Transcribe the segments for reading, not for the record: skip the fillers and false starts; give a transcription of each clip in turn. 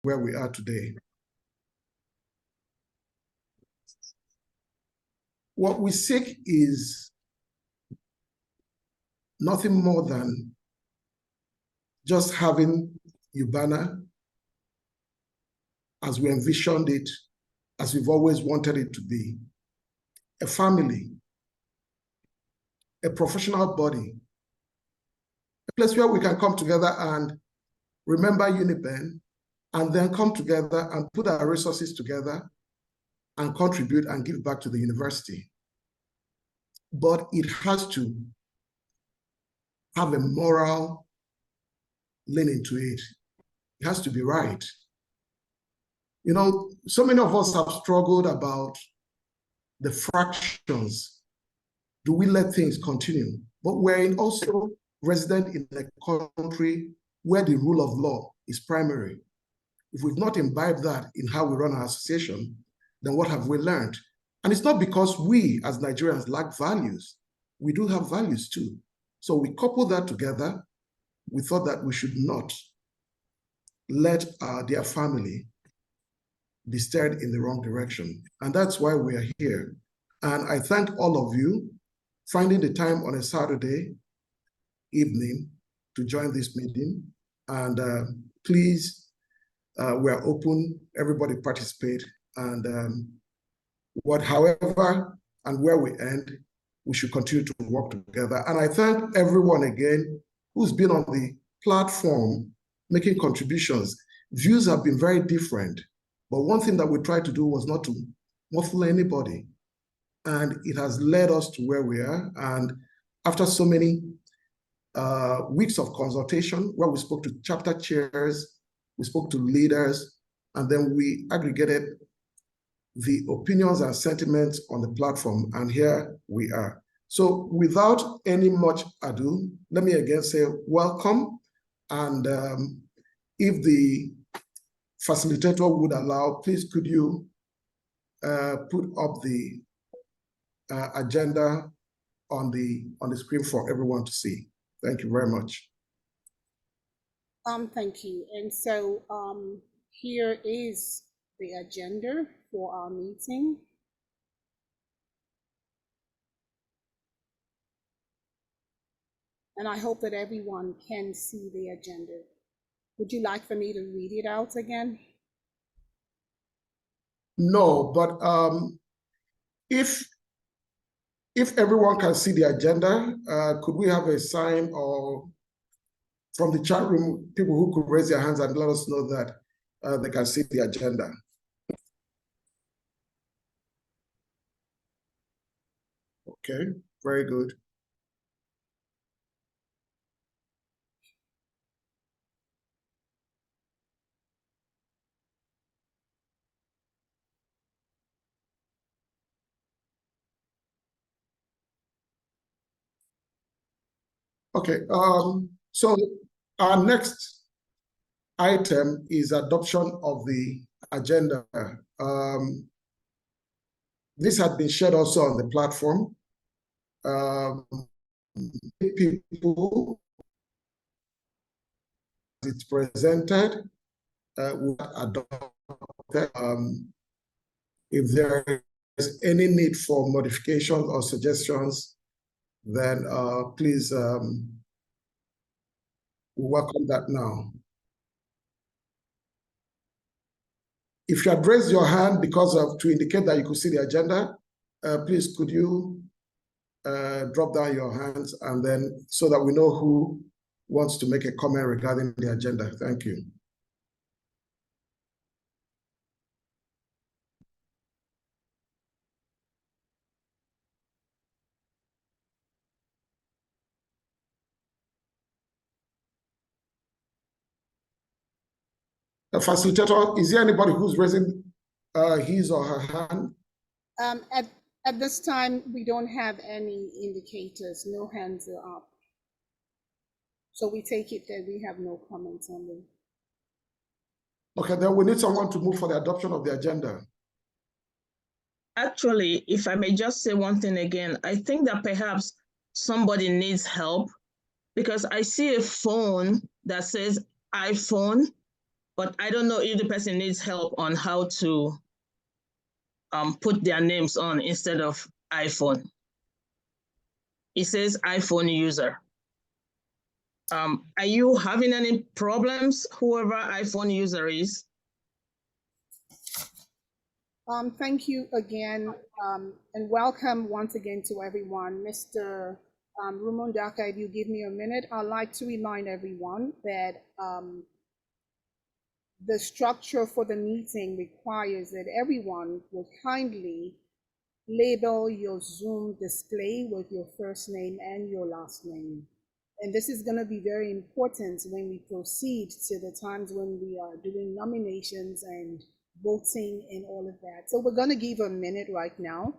where we are today. What we seek is nothing more than just having UBAANA as we envisioned it, as we've always wanted it to be. A family, a professional body, a place where we can come together and remember UNIBEN, and then come together and put our resources together and contribute and give back to the university. But it has to have a moral leaning to it. It has to be right. You know, so many of us have struggled about the fractions. Do we let things continue? But we're also resident in a country where the rule of law is primary. If we've not imbibed that in how we run our association, then what have we learned? And it's not because we as Nigerians lack values. We do have values too. So we couple that together. We thought that we should not let our dear family be steered in the wrong direction. And that's why we are here. And I thank all of you finding the time on a Saturday evening to join this meeting. And please, we are open, everybody participate. And however and where we end, we should continue to work together. And I thank everyone again who's been on the platform making contributions. Views have been very different, but one thing that we tried to do was not to muffle anybody. And it has led us to where we are. And after so many weeks of consultation, where we spoke to chapter chairs, we spoke to leaders, and then we aggregated the opinions and sentiments on the platform, and here we are. So without any much ado, let me again say welcome. And if the facilitator would allow, please could you put up the agenda on the screen for everyone to see. Thank you very much. Thank you. And so here is the agenda for our meeting. And I hope that everyone can see the agenda. Would you like for me to read it out again? No, but if everyone can see the agenda, could we have a sign or from the chat room, people who could raise their hands and let us know that they can see the agenda? Okay, very good. Okay, so our next item is adoption of the agenda. This had been shared also on the platform. People, it's presented, will adopt. If there is any need for modifications or suggestions, then please welcome that now. If you had raised your hand to indicate that you could see the agenda, please could you drop down your hands, and then so that we know who wants to make a comment regarding the agenda. Thank you. The facilitator, is there anybody who's raising his or her hand? At this time, we don't have any indicators. No hands are up. So we take it that we have no comments on them. Okay, then we need someone to move for the adoption of the agenda. Actually, if I may just say one thing again, I think that perhaps somebody needs help, because I see a phone that says iPhone, but I don't know if the person needs help on how to put their names on instead of iPhone. It says iPhone user. Are you having any problems, whoever iPhone user is? Thank you again, and welcome once again to everyone. Mr. Rumundaka, if you give me a minute, I'd like to remind everyone that the structure for the meeting requires that everyone will kindly label your Zoom display with your first name and your last name. And this is going to be very important when we proceed to the times when we are doing nominations and voting and all of that. So we're going to give a minute right now.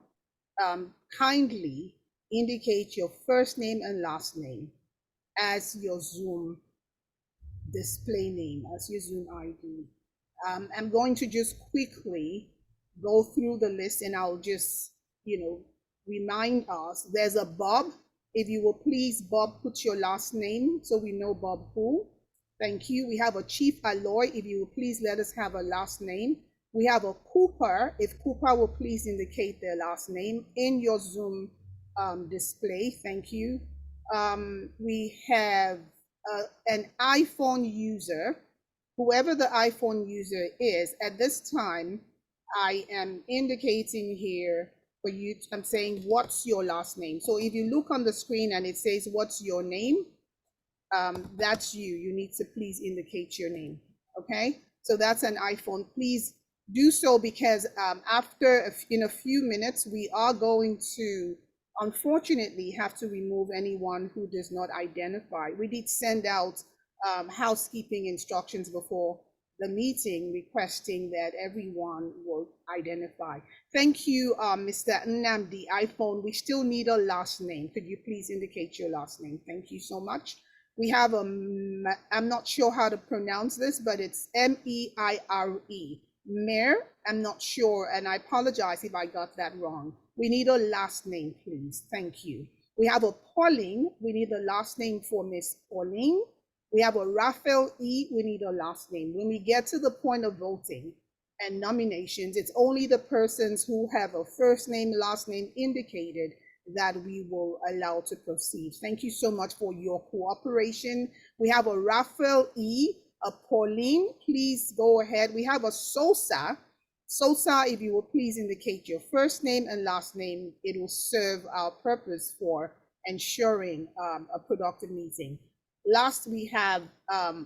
Kindly indicate your first name and last name as your Zoom display name, as your Zoom ID. I'm going to just quickly go through the list, and I'll just, remind us. There's a Bob. If you will please, Bob, put your last name so we know Bob who. Thank you. We have a Chief Aloy. If you will please let us have a last name. We have a Cooper. If Cooper will please indicate their last name in your Zoom display. Thank you. We have an iPhone user. Whoever the iPhone user is, at this time, I am indicating here for you, I'm saying, what's your last name? So if you look on the screen and it says, what's your name? That's you. You need to please indicate your name, okay? So that's an iPhone. Please do so, because in a few minutes, we are going to, unfortunately, have to remove anyone who does not identify. We did send out housekeeping instructions before the meeting requesting that everyone will identify. Thank you, Mr. Nnamdi iPhone. We still need a last name. Could you please indicate your last name? Thank you so much. We have I'm not sure how to pronounce this, but it's M-E-I-R-E. Mayor, I'm not sure, and I apologize if I got that wrong. We need a last name, please. Thank you. We have a Pauline. We need a last name for Miss Pauline. We have a Raphael E. We need a last name. When we get to the point of voting and nominations, it's only the persons who have a first name, last name indicated that we will allow to proceed. Thank you so much for your cooperation. We have a Raphael E., a Pauline, please go ahead. We have a Sosa. Sosa, if you will please indicate your first name and last name, it will serve our purpose for ensuring a productive meeting. Last, we have, I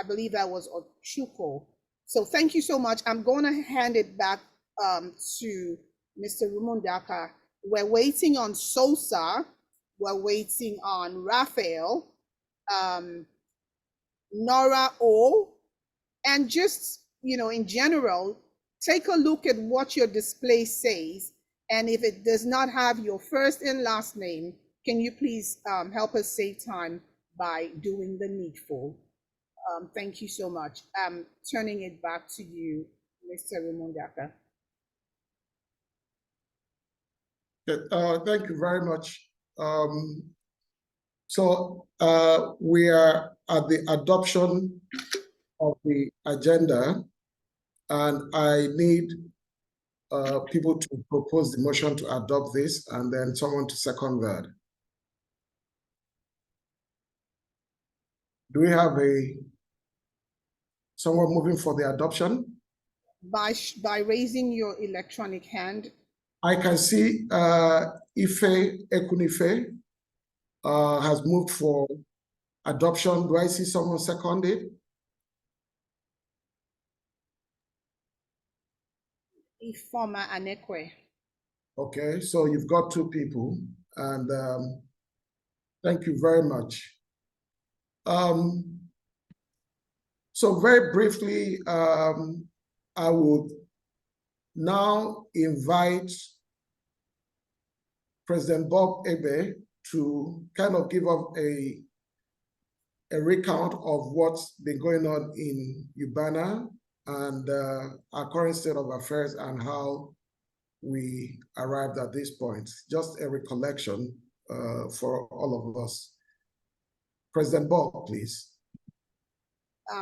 believe that was Ochuko. So thank you so much. I'm going to hand it back to Mr. Rumundaka. We're waiting on Sosa. We're waiting on Raphael, Nora O. And just, in general, take a look at what your display says. And if it does not have your first and last name, can you please help us save time by doing the needful? Thank you so much. I'm turning it back to you, Mr. Rumundaka. Thank you very much. So we are at the adoption of the agenda, and I need people to propose the motion to adopt this, and then someone to second that. Do we have someone moving for the adoption? By raising your electronic hand. I can see Ife Ekunife has moved for adoption. Do I see someone second it? Ifeoma Anekwe. Okay, so you've got two people, and thank you very much. So very briefly, I would now invite President Bob Egbe to kind of give up a recount of what's been going on in UBAANA and our current state of affairs and how we arrived at this point. Just a recollection for all of us. President Bob, please.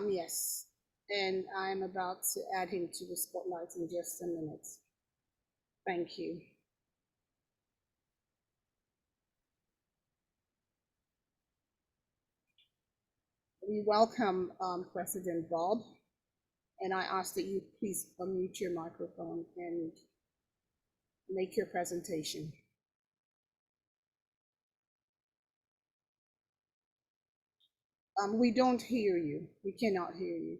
Yes. and I'm about to add him to the spotlight in just a minute. Thank you. We welcome President Bob, and I ask that you please unmute your microphone and make your presentation. We don't hear you. We cannot hear you.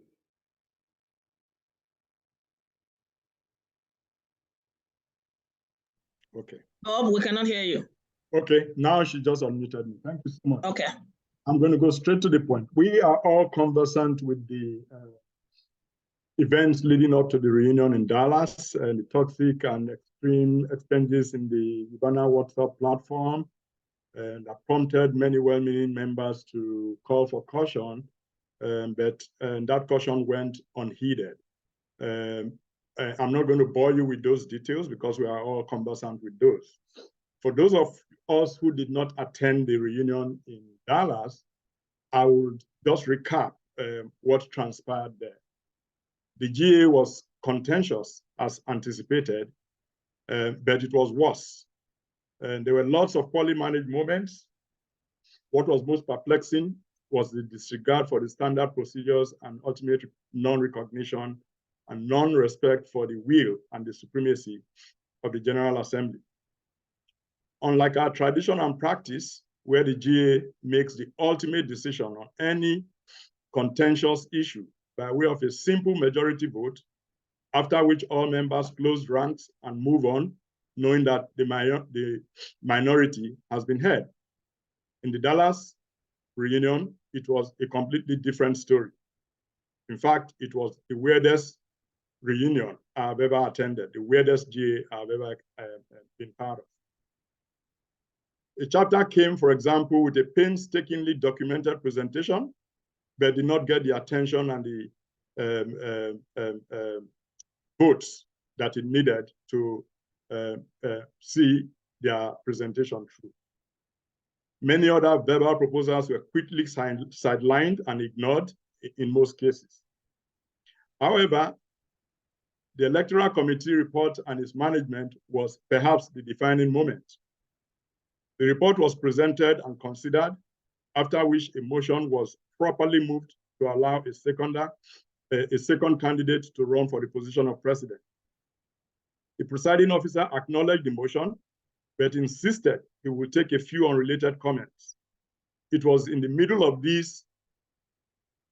Okay. Bob, we cannot hear you. Okay, now she just unmuted me. Thank you so much. Okay. I'm going to go straight to the point. We are all conversant with the events leading up to the reunion in Dallas and the toxic and extreme exchanges in the UBAANA WhatsApp platform, and that prompted many well-meaning members to call for caution, but that caution went unheeded. I'm not going to bore you with those details because we are all conversant with those. For those of us who did not attend the reunion in Dallas, I would just recap what transpired there. The GA was contentious as anticipated, but it was worse. And there were lots of poorly managed moments. What was most perplexing was the disregard for the standard procedures and ultimate non-recognition and non-respect for the will and the supremacy of the General Assembly. Unlike our tradition and practice, where the GA makes the ultimate decision on any contentious issue by way of a simple majority vote, after which all members close ranks and move on, knowing that the minority has been heard. In the Dallas reunion, it was a completely different story. In fact, it was the weirdest reunion I've ever attended, the weirdest GA I've ever been part of. A chapter came, for example, with a painstakingly documented presentation, but did not get the attention and the votes that it needed to see their presentation through. Many other verbal proposals were quickly sidelined and ignored in most cases. However, the Electoral Committee report and its management was perhaps the defining moment. The report was presented and considered, after which a motion was properly moved to allow a second candidate to run for the position of president. The presiding officer acknowledged the motion, but insisted he would take a few unrelated comments. It was in the middle of this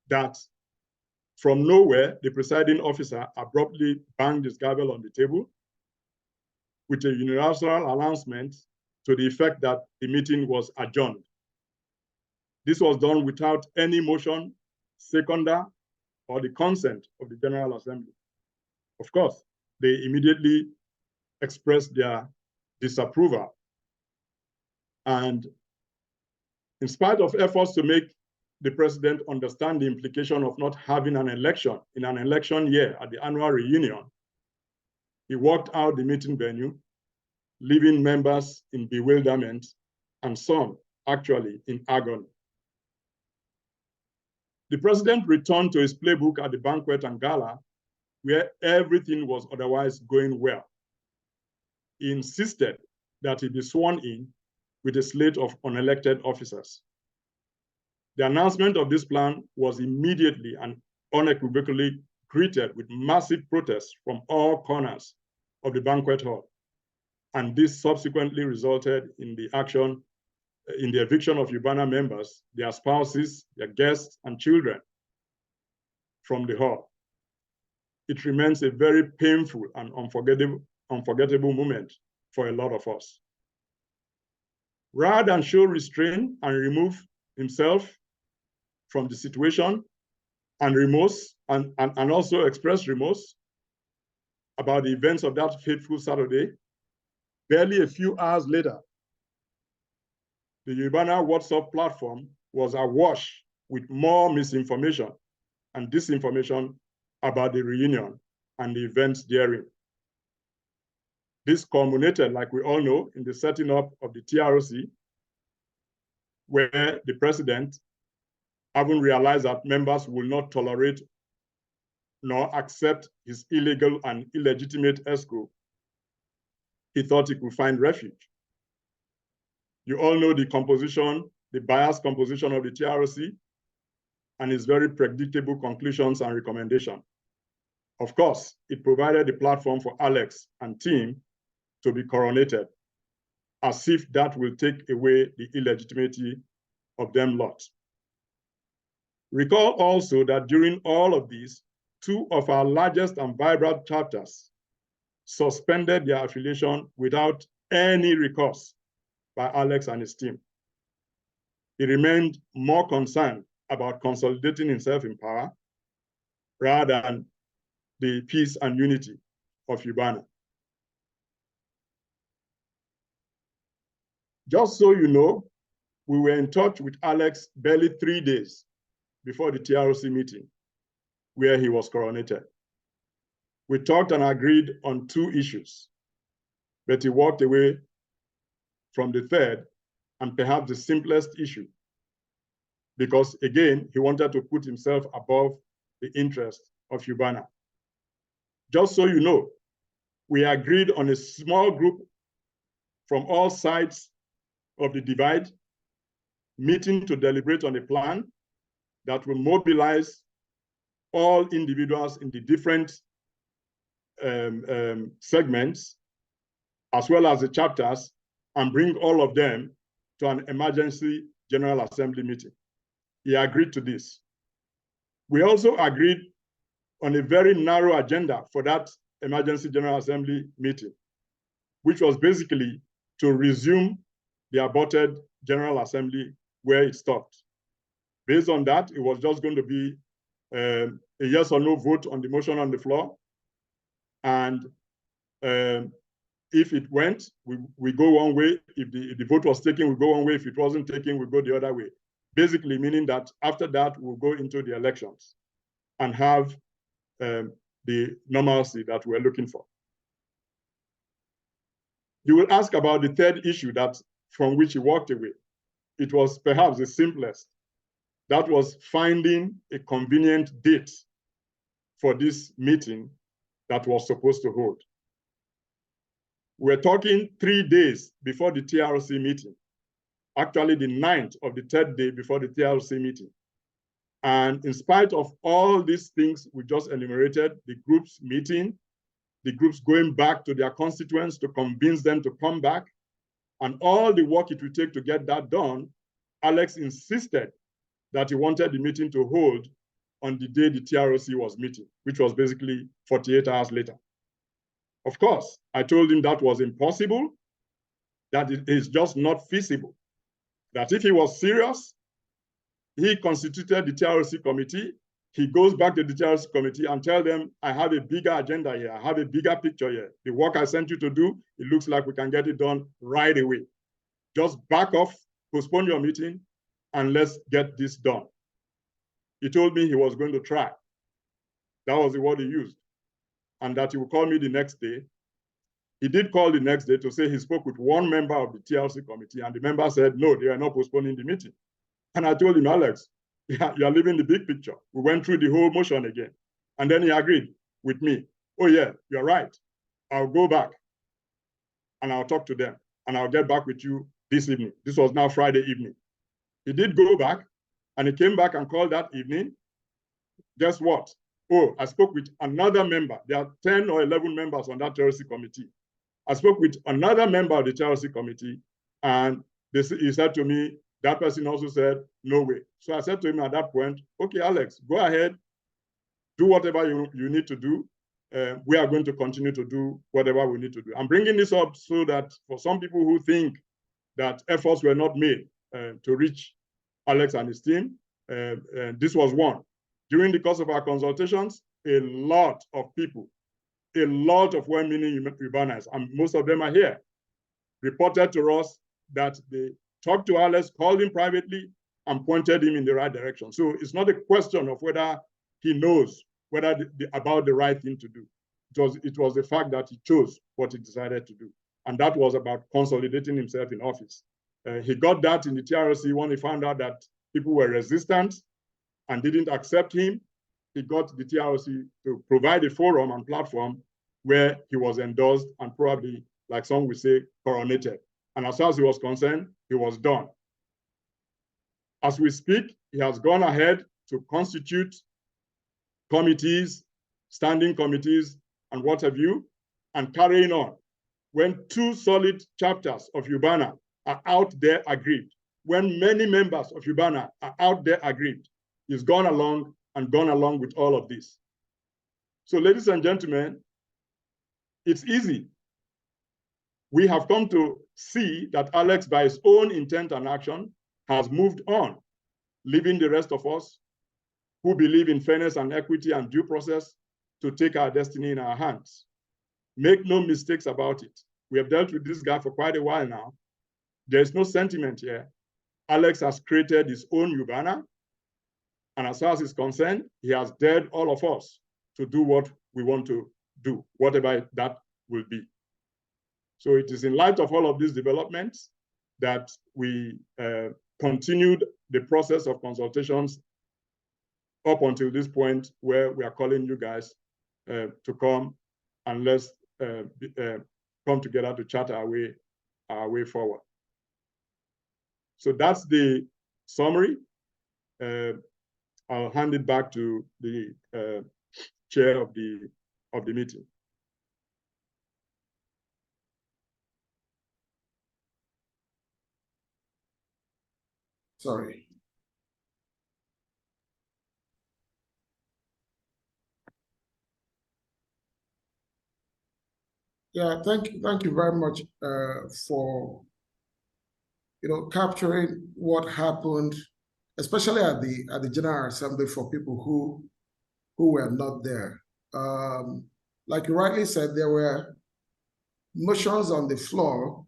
that, from nowhere, the presiding officer abruptly banged his gavel on the table with a unilateral announcement to the effect that the meeting was adjourned. This was done without any motion, seconder, or the consent of the General Assembly. Of course, they immediately expressed their disapproval. And in spite of efforts to make the president understand the implication of not having an election in an election year at the annual reunion, he walked out the meeting venue, leaving members in bewilderment and some actually in agony. The president returned to his playbook at the banquet and gala, where everything was otherwise going well. He insisted that he be sworn in with a slate of unelected officers. The announcement of this plan was immediately and unequivocally greeted with massive protests from all corners of the banquet hall. And this subsequently resulted in the eviction of UBAANA members, their spouses, their guests, and children from the hall. It remains a very painful and unforgettable moment for a lot of us. Rather than show restraint and remove himself from the situation and remorse, and also express remorse about the events of that fateful Saturday, barely a few hours later, the UBAANA WhatsApp platform was awash with more misinformation and disinformation about the reunion and the events therein. This culminated, like we all know, in the setting up of the TROC, where the president, having realized that members will not tolerate nor accept his illegal and illegitimate escrow, he thought he could find refuge. You all know the composition, the biased composition of the TRC, and its very predictable conclusions and recommendations. Of course, it provided a platform for Alex and team to be coronated, as if that will take away the illegitimacy of them lot. Recall also that during all of this, two of our largest and vibrant chapters suspended their affiliation without any recourse by Alex and his team. He remained more concerned about consolidating himself in power rather than the peace and unity of UBAANA. Just so you know, we were in touch with Alex barely 3 days before the TRC meeting, where he was coronated. We talked and agreed on 2 issues, but he walked away from the third and perhaps the simplest issue, because again, he wanted to put himself above the interest of UBAANA. Just so you know, we agreed on a small group from all sides of the divide, meeting to deliberate on a plan that will mobilize all individuals in the different segments, as well as the chapters, and bring all of them to an emergency General Assembly meeting. He agreed to this. We also agreed on a very narrow agenda for that emergency General Assembly meeting, which was basically to resume the aborted General Assembly where it stopped. Based on that, it was just going to be a yes or no vote on the motion on the floor. And if it went, we go one way. If the vote was taken, we go one way. If it wasn't taken, we go the other way. Basically meaning that after that, we'll go into the elections and have the normalcy that we're looking for. You will ask about the third issue from which he walked away. It was perhaps the simplest. That was finding a convenient date for this meeting that was supposed to hold. We're talking 3 days before the TRC meeting, actually the 9th of the 3rd day before the TRC meeting. And in spite of all these things we just enumerated, the groups meeting, the groups going back to their constituents to convince them to come back, and all the work it will take to get that done, Alex insisted that he wanted the meeting to hold on the day the TRC was meeting, which was basically 48 hours later. Of course, I told him that was impossible, that it is just not feasible, that if he was serious, he constituted the TRC committee, he goes back to the TRC committee and tell them, I have a bigger agenda here, I have a bigger picture here. The work I sent you to do, it looks like we can get it done right away. Just back off, postpone your meeting, and let's get this done. He told me he was going to try. That was the word he used. And that he would call me the next day. He did call the next day to say he spoke with one member of the TRC committee, and the member said, no, they are not postponing the meeting. And I told him, Alex, yeah, you are leaving the big picture. We went through the whole motion again. And then he agreed with me. Oh yeah, you're right. I'll go back and I'll talk to them and I'll get back with you this evening. This was now Friday evening. He did go back and he came back and called that evening. Guess what? Oh, I spoke with another member. There are 10 or 11 members on that TRC committee. I spoke with another member of the TRC committee, and he said to me, that person also said, no way. So I said to him at that point, okay, Alex, go ahead, do whatever you need to do. We are going to continue to do whatever we need to do. I'm bringing this up so that for some people who think that efforts were not made to reach Alex and his team, this was one. During the course of our consultations, a lot of people, a lot of well-meaning UBAANAs, and most of them are here, reported to us that they talked to Alex, called him privately, and pointed him in the right direction. So it's not a question of whether he knows about the right thing to do. It was the fact that he chose what he decided to do. And that was about consolidating himself in office. He got that in the TRC when he found out that people were resistant and didn't accept him. he got the TRC to provide a forum and platform where he was endorsed and probably, like some would say, coronated. And as far as he was concerned, he was done. As we speak, he has gone ahead to constitute committees, standing committees, and what have you, and carrying on. When 2 solid chapters of UBAANA are out there agreed, when many members of UBAANA are out there agreed, he's gone along with all of this. So ladies and gentlemen, it's easy. We have come to see that Alex, by his own intent and action, has moved on, leaving the rest of us who believe in fairness and equity and due process to take our destiny in our hands. Make no mistakes about it. We have dealt with this guy for quite a while now. There's no sentiment here. Alex has created his own UBAANA, and as far as he's concerned, he has dared all of us to do what we want to do, whatever that will be. So it is in light of all of these developments that we continued the process of consultations up until this point where we are calling you guys to come and let's come together to chart our way forward. So that's the summary. I'll hand it back to the chair of the meeting. Sorry. Yeah, thank you very much for capturing what happened, especially at the General Assembly for people who were not there. Like you rightly said, there were motions on the floor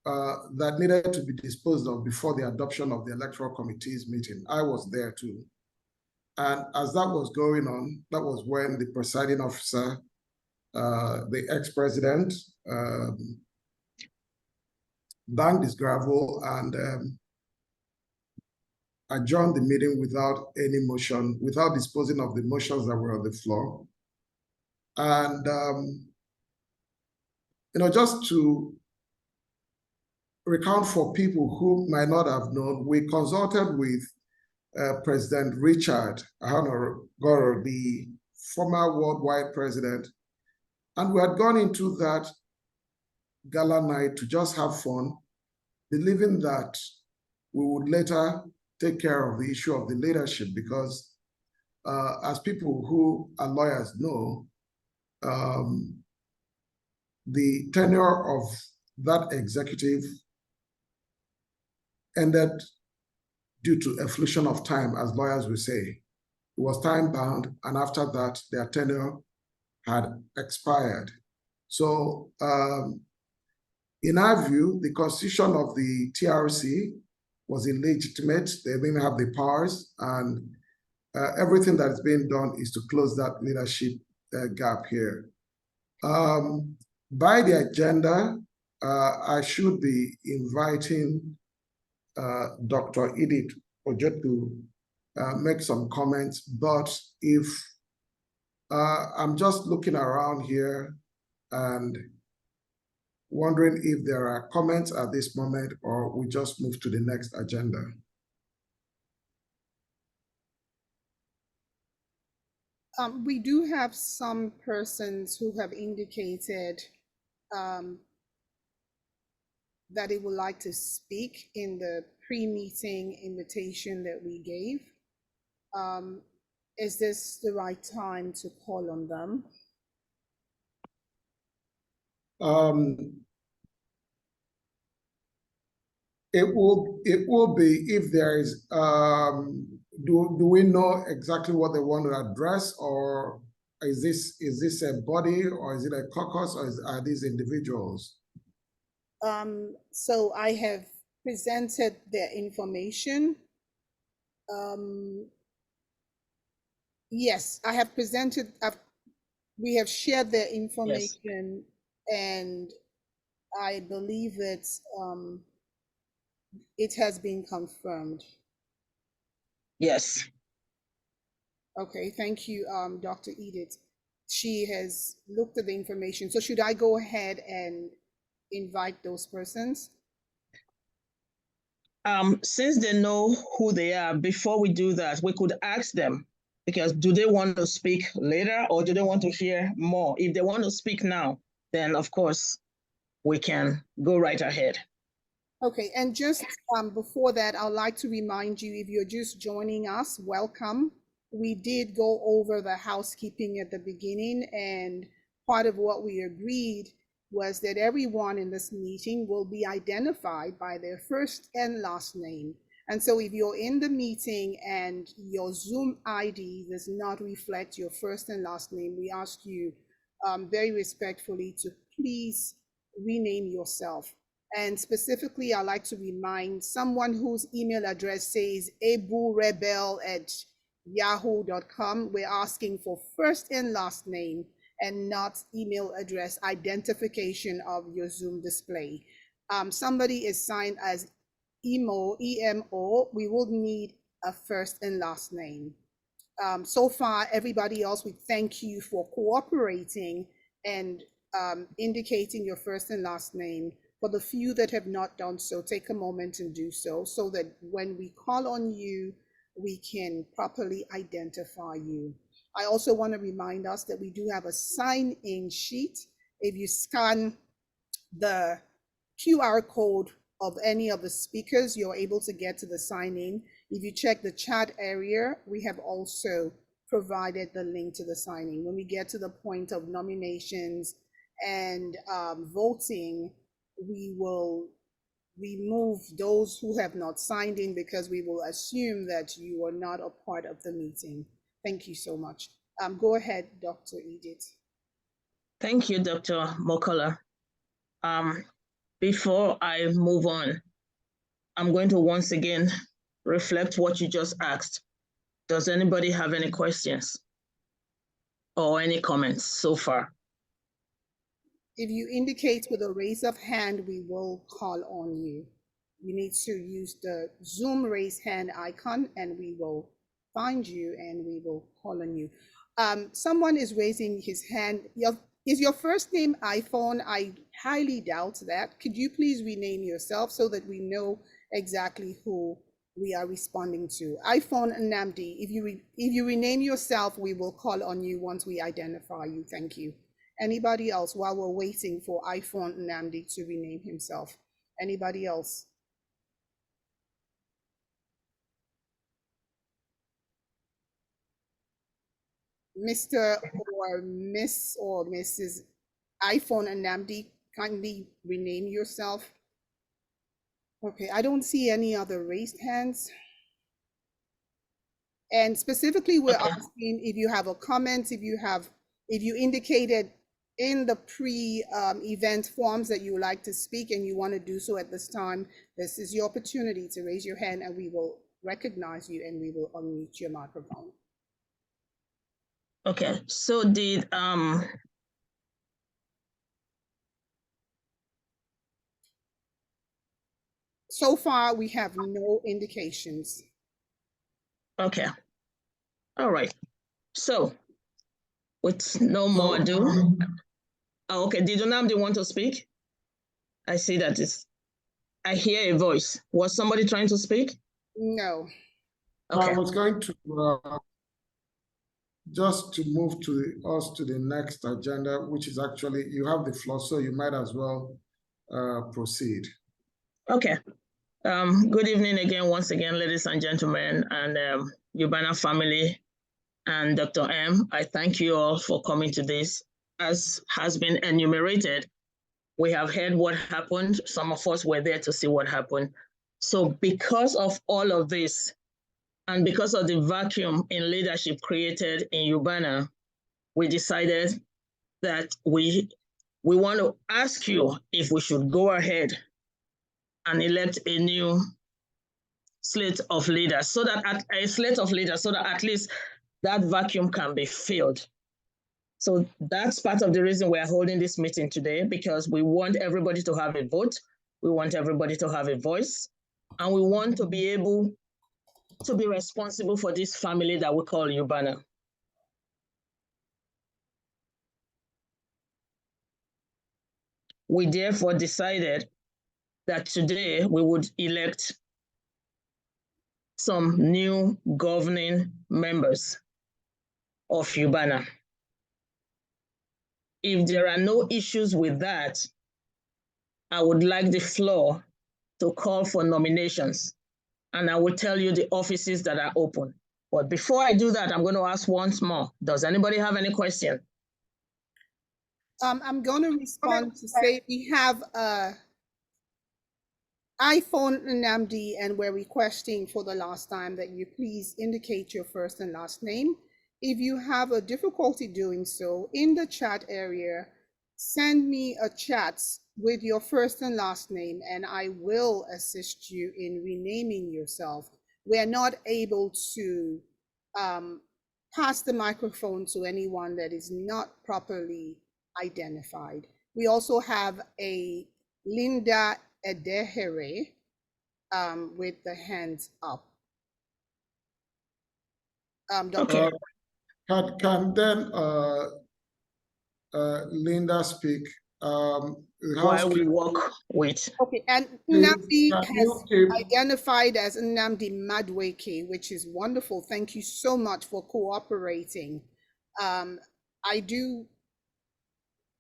that needed to be disposed of before the adoption of the Electoral Committee's meeting. I was there too. And as that was going on, that was when the presiding officer, the ex-president, banked his gravel and adjourned the meeting without any motion, without disposing of the motions that were on the floor. And, just to recount for people who might not have known, we consulted with President Richard Ahonogoro, the former worldwide president, and we had gone into that gala night to just have fun, believing that we would later take care of the issue of the leadership, because as people who are lawyers know, the tenure of that executive ended due to affliction of time, as lawyers will say. It was time bound, and after that, their tenure had expired. So in our view, the constitution of the TRC was illegitimate. They didn't have the powers, and everything that is being done is to close that leadership gap here. By the agenda, I should be inviting Dr. Idith Ojo to make some comments, but if I'm just looking around here and wondering if there are comments at this moment, or we just move to the next agenda. We do have some persons who have indicated that they would like to speak in the pre-meeting invitation that we gave. Is this the right time to call on them? It will be if there is, do we know exactly what they want to address, or is this a body, or is it a caucus, or are these individuals? So I have presented their information. Yes, I have presented, we have shared their information, yes. And I believe it's, it has been confirmed. Yes. Okay, thank you, Dr. Edith. She has looked at the information. So should I go ahead and invite those persons? Since they know who they are, before we do that, we could ask them, because do they want to speak later or do they want to hear more? If they want to speak now, then of course we can go right ahead. Okay, and just before that, I'd like to remind you, if you're just joining us, welcome. We did go over the housekeeping at the beginning, and part of what we agreed was that everyone in this meeting will be identified by their first and last name. And so if you're in the meeting and your Zoom ID does not reflect your first and last name, we ask you very respectfully to please rename yourself. And specifically, I'd like to remind someone whose email address says aburebel@yahoo.com. We're asking for first and last name and not email address identification of your Zoom display. Somebody is signed as EMO, we will need a first and last name. So far, everybody else, we thank you for cooperating and indicating your first and last name. For the few that have not done so, take a moment and do so that when we call on you, we can properly identify you. I also want to remind us that we do have a sign-in sheet. If you scan the QR code of any of the speakers, you're able to get to the sign-in. If you check the chat area, we have also provided the link to the sign-in. When we get to the point of nominations and voting, we will remove those who have not signed in because we will assume that you are not a part of the meeting. Thank you so much. Go ahead, Dr. Edith. Thank you, Dr. Mokolo. Before I move on, I'm going to once again reflect what you just asked. Does anybody have any questions or any comments so far? If you indicate with a raise of hand, we will call on you. You need to use the Zoom raise hand icon and we will find you and we will call on you. Someone is raising his hand. Is your first name iPhone? I highly doubt that. Could you please rename yourself so that we know exactly who we are responding to? iPhone Nnamdi, if you rename yourself, we will call on you once we identify you. Thank you. Anybody else while we're waiting for iPhone Nnamdi to rename himself? Anybody else? Mr. or Miss or Mrs. iPhone Nnamdi, kindly rename yourself. Okay, I don't see any other raised hands. And specifically, we're asking if you have a comment, if you indicated in the pre-event forms that you would like to speak and you want to do so at this time, this is your opportunity to raise your hand and we will recognize you and we will unmute your microphone. Okay, so did so far we have no indications. Okay, all right. So with no more ado, okay, did Nnamdi want to speak? I see that I hear a voice. Was somebody trying to speak? No. Okay. I was going to just to move us to the next agenda, which is actually, you have the floor, so you might as well proceed. Okay. Good evening again, once again, ladies and gentlemen, and UBAANA family and Dr. M. I thank you all for coming to this. As has been enumerated, we have heard what happened. Some of us were there to see what happened. So because of all of this, and because of the vacuum in leadership created in UBAANA, we decided that we want to ask you if we should go ahead and elect a new slate of leaders, so that at least that vacuum can be filled. So that's part of the reason we're holding this meeting today, because we want everybody to have a vote, we want everybody to have a voice, and we want to be able to be responsible for this family that we call UBAANA. We therefore decided that today we would elect some new governing members of UBAANA. If there are no issues with that, I would like the floor to call for nominations, and I will tell you the offices that are open. But before I do that, I'm going to ask once more. Does anybody have any question? I'm going to respond to say we have iPhone Nnamdi, and we're requesting for the last time that you please indicate your first and last name. If you have a difficulty doing so, in the chat area, send me a chat with your first and last name, and I will assist you in renaming yourself. We are not able to pass the microphone to anyone that is not properly identified. We also have a Linda Edehere with the hands up. Dr. Can then Linda speak? While we work with. Okay, and Nnamdi has identified as Nnamdi Madweke, which is wonderful. Thank you so much for cooperating.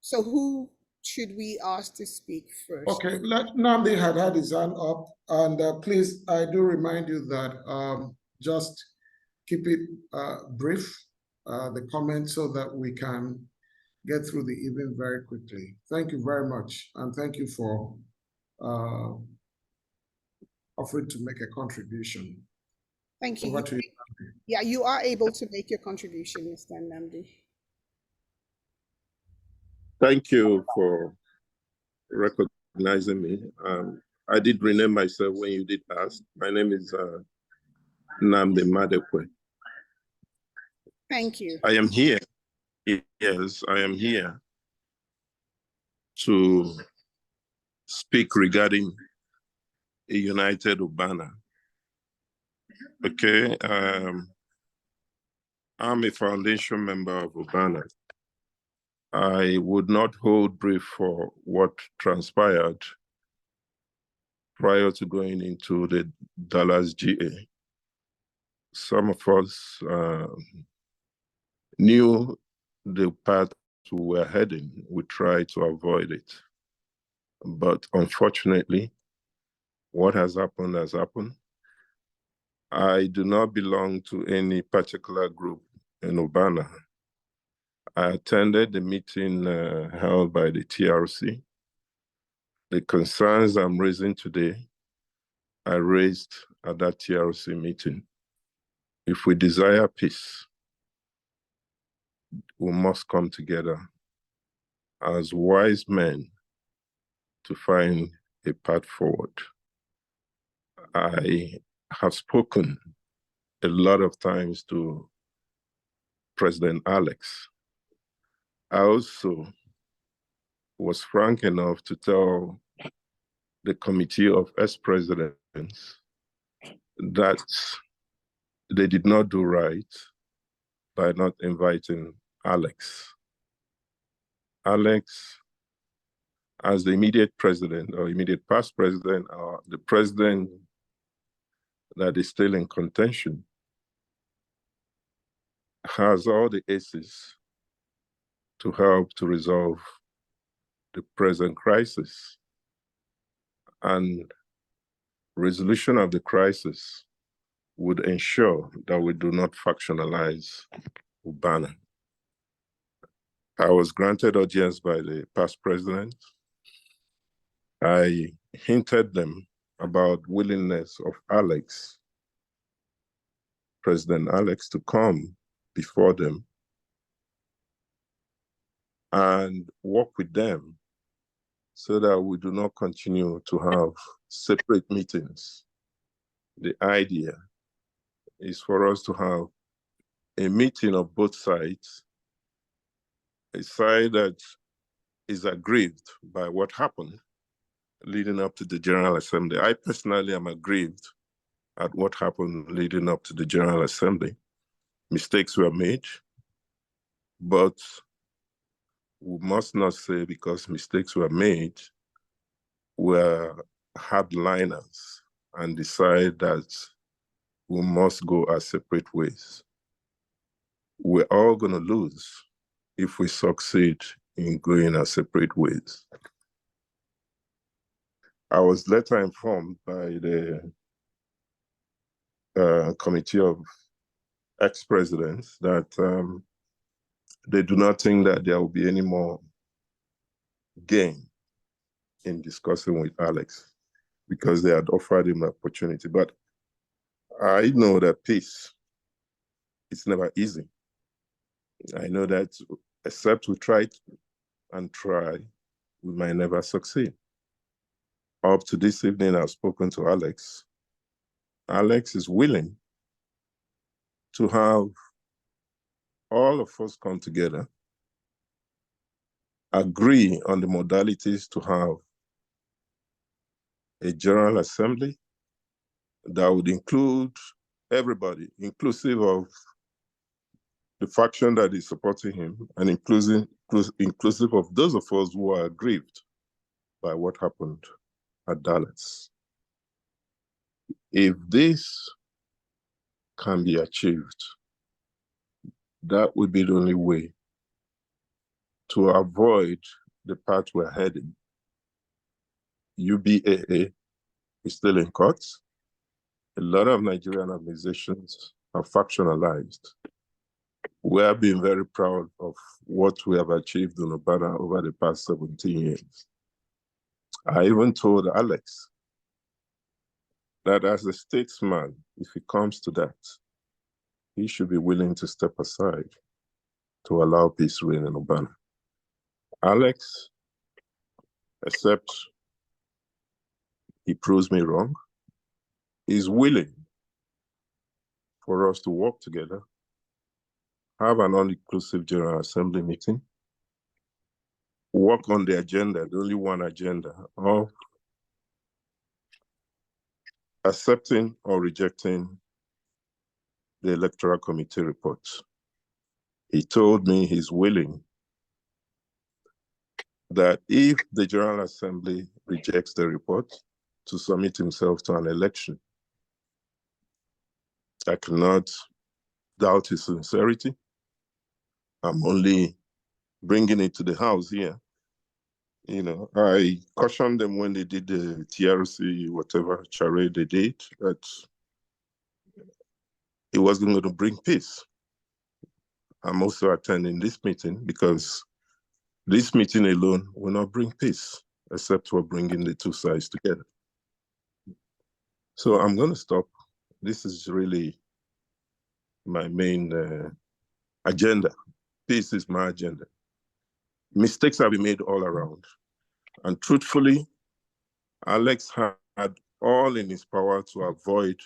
So who should we ask to speak first? Okay, Nnamdi had his hand up, and please, I do remind you that just keep it brief, the comments, so that we can get through the evening very quickly. Thank you very much, and thank you for offering to make a contribution. Thank you. Over to you. Yeah, you are able to make your contribution, Mr. Nnamdi. Thank you for recognizing me. I did rename myself when you did ask. My name is Nnamdi Madweke. Thank you. I am here. Yes, I am here to speak regarding a united UBAANA. Okay, I'm a foundation member of UBAANA. I would not hold brief for what transpired prior to going into the Dallas GA. Some of us knew the path we were heading. We tried to avoid it. But unfortunately, what has happened has happened. I do not belong to any particular group in UBAANA. I attended the meeting held by the TRC. The concerns I'm raising today, I raised at that TRC meeting. If we desire peace, we must come together as wise men to find a path forward. I have spoken a lot of times to President Alex. I also was frank enough to tell the committee of ex-presidents that they did not do right by not inviting Alex. Alex, as the immediate president or immediate past president, or the president that is still in contention, has all the aces to help to resolve the present crisis. And resolution of the crisis would ensure that we do not factionalize UBAANA. I was granted audience by the past president. I hinted them about willingness of Alex, President Alex, to come before them and work with them so that we do not continue to have separate meetings. The idea is for us to have a meeting of both sides, a side that is aggrieved by what happened leading up to the General Assembly. I personally am aggrieved at what happened leading up to the General Assembly. Mistakes were made, but we must not say because mistakes were made, we're hardliners and decide that we must go our separate ways. We're all going to lose if we succeed in going our separate ways. I was later informed by the committee of ex-presidents that they do not think that there will be any more gain in discussing with Alex because they had offered him an opportunity. But I know that peace, it's never easy. I know that except we try and try, we might never succeed. Up to this evening, I've spoken to Alex. Alex is willing to have all of us come together, agree on the modalities to have a General Assembly that would include everybody, inclusive of the faction that is supporting him, and inclusive of those of us who are aggrieved by what happened at Dallas. If this can be achieved, that would be the only way to avoid the path we're heading. UBAA is still in court. A lot of Nigerian organizations are factionalized. We have been very proud of what we have achieved in UBAANA over the past 17 years. I even told Alex that as a statesman, if it comes to that, he should be willing to step aside to allow peace reign in UBAANA. Alex, except he proves me wrong, is willing for us to work together, have an all-inclusive General Assembly meeting, work on the agenda, the only one agenda, of accepting or rejecting the Electoral Committee report. He told me he's willing that if the General Assembly rejects the report, to submit himself to an election. I cannot doubt his sincerity. I'm only bringing it to the house here. You know, I cautioned them when they did the TRC, whatever charade they did, that it wasn't going to bring peace. I'm also attending this meeting because this meeting alone will not bring peace, except for bringing the two sides together. So I'm going to stop. This is really my main agenda. Peace is my agenda. Mistakes have been made all around. And truthfully, Alex had all in his power to avoid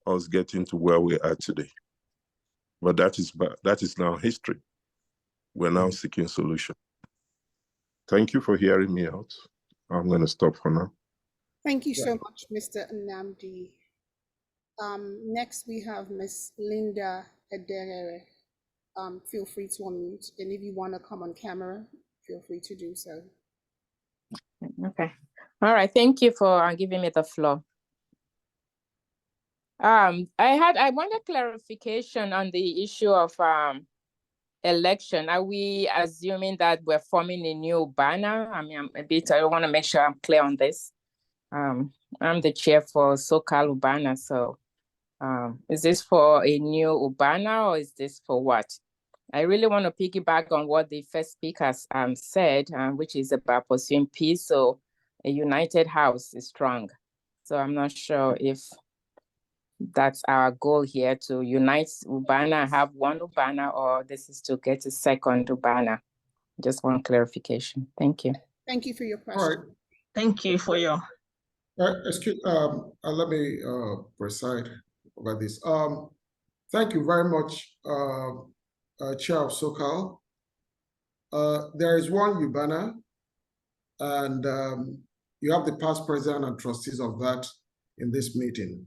us getting to where we are today. But that is now history. We're now seeking solution. Thank you for hearing me out. I'm going to stop for now. Thank you so much, Mr. Nnamdi. Next, we have Ms. Linda Ederere. Feel free to unmute. And if you want to come on camera, feel free to do so. Okay. All right. Thank you for giving me the floor. I wanted clarification on the issue of election. Are we assuming that we're forming a new UBAANA? I mean, I want to make sure I'm clear on this. I'm the chair for SoCal UBAANA. So is this for a new UBAANA or is this for what? I really want to piggyback on what the first speaker said, which is about pursuing peace. So a united house is strong. So I'm not sure if that's our goal here, to unite UBAANA, have one UBAANA, or this is to get a second UBAANA. Just one clarification. Thank you. Thank you for your question. All right. Thank you for your... Excuse, let me preside over this. Thank you very much, Chair of SoCal. There is one UBAANA, and you have the past president and trustees of that in this meeting.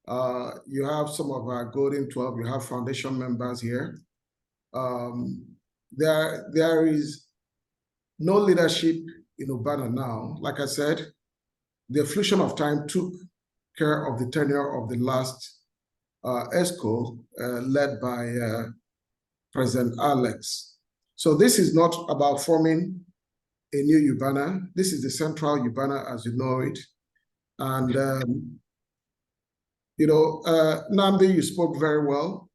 You have some of our Golden 12, you have foundation members here. There is no leadership in UBAANA now. Like I said, the efflution of time took care of the tenure of the last ESCO led by President Alex. So this is not about forming a new UBAANA. This is the central UBAANA as you know it. And, Nnamdi, you spoke very well.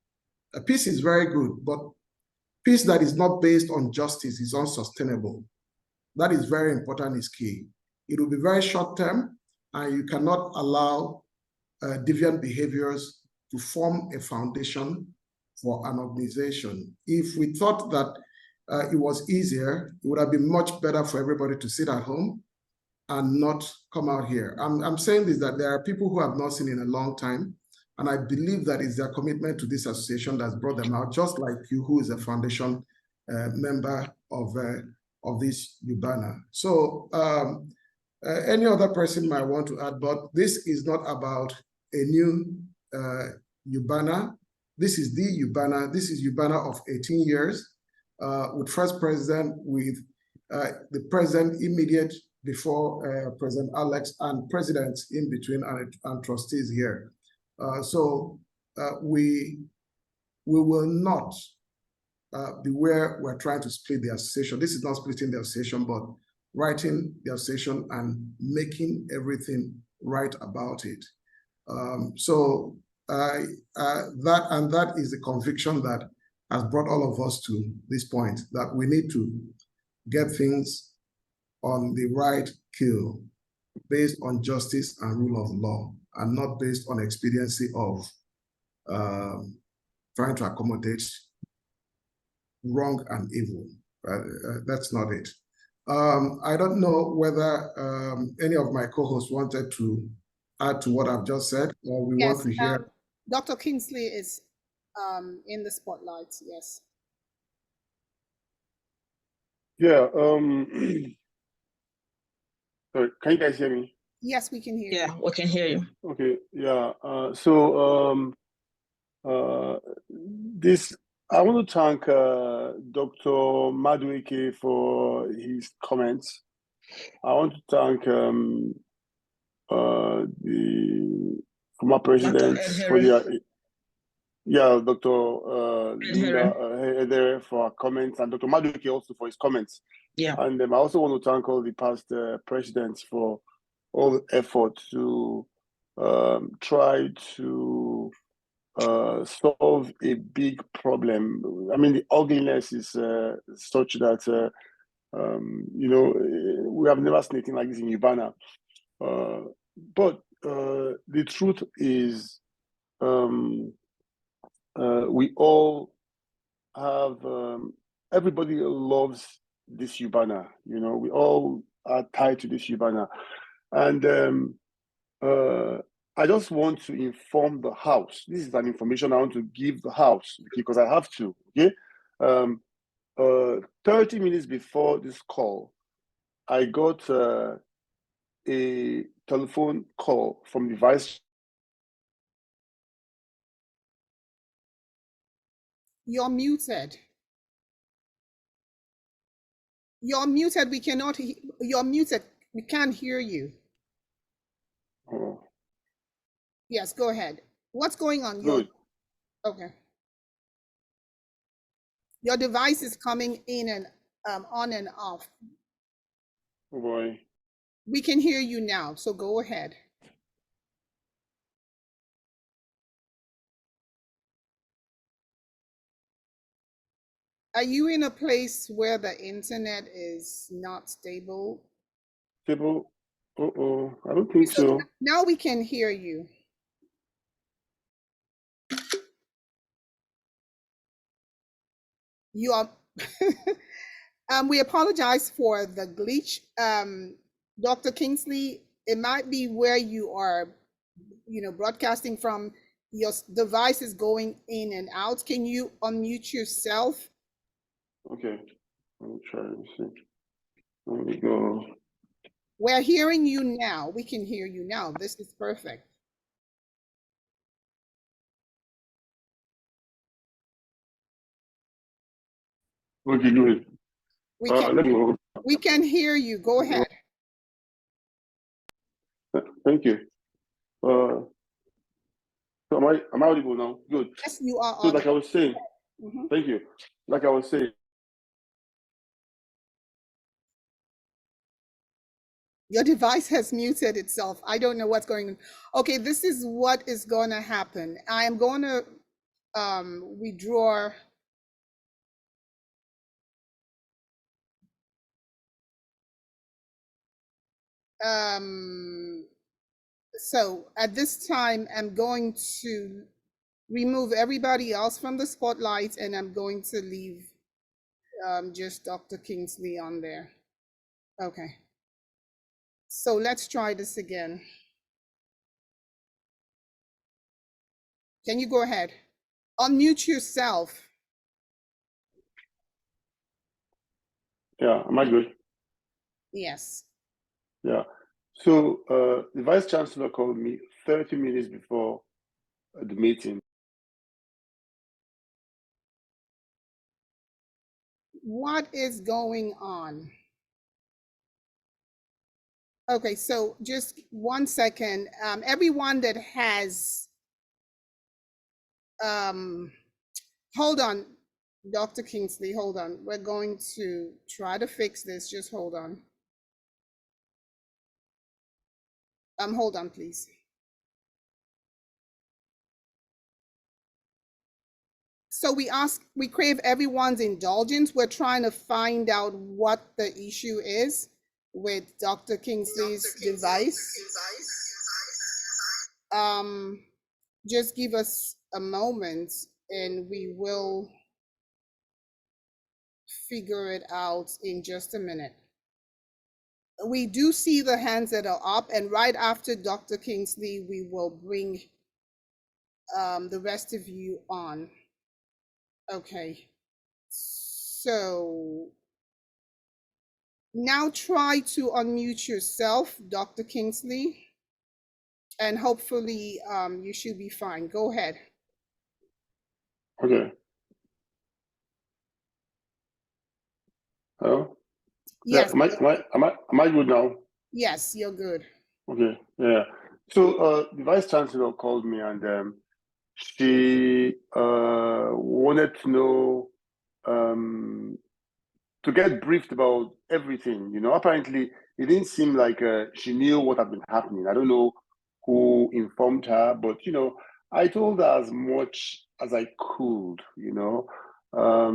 Peace is very good, but peace that is not based on justice is unsustainable. That is very important, is key. It will be very short term, and you cannot allow deviant behaviors to form a foundation for an organization. If we thought that it was easier, it would have been much better for everybody to sit at home and not come out here. I'm saying this, that there are people who have not seen in a long time, and I believe that it's their commitment to this association that's brought them out, just like you, who is a foundation member of this UBAANA. So any other person might want to add, but this is not about a new UBAANA. This is the UBAANA. This is UBAANA of 18 years with first president, with the president immediate before President Alex, and presidents in between, and trustees here. So we will not be where we're trying to split the association. This is not splitting the association, but writing the association and making everything right about it. That is the conviction that has brought all of us to this point, that we need to get things on the right keel based on justice and rule of law, and not based on expediency of trying to accommodate wrong and evil. That's not it. I don't know whether any of my co-hosts wanted to add to what I've just said, or we want to hear. Dr. Kingsley is in the spotlight, yes. Yeah, sorry, can you guys hear me? Yes, we can hear you. Yeah, we can hear you. Okay, yeah. I want to thank Dr. Madueke for his comments. I want to thank the former president for the Dr. Linda Idith for her comments, and Dr. Madueke also for his comments. Yeah. And I also want to thank all the past presidents for all the effort to try to solve a big problem. I mean, the ugliness is such that, we have never seen anything like this in UBAANA. But the truth is, we all have, everybody loves this UBAANA. We all are tied to this UBAANA. And I just want to inform the House. This is an information I want to give the House because I have to, okay? 30 minutes before this call, I got a telephone call from the Vice. You're muted. You're muted. We cannot. You're muted. We can't hear you. Oh. Yes, go ahead. What's going on? Good. Okay. Your device is coming in and on and off. Oh boy. We can hear you now, so go ahead. Are you in a place where the internet is not stable? Stable? Uh-oh, I don't think so. Now we can hear you. You are, we apologize for the glitch. Dr. Kingsley, it might be where you are, broadcasting from. Your device is going in and out. Can you unmute yourself? Okay, let me try and see. There we go. We're hearing you now. We can hear you now. This is perfect. Okay, good. We can hear you. Go ahead. Thank you. So am I audible now? Good. Yes, you are So audible. like I was saying, thank you. Like I was saying, your device has muted itself. I don't know what's going on. Okay, this is what is going to happen. I am going to withdraw. So at this time, I'm going to remove everybody else from the spotlight, and I'm going to leave just Dr. Kingsley on there. Okay. So let's try this again. Can you go ahead? Unmute yourself. yeah, am I good? Yes. Yeah. So the Vice Chancellor called me 30 minutes before the meeting. What is going on? Okay, so just 1 second. Everyone that has, hold on, Dr. Kingsley, hold on. We're going to try to fix this. Just hold on. Hold on, please. So we crave everyone's indulgence. We're trying to find out what the issue is with Dr. Kingsley's device. Just give us a moment and we will figure it out in just a minute. We do see the hands that are up, and right after Dr. Kingsley, we will bring the rest of you on. Okay, so now try to unmute yourself, Dr. Kingsley, and hopefully you should be fine. Go ahead. Okay. Hello? Yes. Yeah, am I good now? Yes, you're good. Okay, yeah. So the Vice Chancellor called me and she wanted to know, to get briefed about everything. You know, apparently it didn't seem like she knew what had been happening. I don't know who informed her, but you know, I told her as much as I could. I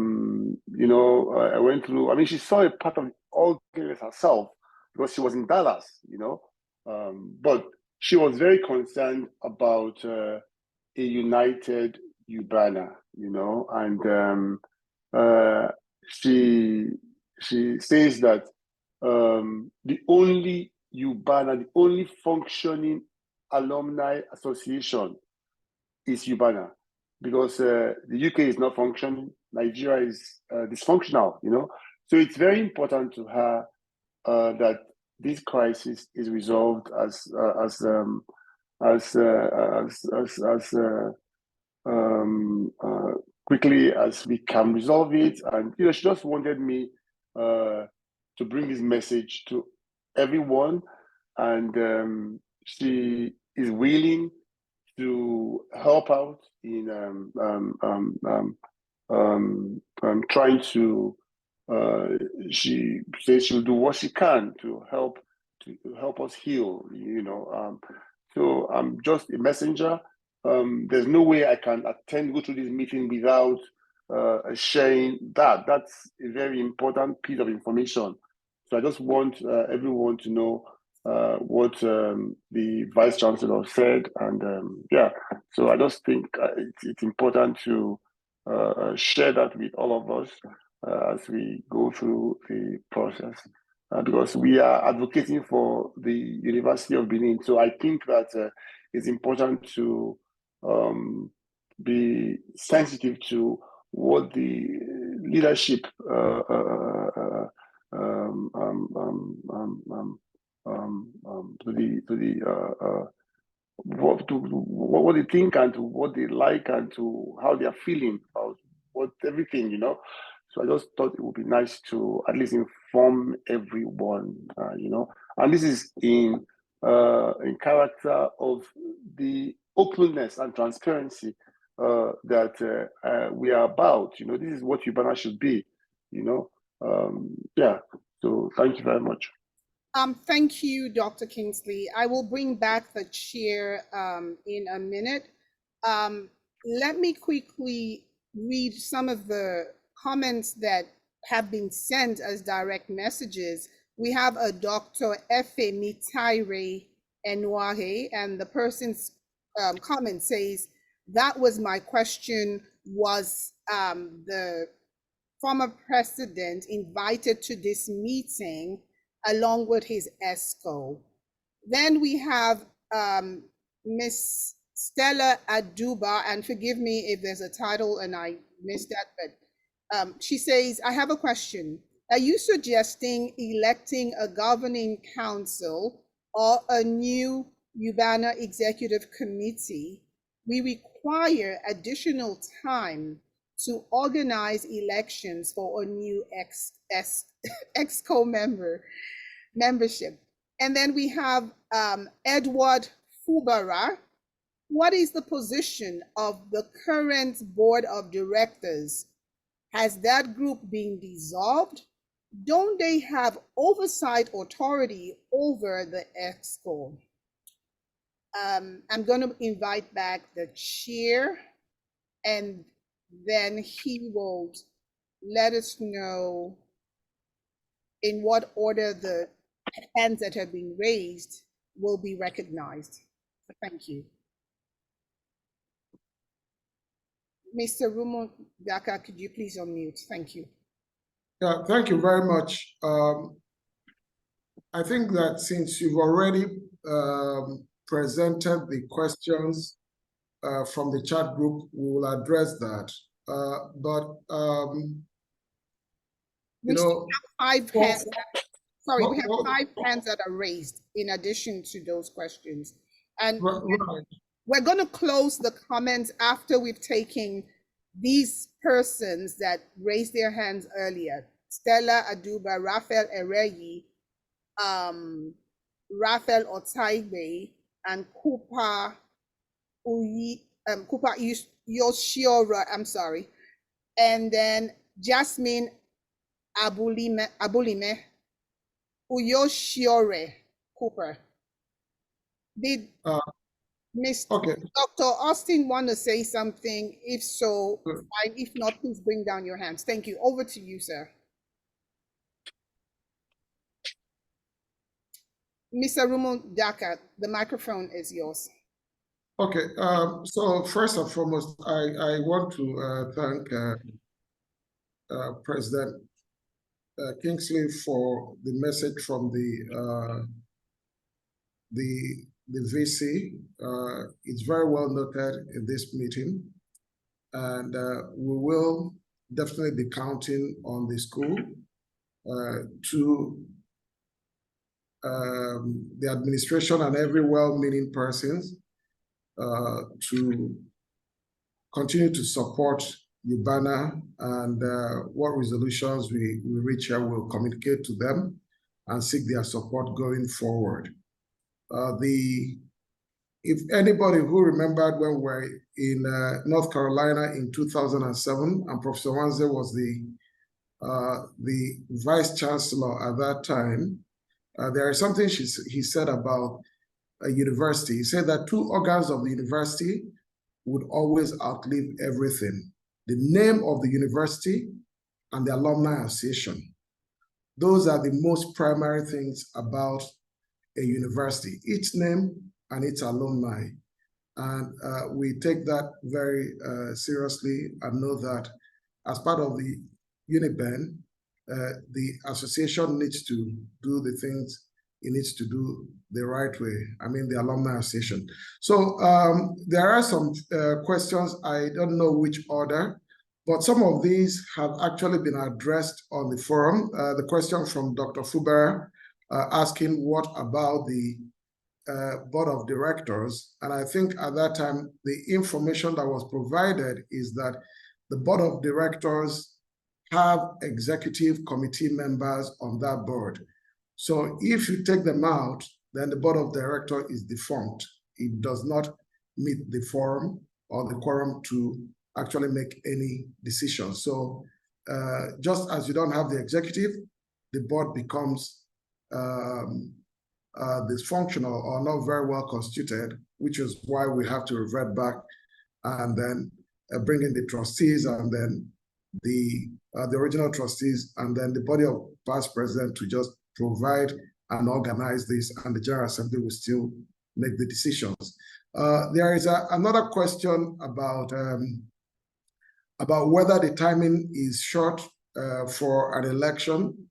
went through. I mean, she saw a part of all things herself because she was in Dallas. But she was very concerned about a united UBAANA. And she says that the only UBAANA, the only functioning alumni association is UBAANA, because the UK is not functioning, Nigeria is dysfunctional. So it's very important to her that this crisis is resolved as quickly as we can resolve it. And she just wanted me to bring this message to everyone, and she is willing to help out in trying to. She says she'll do what she can to help us heal. So I'm just a messenger. There's no way I can go through this meeting without sharing that. That's a very important piece of information. So I just want everyone to know what the Vice Chancellor said, and so I just think it's important to share that with all of us as we go through the process, because we are advocating for the University of Benin. So I think that it's important to be sensitive to what the leadership what they think and to what they like and to how they are feeling about everything. So I just thought it would be nice to at least inform everyone, you know, and this is in character of the openness and transparency that we are about. You know, this is what UBAANA should be, you know. Yeah, so thank you very much. Thank you, Dr. Kingsley. I will bring back the chair in a minute. Let me quickly read some of the comments that have been sent as direct messages. We have a Dr. Efe Mitaire Enwahe, and the person's comment says, that was my question, was the former president invited to this meeting along with his ESCO? Then we have Miss Stella Aduba, and forgive me if there's a title and I missed that, but she says, I have a question. Are you suggesting electing a governing council or a new UBAANA executive committee? We require additional time to organize elections for a new EXCO membership. And then we have Edward Fubara. What is the position of the current board of directors? Has that group been dissolved? Don't they have oversight authority over the EXCO? I'm going to invite back the chair, and then he will let us know in what order the hands that have been raised will be recognized. Thank you. Mr. Rumundaka, could you please unmute? Thank you. Yeah, thank you very much. I think that since you've already presented the questions from the chat group, we will address that. You know, have 5 hands. Sorry, we have 5 hands that are raised in addition to those questions. And right. We're going to close the comments after we've taken these persons that raised their hands earlier: Stella Aduba, Raphael Ereyi, Raphael Otaigbe, and Kupa Yoshiora, I'm sorry, and then Jasmine Abulime Uyoshiore Cooper. Did Okay. Dr. Austin want to say something? If so, fine. If not, please bring down your hands. Thank you. Over to you, sir. Mr. Rumundaka, the microphone is yours. Okay. So first and foremost, I want to thank President Kingsley for the message from the VC. It's very well noted in this meeting, and we will definitely be counting on the school to the administration and every well-meaning persons to continue to support UBAANA, and what resolutions we reach here will communicate to them and seek their support going forward. If anybody who remembered when we were in North Carolina in 2007, and Professor Wanze was the vice chancellor at that time, there is something he said about a university. He said that 2 organs of the university would always outlive everything: the name of the university and the alumni association. Those are the most primary things about a university: its name and its alumni. And we take that very seriously, and know that as part of the UNIBAN, the association needs to do the things it needs to do the right way. I mean, the alumni association. So there are some questions, I don't know which order, but some of these have actually been addressed on the forum. The question from Dr. Fubara asking what about the board of directors. And I think at that time, the information that was provided is that the board of directors have executive committee members on that board. So if you take them out, then the board of directors is defunct. It does not meet the forum or the quorum to actually make any decisions. So just as you don't have the executive, the board becomes dysfunctional or not very well constituted, which is why we have to revert back and then bring in the trustees and then the original trustees and then the body of past president to just provide and organize this, and the General Assembly will still make the decisions. There is another question about whether the timing is short for an election.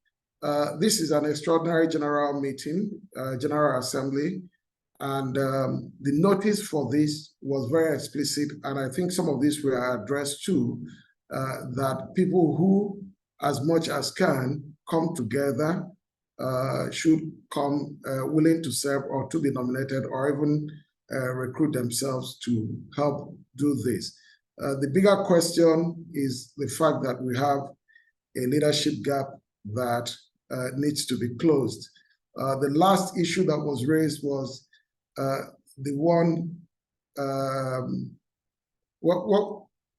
This is an extraordinary general meeting, General Assembly, and the notice for this was very explicit, and I think some of these were addressed too, that people who, as much as can, come together should come willing to serve or to be nominated or even recruit themselves to help do this. The bigger question is the fact that we have a leadership gap that needs to be closed. The last issue that was raised was the one,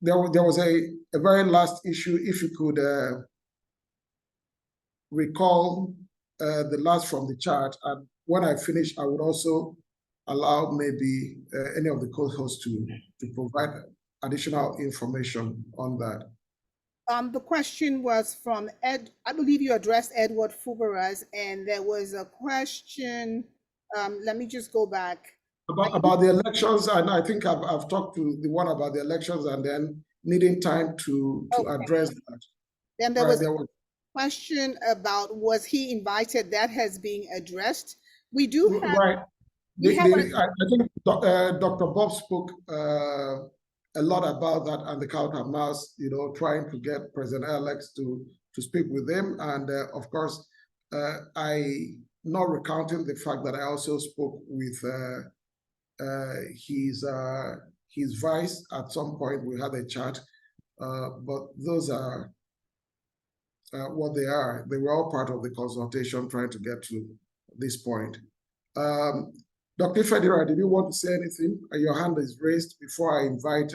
there was a very last issue, if you could recall the last from the chart, and when I finish, I would also allow maybe any of the co-hosts to provide additional information on that. The question was from Ed, I believe you addressed Edward Fubaraz, and there was a question, let me just go back. About the elections, and I think I've talked to the one about the elections and then needing time to address that. Then there was a question about was he invited, that has been addressed. We do have, right. I think Dr. Bob spoke a lot about that and the countermass, trying to get President-elect to speak with him. And of course, not recounting the fact that I also spoke with his vice at some point. We had a chat, but those are what they are. They were all part of the consultation trying to get to this point. Dr. Ifedirah, did you want to say anything? Your hand is raised before I invite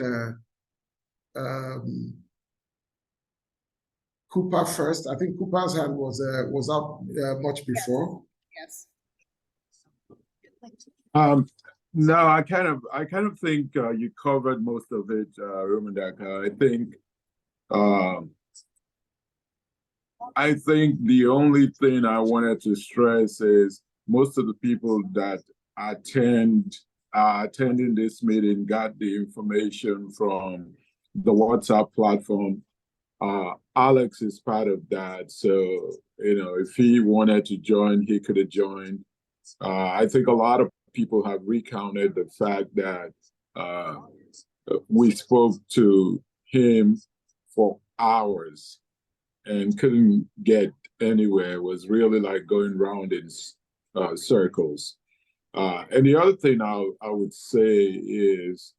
Cooper first. I think Cooper's hand was up much before. Yes. No, I kind of think you covered most of it, Rumundaka. I think the only thing I wanted to stress is most of the people that attending this meeting got the information from the WhatsApp platform. Alex is part of that, so if he wanted to join, he could have joined. I think a lot of people have recounted the fact that we spoke to him for hours and couldn't get anywhere. It was really like going round in circles. And the other thing I would say is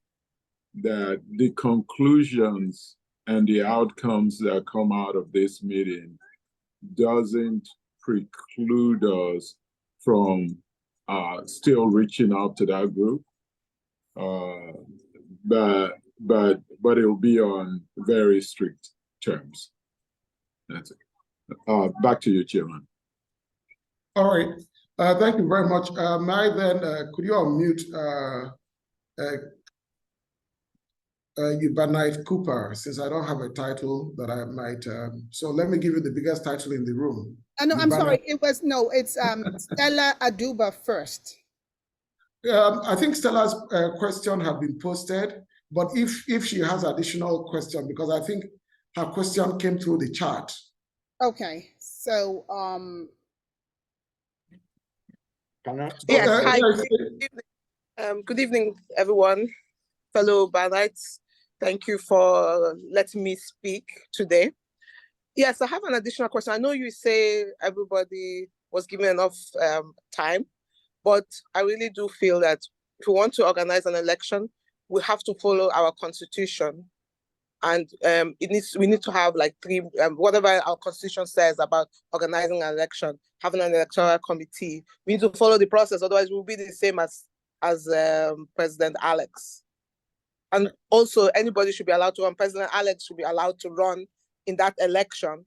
that the conclusions and the outcomes that come out of this meeting doesn't preclude us from still reaching out to that group, but it'll be on very strict terms. That's it. Back to you, Chairman. All right. Thank you very much. May I then, could you unmute UBAANA Cooper, since I don't have a title that I might, so let me give you the biggest title in the room. No, I'm sorry, it's Stella Aduba first. I think Stella's question have been posted, but if she has additional question, because I think her question came through the chat. Okay, so yes, hi. Good evening, everyone, fellow Banites. Thank you for letting me speak today. Yes, I have an additional question. I know you say everybody was given enough time, but I really do feel that if we want to organize an election, we have to follow our constitution. And we need to have like three, whatever our constitution says about organizing an election, having an electoral committee. We need to follow the process, otherwise we'll be the same as President Alex. And also anybody should be allowed to run. President Alex should be allowed to run in that election,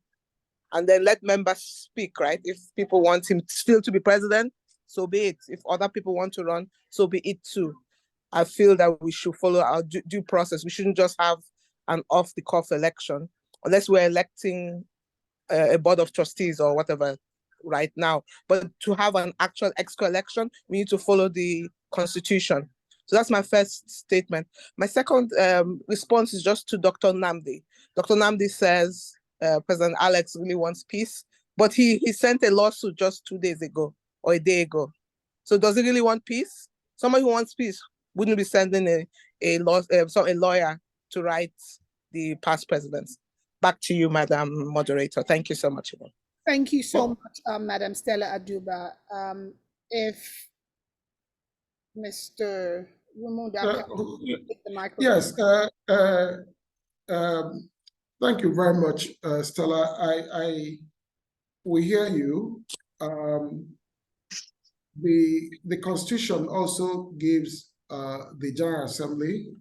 and then let members speak, right? If people want him still to be president, so be it. If other people want to run, so be it too. I feel that we should follow our due process. We shouldn't just have an off-the-cuff election, unless we're electing a board of trustees or whatever right now. But to have an actual exco election, we need to follow the constitution. So that's my first statement. My second response is just to Dr. Nnamdi. Dr. Nnamdi says President Alex really wants peace, but he sent a lawsuit just 2 days ago or a day ago. So does he really want peace? Somebody who wants peace wouldn't be sending a lawyer to write the past presidents. Back to you, Madam Moderator. Thank you so much. Thank you so much, Madam Stella Aduba. If Mr. Rumundaka take the microphone. Yes, thank you very much, Stella. We hear you. The Constitution also gives the General Assembly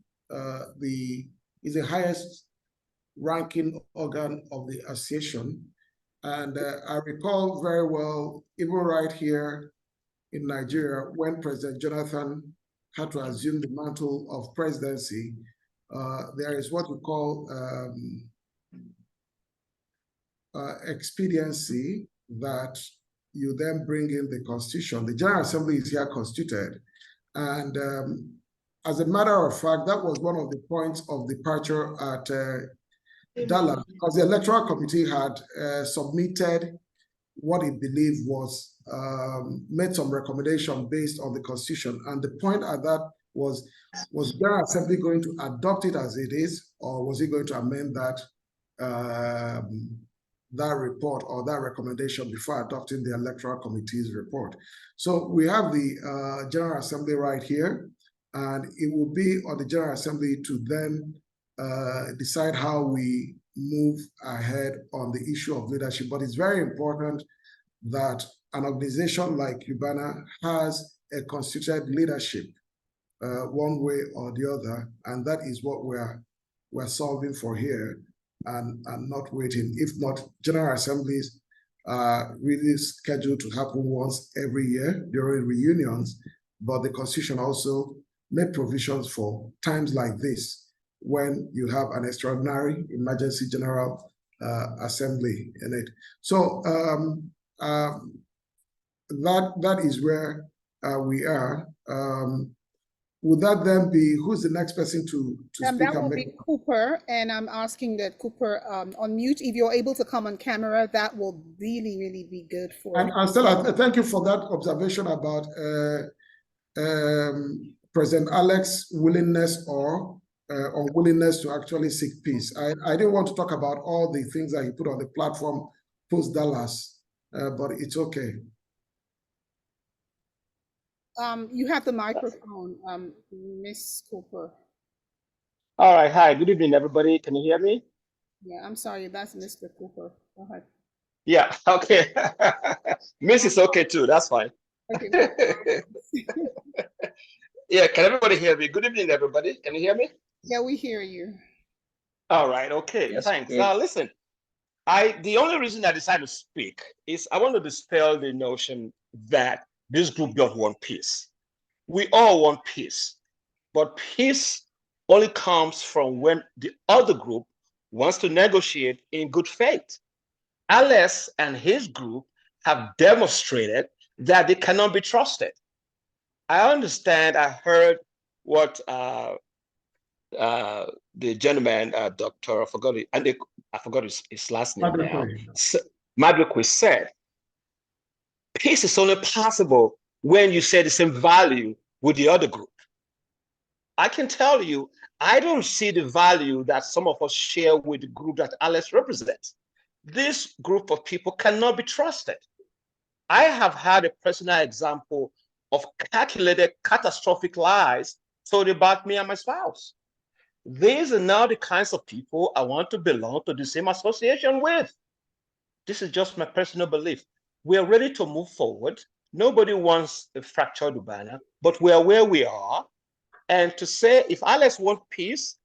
is the highest ranking organ of the association. And I recall very well, even right here in Nigeria, when President Jonathan had to assume the mantle of presidency, there is what we call expediency, that you then bring in the Constitution. The General Assembly is here constituted. And as a matter of fact, that was one of the points of departure at Dallas, because the Electoral Committee had submitted what it believed was, made some recommendation based on the Constitution. And the point at that was General Assembly going to adopt it as it is, or was it going to amend that that report or that recommendation before adopting the Electoral Committee's report? So we have the General Assembly right here, and it will be on the General Assembly to then decide how we move ahead on the issue of leadership. But it's very important that an organization like UBAANA has a constituted leadership one way or the other, and that is what we're solving for here, and not waiting. If not, General Assemblies are really scheduled to happen once every year during reunions, but the Constitution also made provisions for times like this, when you have an extraordinary emergency General Assembly in it. So that is where we are. Would that then be, who's the next person to speak? That will be Cooper, and I'm asking that Cooper unmute. If you're able to come on camera, that will really, really be good for. And Stella, thank you for that observation about President Alex's willingness or unwillingness to actually seek peace. I didn't want to talk about all the things that he put on the platform post Dallas, but it's okay. You have the microphone, Miss Cooper. All right. Hi. Good evening, everybody. Can you hear me? Yeah, I'm sorry. That's Mr. Cooper. Go ahead. Yeah. Okay. Miss is okay too. That's fine. Okay. Yeah. Can everybody hear me? Good evening, everybody. Can you hear me? Yeah, we hear you. All right. Okay. Yes, thanks. Now, listen. The only reason I decided to speak is I want to dispel the notion that this group don't want peace. We all want peace, but peace only comes from when the other group wants to negotiate in good faith. Alex and his group have demonstrated that they cannot be trusted. I understand, I heard what the gentleman, Dr. I forgot his last name now, Madukwe said. Peace is only possible when you share the same value with the other group. I can tell you, I don't see the value that some of us share with the group that Alex represents. This group of people cannot be trusted. I have had a personal example of calculated catastrophic lies told about me and my spouse. These are now the kinds of people I want to belong to the same association with. This is just my personal belief. We are ready to move forward. Nobody wants a fractured UBAANA, but we are where we are. And to say, if Alex wants peace,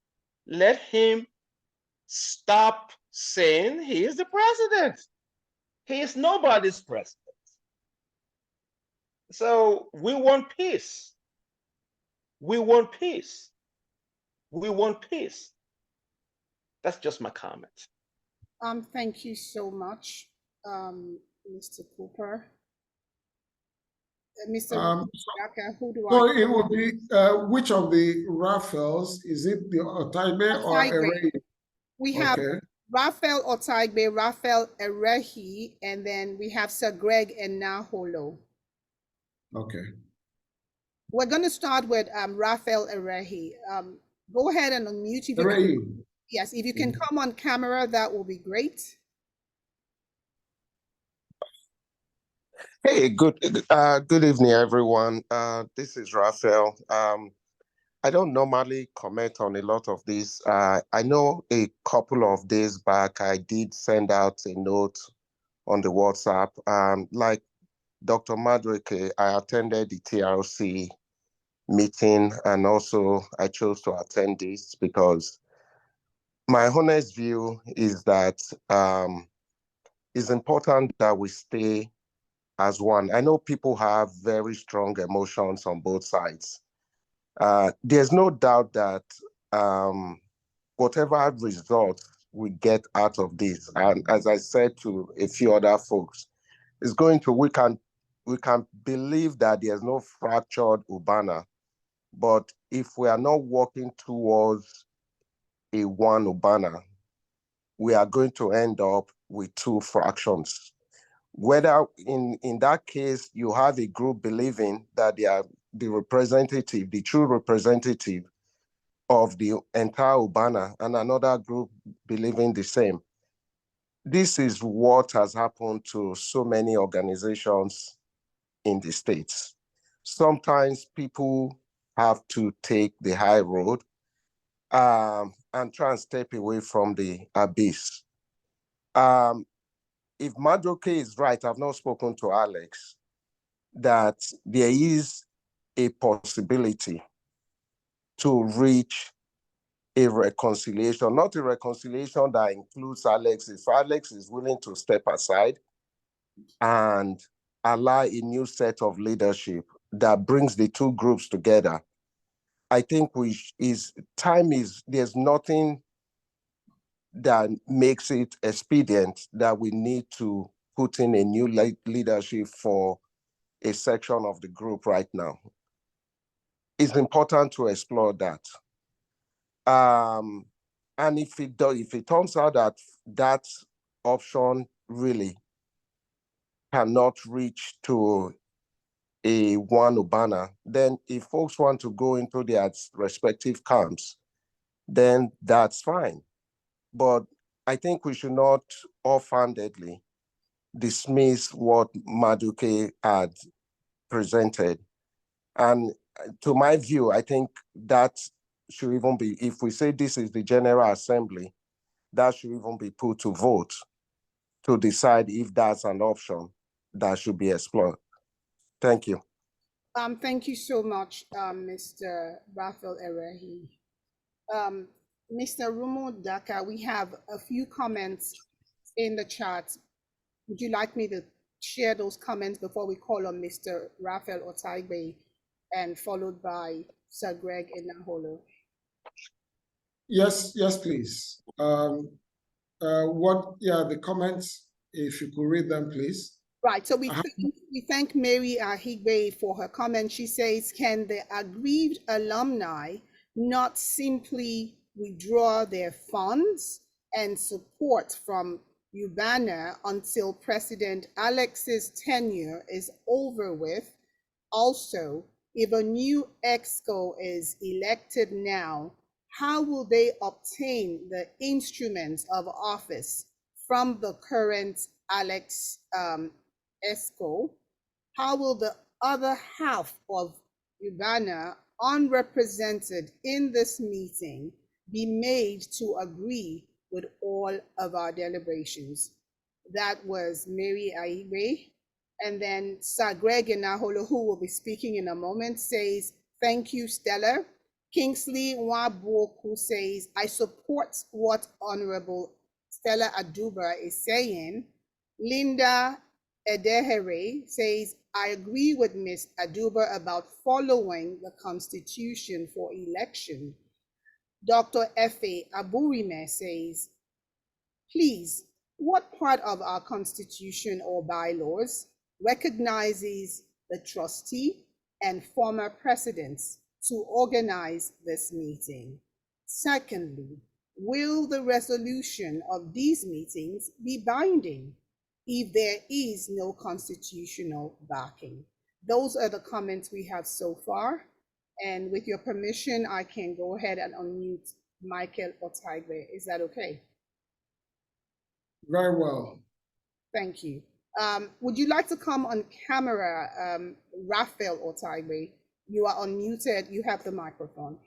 let him stop saying he is the president. He is nobody's president. So we want peace. We want peace. We want peace. That's just my comment. Thank you so much, Mr. Cooper. Mr. Rumundaka, who do so I? it would be which of the Rafaels? Is it the Otaigbe or Erehi? We have Raphael Otaigbe, Raphael Erehi, and then we have Sir Greg and Naholo. Okay. We're going to start with Raphael Erehi. Go ahead and unmute if you can. Yes, if you can come on camera, that will be great. Hey, good evening, everyone. This is Raphael. I don't normally comment on a lot of this. I know a couple of days back, I did send out a note on the WhatsApp. Like Dr. Madrike, I attended the TRC meeting, and also I chose to attend this because my honest view is that it's important that we stay as one. I know people have very strong emotions on both sides. There's no doubt that whatever results we get out of this, and as I said to a few other folks, is going to, we can believe that there's no fractured UBAANA, but if we are not working towards a one UBAANA, we are going to end up with two fractions. Whether in that case, you have a group believing that they are the representative, the true representative of the entire UBAANA, and another group believing the same. This is what has happened to so many organizations in the States. Sometimes people have to take the high road and try and step away from the abyss. If Madroke is right, I've not spoken to Alex, that there is a possibility to reach a reconciliation, not a reconciliation that includes Alex. If Alex is willing to step aside and allow a new set of leadership that brings the two groups together, I think there's nothing that makes it expedient that we need to put in a new leadership for a section of the group right now. It's important to explore that. And if it turns out that that option really cannot reach to a one UBAANA, then if folks want to go into their respective camps, then that's fine. But I think we should not offhandedly dismiss what Maduke had presented. And to my view, I think that should even be, if we say this is the General Assembly, that should even be put to vote to decide if that's an option that should be explored. Thank you. Thank you so much, Mr. Raphael Erehi. Mr. Rumundaka, we have a few comments in the chat. Would you like me to share those comments before we call on Mr. Raphael Otaigbe and followed by Sir Greg and Naholo? Yes, please. The comments, if you could read them, please. Right, so we thank Mary Ahigbe for her comment. She says, can the aggrieved alumni not simply withdraw their funds and support from UBAANA until President Alex's tenure is over with? Also, if a new EXCO is elected now, how will they obtain the instruments of office from the current Alex EXCO? How will the other half of UBAANA, unrepresented in this meeting, be made to agree with all of our deliberations. That was Mary Aibe. And then Sir Greg Inaholo, who will be speaking in a moment, says, thank you, Stella. Kingsley Waboku says, I support what Honorable Stella Aduba is saying. Linda Edehere says, I agree with Ms. Aduba about following the Constitution for election. Dr. Efe Aburime says, please, what part of our Constitution or bylaws recognizes the trustee and former presidents to organize this meeting? Secondly, will the resolution of these meetings be binding if there is no constitutional backing? Those are the comments we have so far. And with your permission, I can go ahead and unmute Michael Otaigbe. Is that okay? Very well. Thank you. Would you like to come on camera, Raphael Otaigbe? You are unmuted. You have the microphone.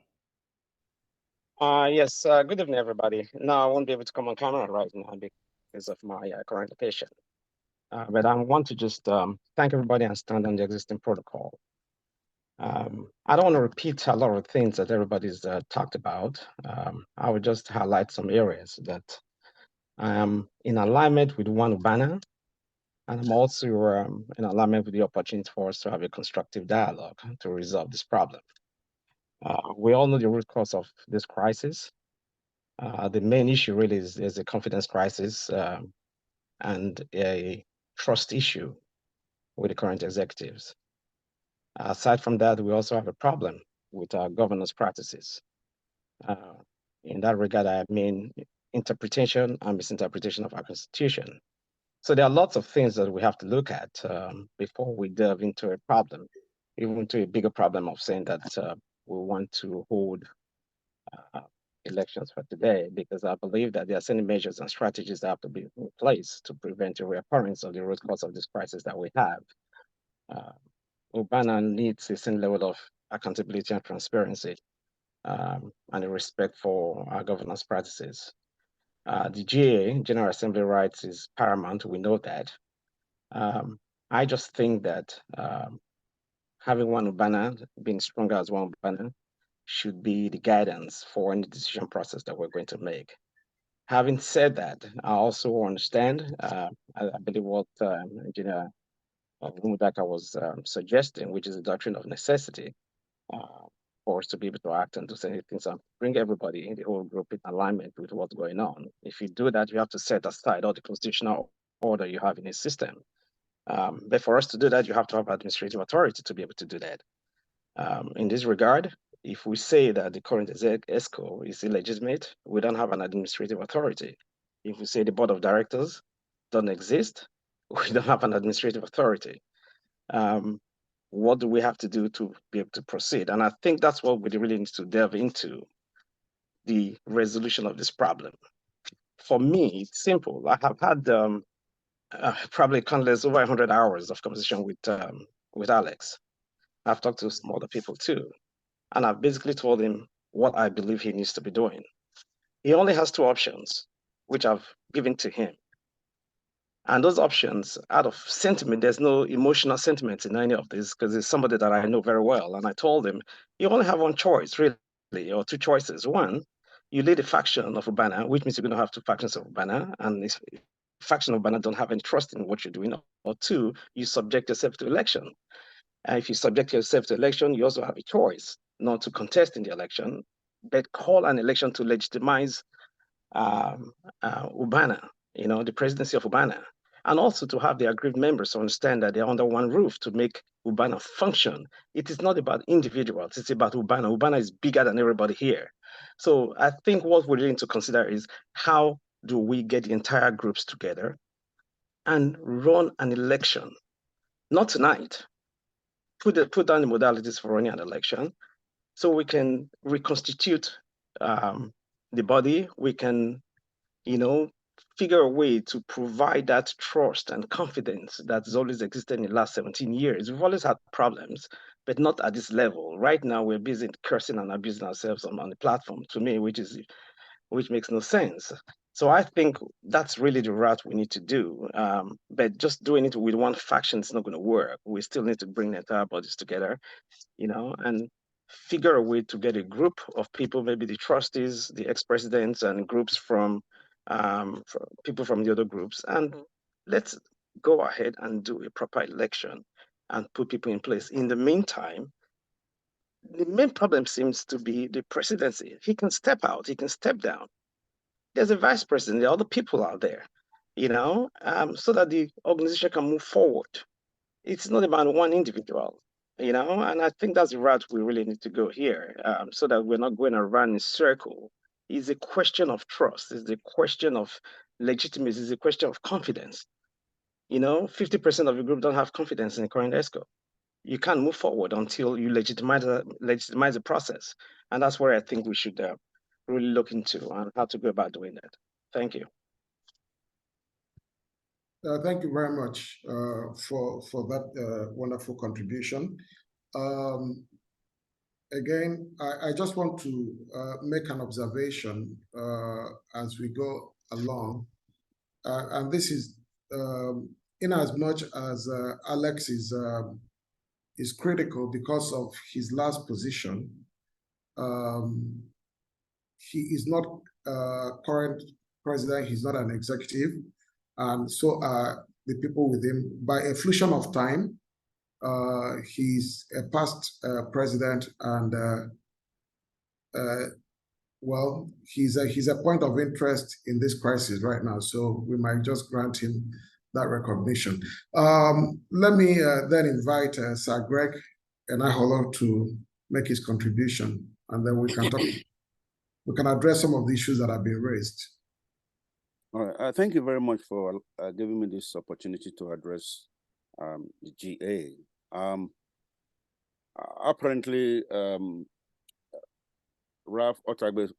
Yes. Good evening, everybody. No, I won't be able to come on camera right now because of my current location. But I want to just thank everybody and stand on the existing protocol. I don't want to repeat a lot of things that everybody's talked about. I would just highlight some areas that I am in alignment with UBAANA, and I'm also in alignment with the opportunity for us to have a constructive dialogue to resolve this problem. We all know the root cause of this crisis. The main issue really is a confidence crisis and a trust issue with the current executives. Aside from that, we also have a problem with our governance practices. In that regard, I mean interpretation and misinterpretation of our Constitution. So there are lots of things that we have to look at before we delve into a problem, even into a bigger problem of saying that we want to hold elections for today, because I believe that there are certain measures and strategies that have to be in place to prevent a reoccurrence of the root cause of this crisis that we have. UBAANA needs a certain level of accountability and transparency and a respect for our governance practices. The GA, General Assembly rights, is paramount. We know that. I just think that having one UBAANA, being stronger as one UBAANA, should be the guidance for any decision process that we're going to make. Having said that, I also understand, I believe what Engineer Rumundaka was suggesting, which is the doctrine of necessity, for us to be able to act and do certain things and bring everybody in the whole group in alignment with what's going on. If you do that, you have to set aside all the constitutional order you have in a system. But for us to do that, you have to have administrative authority to be able to do that. In this regard, if we say that the current ESCO is illegitimate, we don't have an administrative authority. If we say the board of directors doesn't exist, we don't have an administrative authority. What do we have to do to be able to proceed? And I think that's what we really need to delve into, the resolution of this problem. For me, it's simple. I have had probably countless over 100 hours of conversation with Alex. I've talked to some other people too. And I've basically told him what I believe he needs to be doing. He only has two options, which I've given to him. And those options, out of sentiment, there's no emotional sentiment in any of this, because it's somebody that I know very well. And I told him, you only have one choice, really, or two choices. One, you lead a faction of UBAANA, which means you're going to have two factions of UBAANA, and if faction of UBAANA don't have any trust in what you're doing. Or two, you subject yourself to election. And if you subject yourself to election, you also have a choice not to contest in the election, but call an election to legitimize UBAANA, the presidency of UBAANA, and also to have the aggrieved members understand that they're under one roof to make UBAANA function. It is not about individuals, it's about UBAANA. UBAANA is bigger than everybody here. So I think what we're going to consider is, how do we get the entire groups together and run an election? Not tonight. Put down the modalities for running an election so we can reconstitute the body. We can, figure a way to provide that trust and confidence that's always existed in the last 17 years. We've always had problems. but not at this level. Right now, we're busy cursing and abusing ourselves on the platform, to me, which makes no sense. So I think that's really the route we need to do. But just doing it with one faction is not going to work. We still need to bring the entire bodies together, and figure a way to get a group of people, maybe the trustees, the ex-presidents, and groups from people from the other groups, and let's go ahead and do a proper election and put people in place. In the meantime, the main problem seems to be the presidency. He can step out, he can step down. There's a vice president, there are other people out there, so that the organization can move forward. It's not about one individual, and I think that's the route we really need to go here, so that we're not going around in a circle. It's a question of trust, it's a question of legitimacy, it's a question of confidence. 50% of the group don't have confidence in the current ESCO. You can't move forward until you legitimize the process. And that's where I think we should really look into on how to go about doing that. Thank you. Thank you very much for that wonderful contribution. Again, I just want to make an observation as we go along. And this is in as much as Alex is critical because of his last position. He is not current president, he's not an executive, and so are the people with him. By a fluxion of time, he's a past president, and well, he's a point of interest in this crisis right now, so we might just grant him that recognition. Let me then invite Sir Greg Enaholo to make his contribution, and then we can talk. We can address some of the issues that have been raised. All right. Thank you very much for giving me this opportunity to address the GA. Apparently, Ralph Otagbe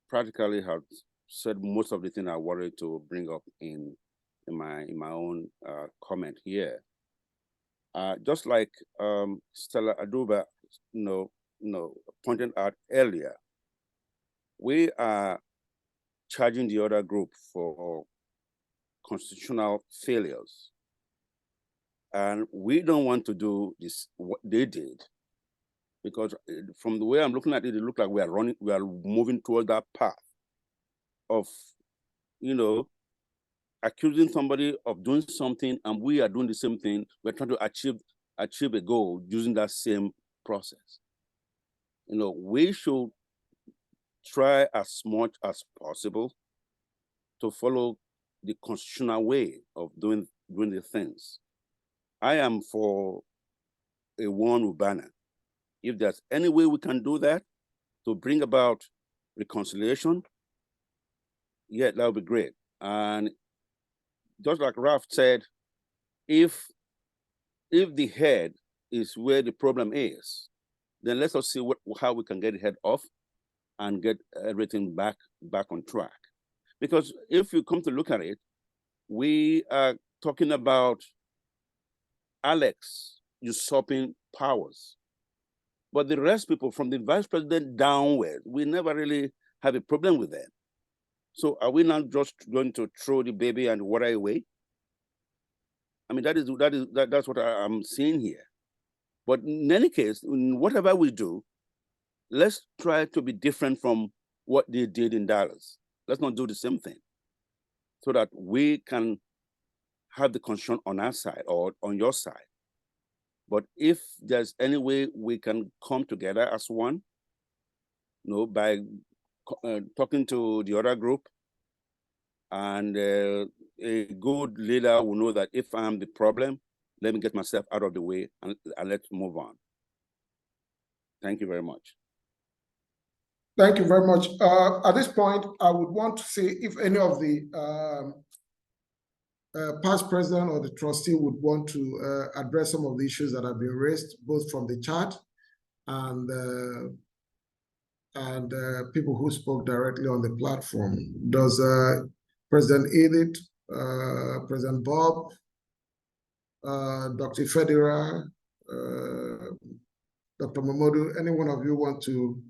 practically has said most of the things I wanted to bring up in my own comment here. Just like Stella Aduba, pointed out earlier, we are charging the other group for constitutional failures, and we don't want to do this what they did, because from the way I'm looking at it, it looks like we are moving toward that path of, accusing somebody of doing something, and we are doing the same thing. We're trying to achieve a goal using that same process. We should try as much as possible to follow the constitutional way of doing the things. I am for a one UBAANA. If there's any way we can do that to bring about reconciliation, yeah, that would be great. And just like Ralph said, if the head is where the problem is, then let's see how we can get the head off and get everything back on track. Because if you come to look at it, we are talking about Alex usurping powers. But the rest people, from the vice president downward, we never really have a problem with them. So are we not just going to throw the baby and water away? I mean, that's what I'm seeing here. But in any case, in whatever we do, let's try to be different from what they did in Dallas. Let's not do the same thing, so that we can have the constitution on our side or on your side. But if there's any way we can come together as one, by talking to the other group, and a good leader will know that if I'm the problem, let me get myself out of the way and let's move on. Thank you very much. Thank you very much. At this point, I would want to see if any of the past president or the trustee would want to address some of the issues that have been raised, both from the chat and people who spoke directly on the platform. Does President Idith, President Bob, Dr. Ifedirah, Dr. Momodu, any one of you want to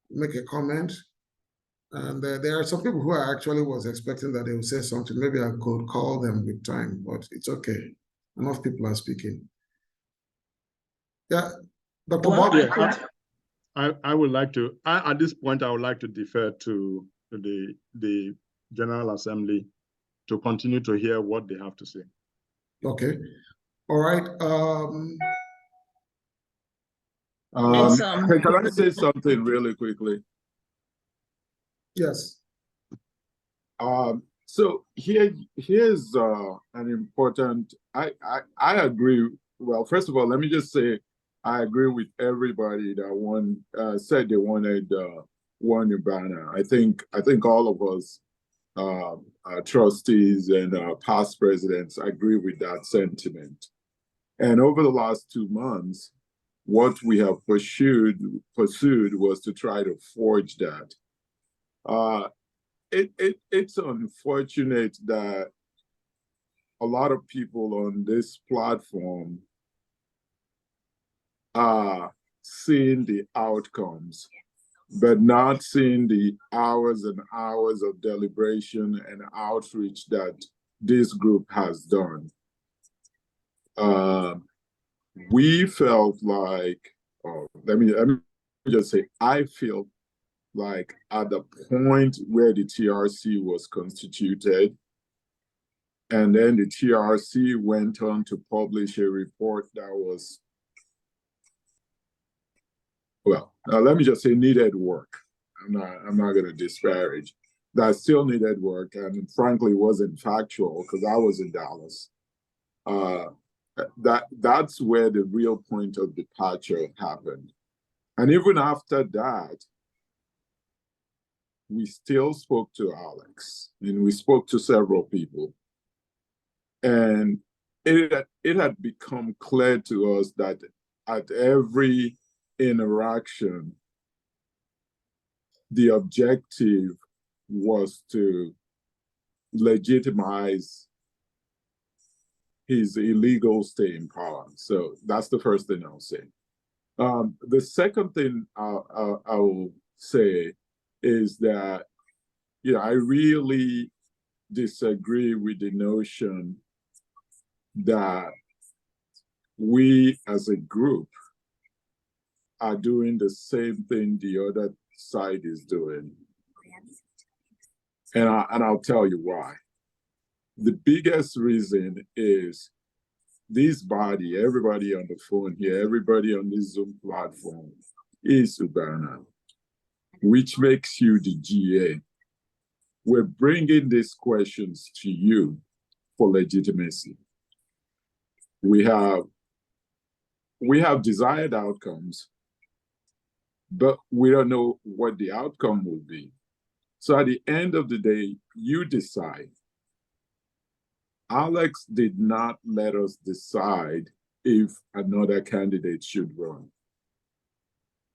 make a comment? And there are some people who I actually was expecting that they would say something. Maybe I could call them with time, but it's okay. Enough people are speaking. Yeah, Dr. Bob. Yeah, I would like to, at this point, I would like to defer to the General Assembly to continue to hear what they have to say. Okay. All right. Can I say something really quickly? Yes. So here's an important. I agree. Well, first of all, let me just say I agree with everybody that said they wanted one UBAANA. I think all of us, trustees and past presidents, agree with that sentiment. And over the last 2 months, what we have pursued was to try to forge that. It's unfortunate that a lot of people on this platform are seeing the outcomes, but not seeing the hours and hours of deliberation and outreach that this group has done. We felt like, let me just say, I feel like at the point where the TRC was constituted, and then the TRC went on to publish a report that was, well, let me just say needed work. I'm not going to disparage. That still needed work, and frankly wasn't factual because I was in Dallas. That's where the real point of departure happened. And even after that, we still spoke to Alex, and we spoke to several people. And it had become clear to us that at every interaction, the objective was to legitimize his illegal stay in power. So that's the first thing I'll say. The second thing I will say is that, I really disagree with the notion that we as a group are doing the same thing the other side is doing. And I'll tell you why. The biggest reason is this body, everybody on the phone here, everybody on this Zoom platform is UBAANA, which makes you the GA. We're bringing these questions to you for legitimacy. We have desired outcomes, but we don't know what the outcome will be. So at the end of the day, you decide. Alex did not let us decide if another candidate should run.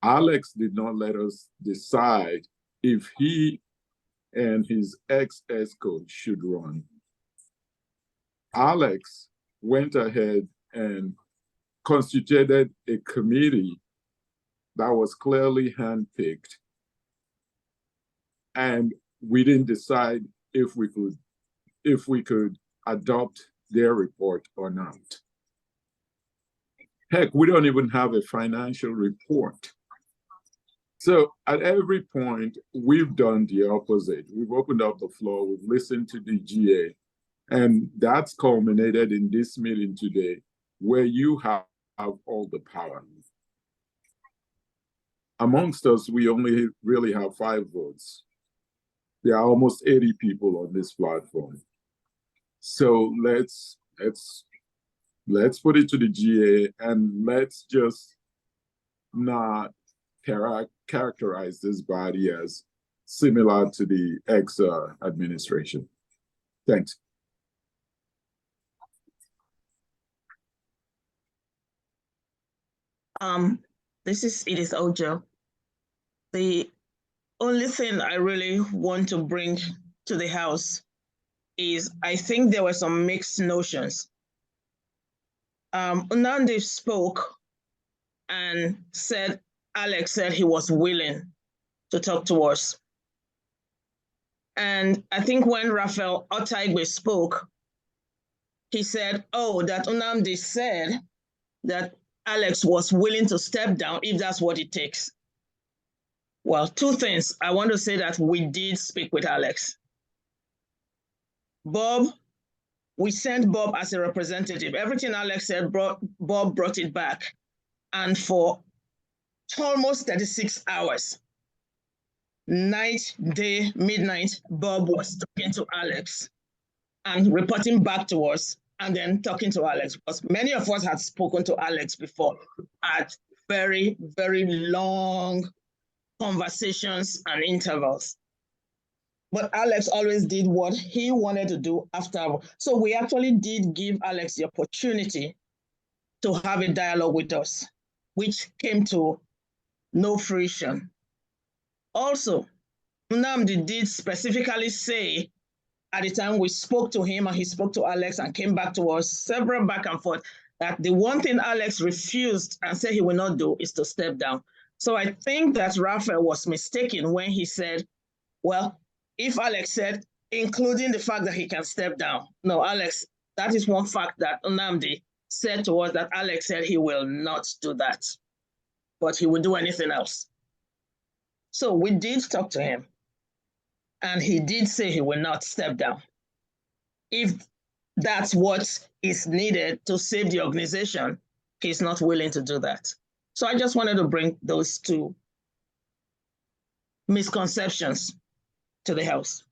Alex did not let us decide if he and his ex-ESCO should run. Alex went ahead and constituted a committee that was clearly handpicked. And we didn't decide if we could adopt their report or not. Heck, we don't even have a financial report. So at every point, we've done the opposite. We've opened up the floor, we've listened to the GA, and that's culminated in this meeting today, where you have all the power. Amongst us, we only really have 5 votes. There are almost 80 people on this platform. So let's put it to the GA, and let's just not characterize this body as similar to the ex-administration. Thanks. This is Idith Ojo. The only thing I really want to bring to the House is I think there were some mixed notions. Nnamdi spoke and said, Alex said he was willing to talk to us. And I think when Raphael Otaigbe spoke, he said, oh, that Nnamdi said that Alex was willing to step down if that's what it takes. Well, two things. I want to say that we did speak with Alex. Bob, we sent Bob as a representative. Everything Alex said, Bob brought it back. And for almost 36 hours, night, day, midnight, Bob was talking to Alex and reporting back to us and then talking to Alex, because many of us had spoken to Alex before at very, very long conversations and intervals. But Alex always did what he wanted to do after. So we actually did give Alex the opportunity to have a dialogue with us, which came to no fruition. Also, Nnamdi did specifically say at the time we spoke to him and he spoke to Alex and came back to us several back and forth that the one thing Alex refused and said he will not do is to step down. So I think that Raphael was mistaken when he said, well, if Alex said, including the fact that he can step down. No, Alex, that is one fact that Nnamdi said to us, that Alex said he will not do that, but he will do anything else. So we did talk to him, and he did say he will not step down. If that's what is needed to save the organization, he's not willing to do that. So I just wanted to bring those two misconceptions to the House.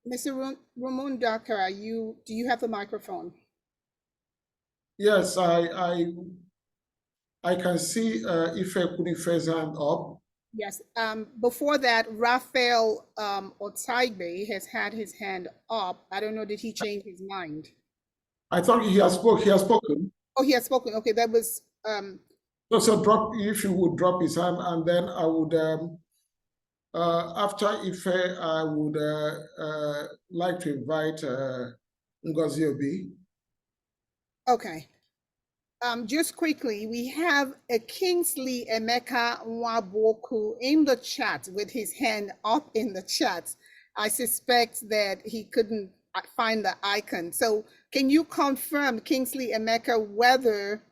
Mr. Rumundaka, do you have a microphone? Yes, I can see Ife putting his hand up. Yes. Before that, Raphael Otaigbe has had his hand up. I don't know, did he change his mind? I thought he has spoken. Oh, he has spoken. Okay, that was So drop, if you would drop his hand, and then I would after Ife, I would like to invite Ngozi Obi. Okay. Just quickly, we have a Kingsley Emeka Nwabuoku in the chat with his hand up in the chat. I suspect that he couldn't find the icon. So can you confirm, Kingsley Emeka, whether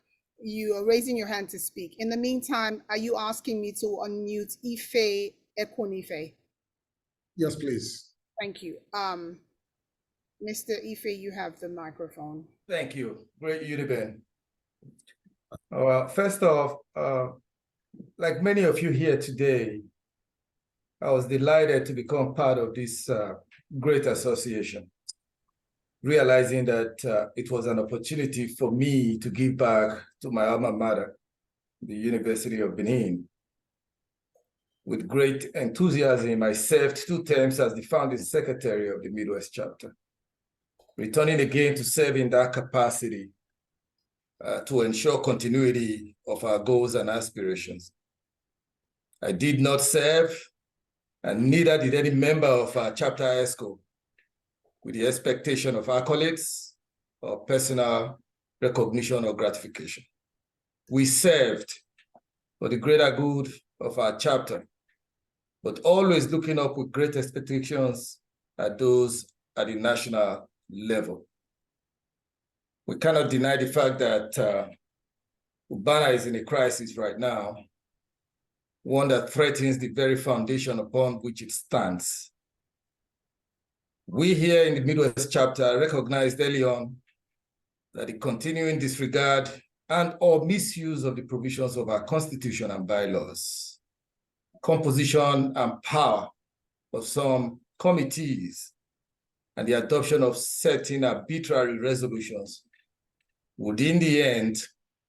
you are raising your hand to speak? In the meantime, are you asking me to unmute Ife Ekwonife? Yes, please. Thank you. Mr. Ife, you have the microphone. Thank you. Great UBAANA. Well, first off, like many of you here today, I was delighted to become part of this great association, realizing that it was an opportunity for me to give back to my alma mater, the University of Benin. With great enthusiasm, I served 2 terms as the founding secretary of the Midwest chapter, returning again to serve in that capacity to ensure continuity of our goals and aspirations. I did not serve, and neither did any member of our chapter ESCO, with the expectation of accolades or personal recognition or gratification. We served for the greater good of our chapter, but always looking up with great expectations at those at the national level. We cannot deny the fact that UBAANA is in a crisis right now, one that threatens the very foundation upon which it stands. We here in the Midwest chapter recognized early on that the continuing disregard and or misuse of the provisions of our constitution and bylaws, composition and power of some committees, and the adoption of certain arbitrary resolutions would in the end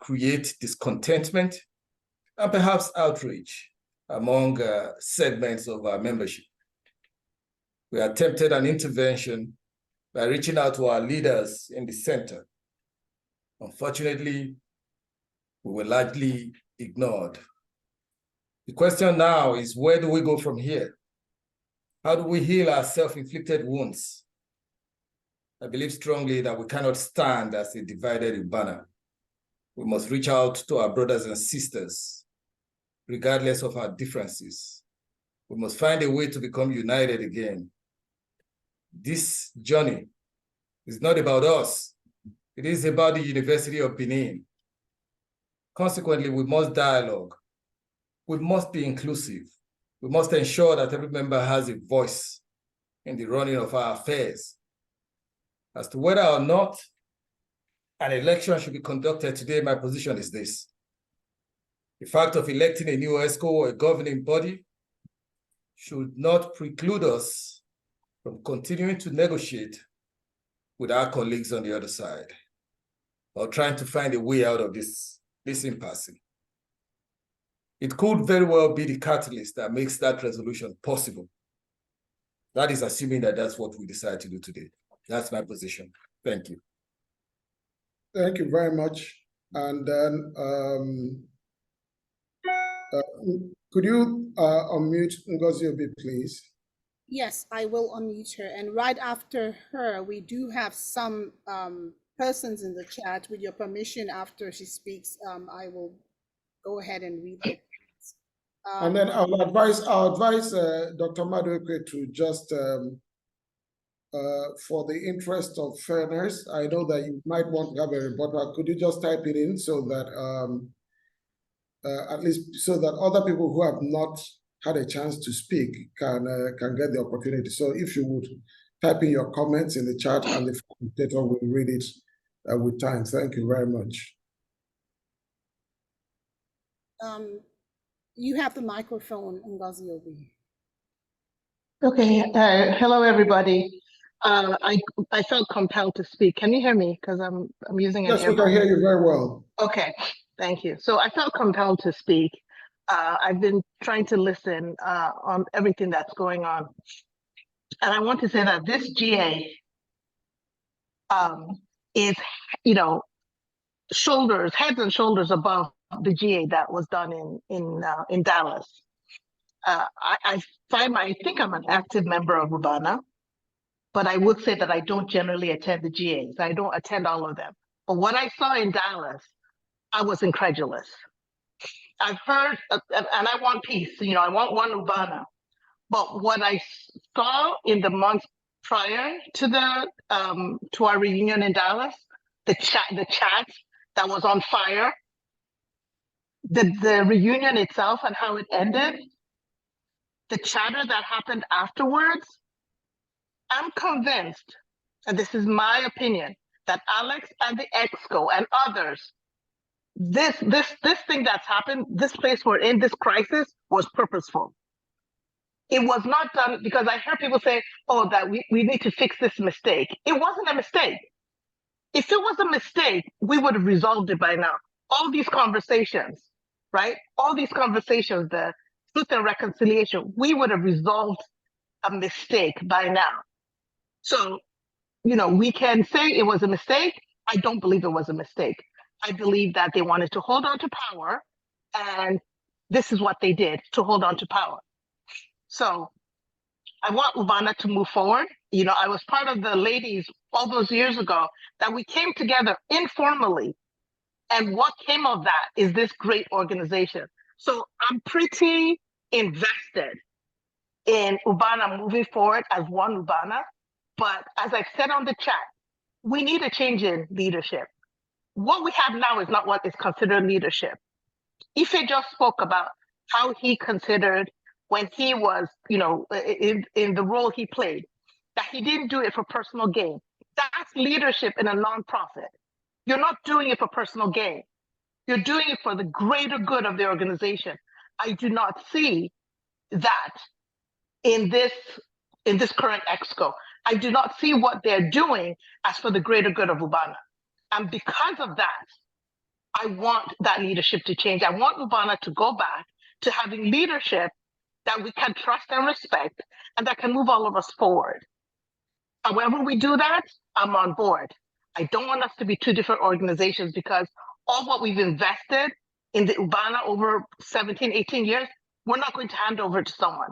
create discontentment and perhaps outrage among segments of our membership. We attempted an intervention by reaching out to our leaders in the center Unfortunately, we were largely ignored. The question now is, where do we go from here? How do we heal our self-inflicted wounds? I believe strongly that we cannot stand as a divided UBAANA. We must reach out to our brothers and sisters, regardless of our differences. We must find a way to become united again. This journey is not about us. It is about the University of Benin. Consequently, we must dialogue. We must be inclusive. We must ensure that every member has a voice in the running of our affairs. As to whether or not an election should be conducted today, my position is this. The fact of electing a new ESCO or a governing body should not preclude us from continuing to negotiate with our colleagues on the other side, or trying to find a way out of this impasse. It could very well be the catalyst that makes that resolution possible. That is assuming that that's what we decide to do today. That's my position. Thank you. Thank you very much. And then, could you unmute Ngozi Obi, please? Yes, I will unmute her. And right after her, we do have some persons in the chat. With your permission, after she speaks, I will go ahead and read it. And then I'll advise Dr. Maduekwe to just, for the interest of fairness, I know that you might want to have a rebuttal. Could you just type it in so that at least so that other people who have not had a chance to speak can get the opportunity. So if you would type in your comments in the chat, and the facilitator will read it with time. Thank you very much. You have the microphone, Ngozi Obi. Okay. Hello, everybody. I felt compelled to speak. Can you hear me? Because I'm using an Yes, we can hear you very well. Okay, thank you. So I felt compelled to speak. I've been trying to listen on everything that's going on, and I want to say that this GA is, heads and shoulders above the GA that was done in Dallas. I think I'm an active member of UBAANA, but I would say that I don't generally attend the GAs. I don't attend all of them. But what I saw in Dallas, I was incredulous. I've heard, and I want peace, I want one UBAANA. But what I saw in the months prior to to our reunion in Dallas, the chat that was on fire, the reunion itself and how it ended, the chatter that happened afterwards, I'm convinced, and this is my opinion, that Alex and the EXCO and others, this thing that's happened, this place we're in, this crisis, was purposeful. It was not done because I heard people say, oh, that we need to fix this mistake. It wasn't a mistake. If it was a mistake, we would have resolved it by now. All these conversations, right? All these conversations, the truth and reconciliation, we would have resolved a mistake by now. So, we can say it was a mistake. I don't believe it was a mistake. I believe that they wanted to hold on to power, and this is what they did to hold on to power. So I want UBAANA to move forward. I was part of the ladies all those years ago that we came together informally. And what came of that is this great organization. So I'm pretty invested in UBAANA moving forward as one UBAANA. But as I've said on the chat, we need a change in leadership. What we have now is not what is considered leadership. Ife just spoke about how he considered when he was, in the role he played, that he didn't do it for personal gain. That's leadership in a nonprofit. You're not doing it for personal gain. You're doing it for the greater good of the organization. I do not see that in this current EXCO. I do not see what they're doing as for the greater good of UBAANA. And because of that, I want that leadership to change. I want UBAANA to go back to having leadership that we can trust and respect and that can move all of us forward. However we do that, I'm on board. I don't want us to be two different organizations because all what we've invested in the UBAANA over 17, 18 years, we're not going to hand over to someone.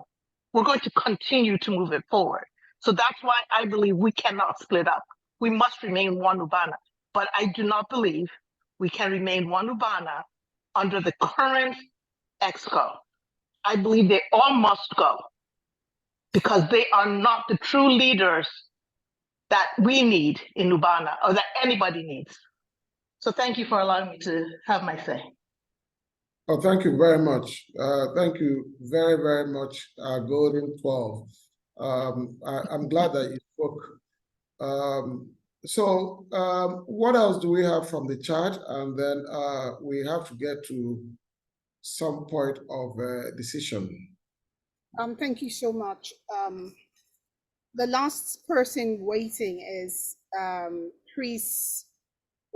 We're going to continue to move it forward. So that's why I believe we cannot split up. We must remain one UBAANA. But I do not believe we can remain one UBAANA under the current EXCO. I believe they all must go because they are not the true leaders that we need in UBAANA or that anybody needs. So thank you for allowing me to have my say. Oh, thank you very much. Thank you very, very much, Golden 12. I'm glad that you spoke. What else do we have from the chat? And then we have to get to some point of decision. Thank you so much. The last person waiting is Chris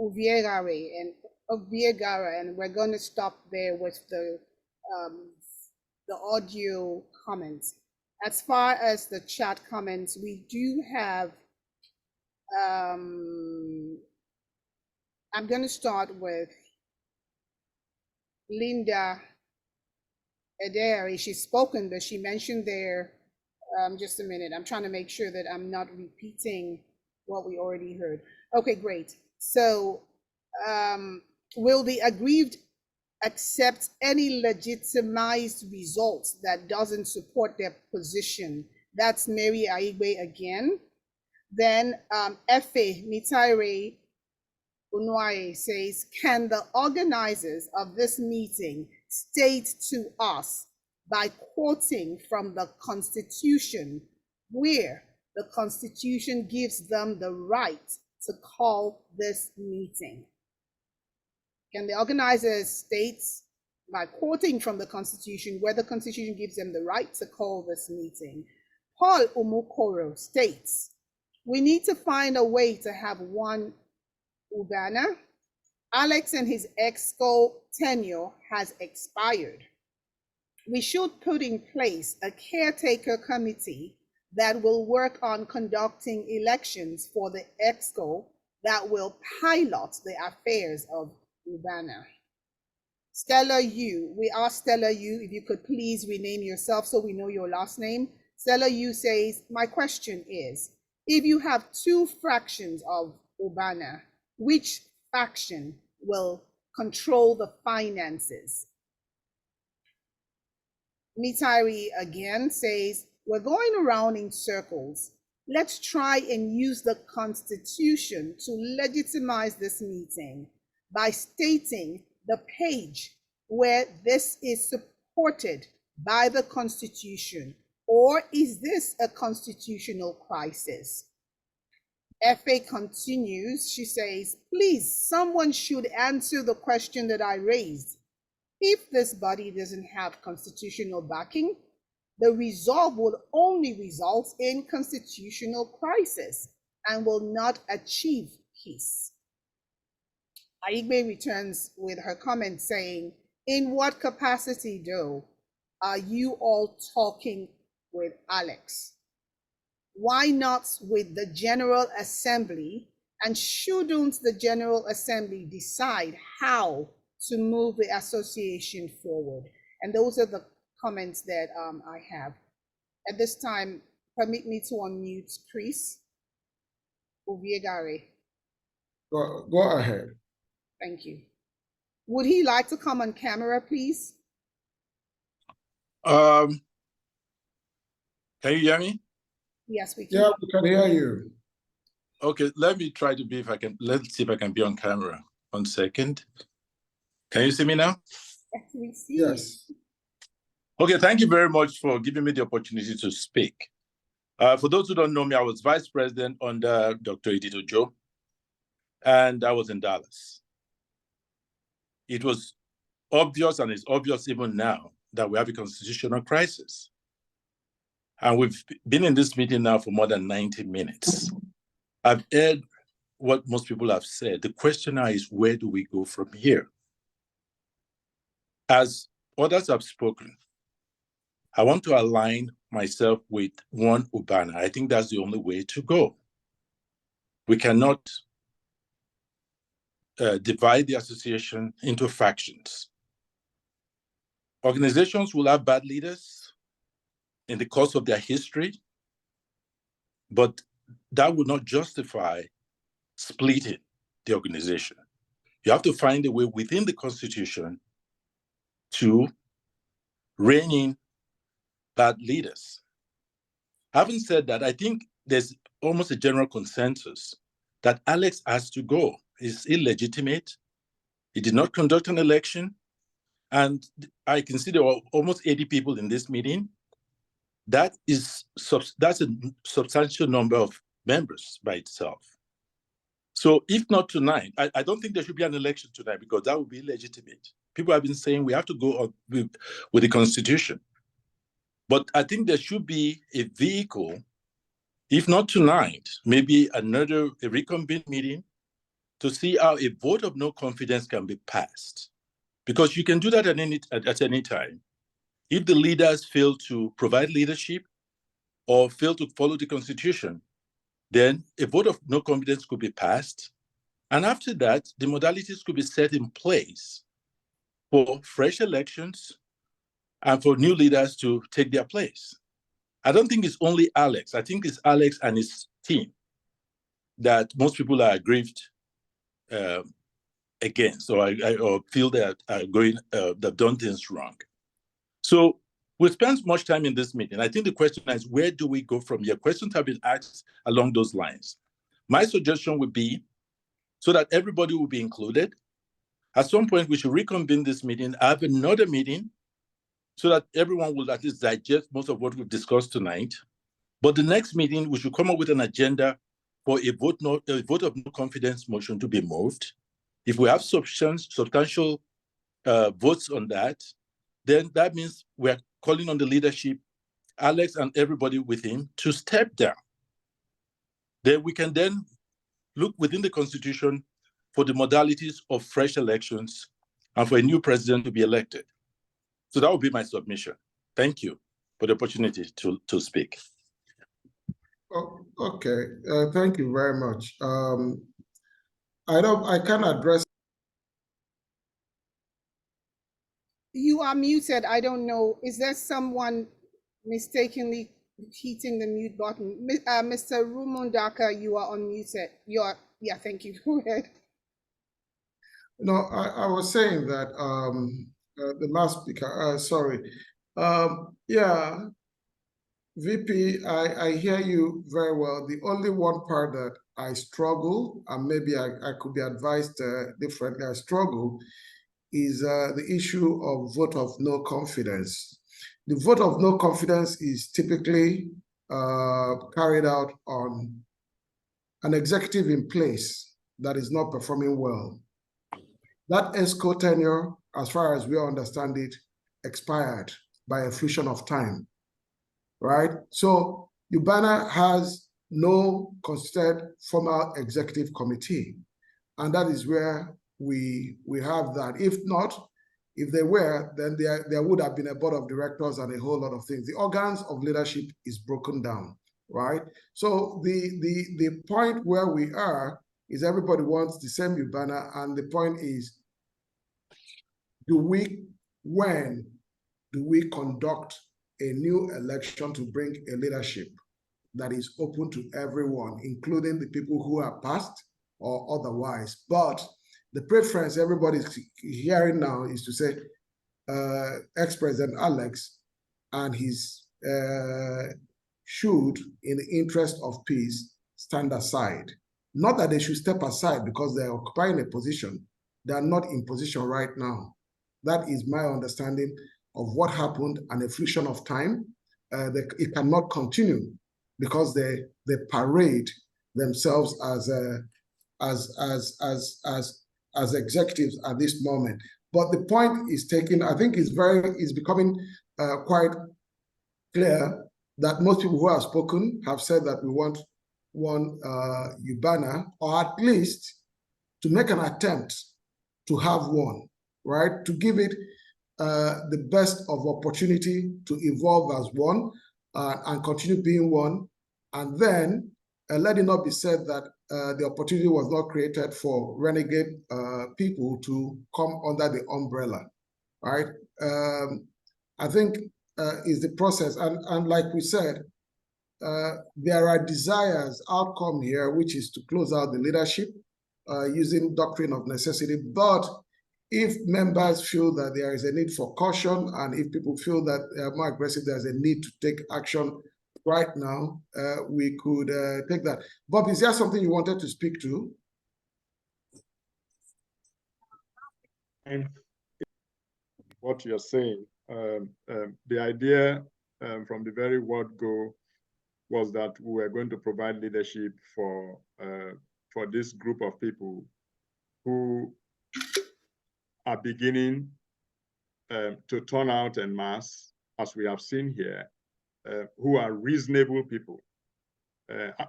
Uvierare, and we're going to stop there with the audio comments. As far as the chat comments, we do have. I'm going to start with Linda Ederi. She's spoken, but she mentioned there. Just a minute. I'm trying to make sure that I'm not repeating what we already heard. Okay, great. So, will the aggrieved accept any legitimized results that doesn't support their position? That's Mary Aigbe again. Then Efe Mitaire Unwaye says, can the organizers of this meeting state to us by quoting from the Constitution where the Constitution gives them the right to call this meeting? Can the organizers state by quoting from the Constitution where the Constitution gives them the right to call this meeting? Paul Mokolo states, we need to find a way to have one UBAANA. Alex and his EXCO tenure has expired. We should put in place a caretaker committee that will work on conducting elections for the EXCO that will pilot the affairs of UBAANA. Stella Yu, we asked Stella Yu if you could please rename yourself so we know your last name. Stella Yu says, my question is, if you have two fractions of UBAANA, which faction will control the finances? Mitari again says, we're going around in circles. Let's try and use the Constitution to legitimize this meeting by stating the page where this is supported by the Constitution. Or is this a constitutional crisis? FA continues, she says, please, someone should answer the question that I raised. If this body doesn't have constitutional backing, the resolve will only result in constitutional crisis and will not achieve peace. Aigbe returns with her comment saying, in what capacity though are you all talking with Alex? Why not with the General Assembly? And shouldn't the General Assembly decide how to move the association forward? And those are the comments that I have. At this time, permit me to unmute Chris Uviegare. Go ahead. Thank you. Would he like to come on camera, please? Can you hear me? Yes, we can. Yeah, we can hear you. Okay, let me try to be if I can. Let's see if I can be on camera. 1 second. Can you see me now? Yes, we see. Yes. Okay, thank you very much for giving me the opportunity to speak. For those who don't know me, I was vice president under Dr. Idith Ojo, and I was in Dallas. It was obvious, and it's obvious even now, that we have a constitutional crisis. And we've been in this meeting now for more than 90 minutes. I've heard what most people have said. The question now is, where do we go from here? As others have spoken, I want to align myself with one UBAANA. I think that's the only way to go. We cannot divide the association into factions. Organizations will have bad leaders in the course of their history, but that would not justify splitting the organization. You have to find a way within the Constitution to rein in bad leaders. Having said that, I think there's almost a general consensus that Alex has to go. He's illegitimate. He did not conduct an election. And I consider almost 80 people in this meeting. That's a substantial number of members by itself. So if not tonight, I don't think there should be an election tonight because that would be illegitimate. People have been saying we have to go on with the Constitution. But I think there should be a vehicle, if not tonight, maybe a reconvened meeting to see how a vote of no confidence can be passed. Because you can do that at any time. If the leaders fail to provide leadership or fail to follow the Constitution, then a vote of no confidence could be passed. And after that, the modalities could be set in place for fresh elections and for new leaders to take their place. I don't think it's only Alex. I think it's Alex and his team that most people are aggrieved against, or feel that they've done things wrong. So we spent much time in this meeting. I think the question is, where do we go from here? Questions have been asked along those lines. My suggestion would be, so that everybody will be included, at some point we should reconvene this meeting, have another meeting, so that everyone will at least digest most of what we've discussed tonight. But the next meeting, we should come up with an agenda for a vote of no confidence motion to be moved. If we have substantial votes on that, then that means we're calling on the leadership, Alex and everybody with him, to step down. Then we can then look within the Constitution for the modalities of fresh elections and for a new president to be elected. So that would be my submission. Thank you for the opportunity to speak. Oh, okay, thank you very much. I can address. You are muted. I don't know. Is there someone mistakenly hitting the mute button? Mr. Rumundaka, you are unmuted. Yeah, thank you. Go ahead. No, I was saying that the last speaker, sorry. Yeah, VP, I hear you very well. The only one part that I struggle, and maybe I could be advised differently, I struggle, is the issue of vote of no confidence. The vote of no confidence is typically carried out on an executive in place that is not performing well. That ESCO tenure, as far as we understand it, expired by a fruition of time, right? So UBAANA has no constituted formal executive committee, and that is where we have that. If not, if they were, then there would have been a board of directors and a whole lot of things. The organs of leadership is broken down, right? So the point where we are is everybody wants the same UBAANA, and the point is, when do we conduct a new election to bring a leadership that is open to everyone, including the people who are past or otherwise? But the preference everybody's hearing now is to say ex-President Alex and his should, in the interest of peace, stand aside. Not that they should step aside because they're occupying a position. They are not in position right now. That is my understanding of what happened, and a fruition of time. It cannot continue because they parade themselves as executives at this moment. But the point is taken, I think is becoming quite clear that most people who have spoken have said that we want one UBAANA, or at least to make an attempt to have one, right? To give it the best of opportunity to evolve as one and continue being one. And then let it not be said that the opportunity was not created for renegade people to come under the umbrella, right? I think is the process, and like we said, there are desires, outcome here, which is to close out the leadership using doctrine of necessity. But if members feel that there is a need for caution, and if people feel that they are more aggressive, there's a need to take action right now, we could take that. Bob, is there something you wanted to speak to? And what you're saying, the idea from the very word go was that we were going to provide leadership for this group of people who are beginning to turn out en masse, as we have seen here, who are reasonable people.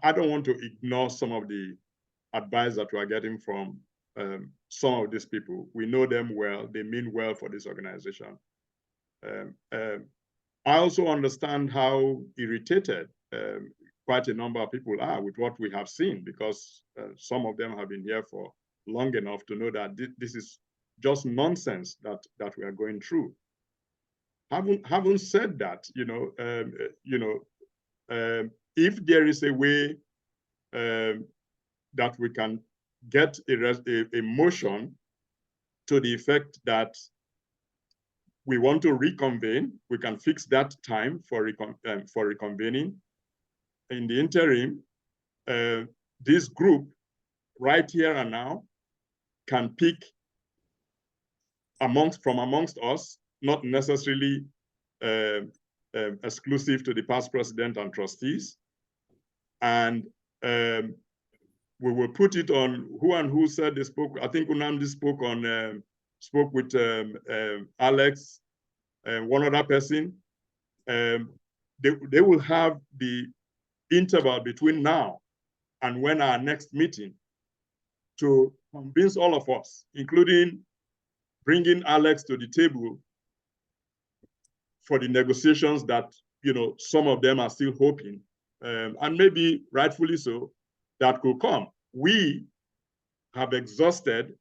I don't want to ignore some of the advice that we are getting from some of these people. We know them well, they mean well for this organization. I also understand how irritated quite a number of people are with what we have seen, because some of them have been here for long enough to know that this is just nonsense that we are going through. Having said that, if there is a way that we can get a motion to the effect that we want to reconvene, we can fix that time for reconvening. In the interim, this group right here and now can pick from amongst us, not necessarily exclusive to the past president and trustees. And we will put it on who said they spoke. I think Unamdi spoke with Alex and one other person. They will have the interval between now and when our next meeting to convince all of us, including bringing Alex to the table for the negotiations that some of them are still hoping, and maybe rightfully so, that could come. We have exhausted,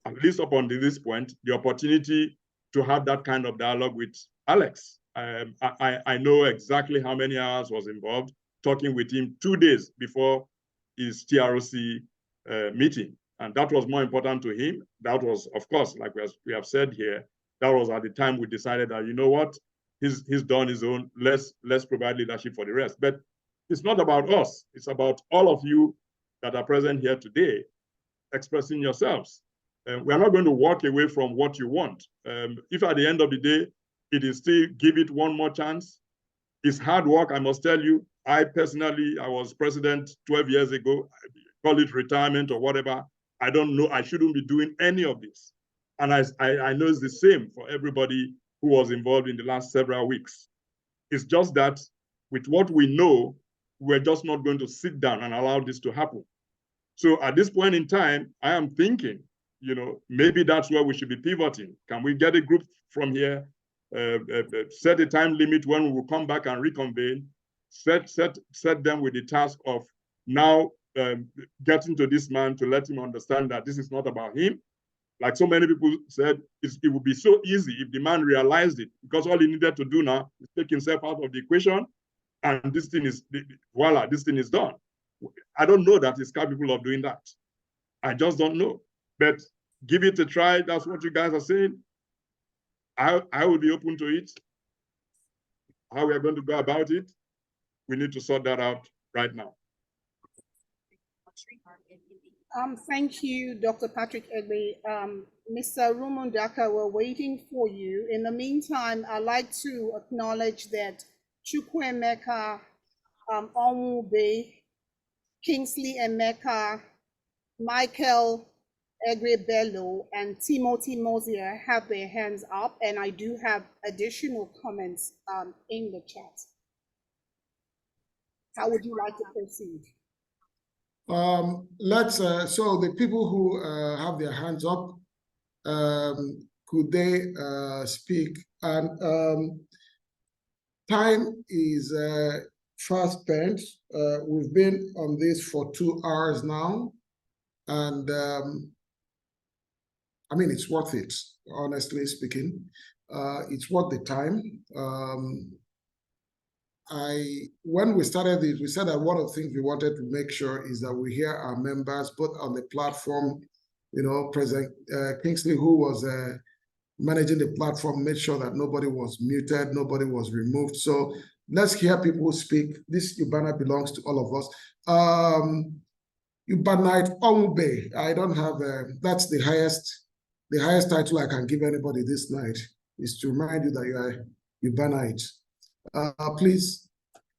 at least up until this point, the opportunity to have that kind of dialogue with Alex. I know exactly how many hours was involved talking with him 2 days before his TROC meeting. And that was more important to him. That was, of course, like we have said here, that was at the time we decided that, you know what, he's done his own, let's provide leadership for the rest. But it's not about us. It's about all of you that are present here today expressing yourselves. We're not going to walk away from what you want. If at the end of the day, it is still give it one more chance, it's hard work, I must tell you. I personally, I was president 12 years ago, call it retirement or whatever. I don't know, I shouldn't be doing any of this. And I know it's the same for everybody who was involved in the last several weeks. It's just that with what we know, we're just not going to sit down and allow this to happen. So at this point in time, I am thinking, maybe that's where we should be pivoting. Can we get a group from here, set a time limit when we will come back and reconvene, set them with the task of now getting to this man to let him understand that this is not about him. Like so many people said, it would be so easy if the man realized it, because all he needed to do now is take himself out of the equation, and this thing is, voila, this thing is done. I don't know that he's capable of doing that. I just don't know. But give it a try. That's what you guys are saying. I will be open to it. How we are going to go about it, we need to sort that out right now. Thank you, Dr. Patrick Egbe. Mr. Rumundaka, we're waiting for you. In the meantime, I'd like to acknowledge that Chukwuemeka Onwube, Kingsley Emeka, Michael Egbe Bello, and Timothy Mosier have their hands up, and I do have additional comments in the chat. How would you like to proceed? So the people who have their hands up, could they speak? And time is fast spent. We've been on this for 2 hours now, and I mean, it's worth it, honestly speaking. It's worth the time. When we started it, we said that one of the things we wanted to make sure is that we hear our members, both on the platform, President Kingsley, who was managing the platform, made sure that nobody was muted, nobody was removed. So let's hear people speak. This UBAANA belongs to all of us. UBAANA Ongbe, I don't have, that's the highest title I can give anybody this night, is to remind you that you are UBAANA. Please,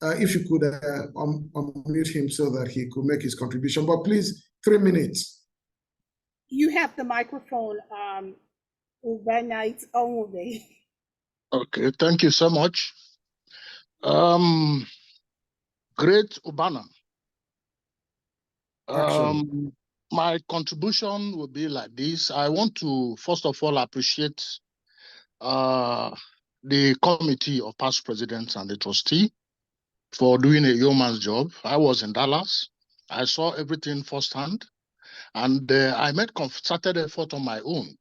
if you could unmute him so that he could make his contribution, but please, 3 minutes. You have the microphone, UBAANA Ongbe. Okay, thank you so much. Great UBAANA. My contribution will be like this. I want to, first of all, appreciate the committee of past presidents and the trustee for doing a yeoman's job. I was in Dallas. I saw everything firsthand, and I made concerted effort on my own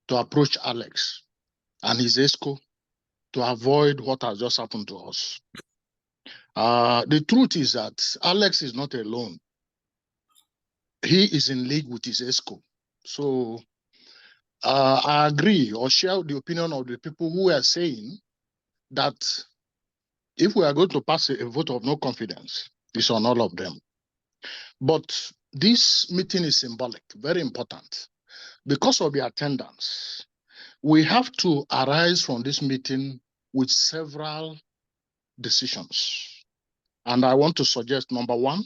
to approach Alex and his ESCO to avoid what has just happened to us. The truth is that Alex is not alone. He is in league with his ESCO. So I agree or share the opinion of the people who are saying that if we are going to pass a vote of no confidence, it's on all of them. But this meeting is symbolic, very important. Because of the attendance, we have to arise from this meeting with several decisions. And I want to suggest, number one,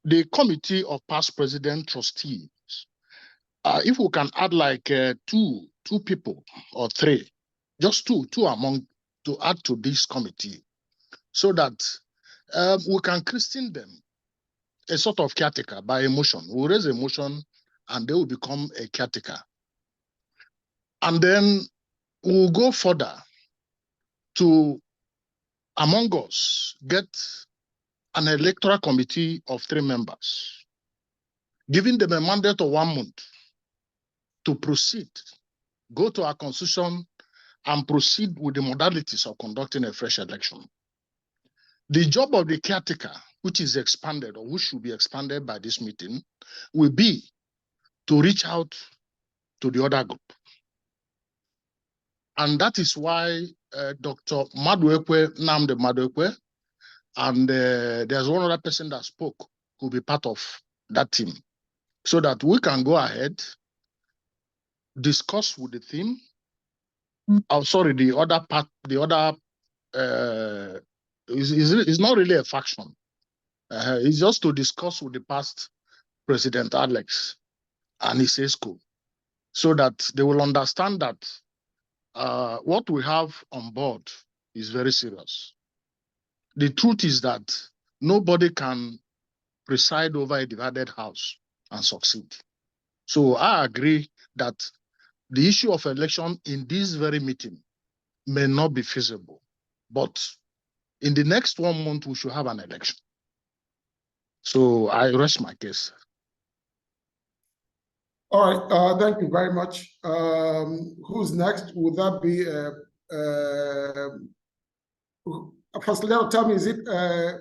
the committee of past president trustees, if we can add like two people or three, just two among to add to this committee, so that we can christen them a sort of caretaker by emotion. We'll raise a motion and they will become a caretaker. And then we'll go further to, among us, get an electoral committee of 3 members, giving them a mandate of 1 month to proceed, go to our constitution and proceed with the modalities of conducting a fresh election. The job of the caretaker, which is expanded or which should be expanded by this meeting, will be to reach out to the other group. And that is why Dr. Namde Maduekwe, and there's one other person that spoke who will be part of that team, so that we can go ahead, discuss with the team. The other part, is not really a faction. It's just to discuss with the past President Alex and his ESCO, so that they will understand that what we have on board is very serious. The truth is that nobody can preside over a divided house and succeed. So I agree that the issue of election in this very meeting may not be feasible, but in the next 1 month, we should have an election. So I rest my case. All right, thank you very much. Who's next? Would that be Facilitator, tell me, is it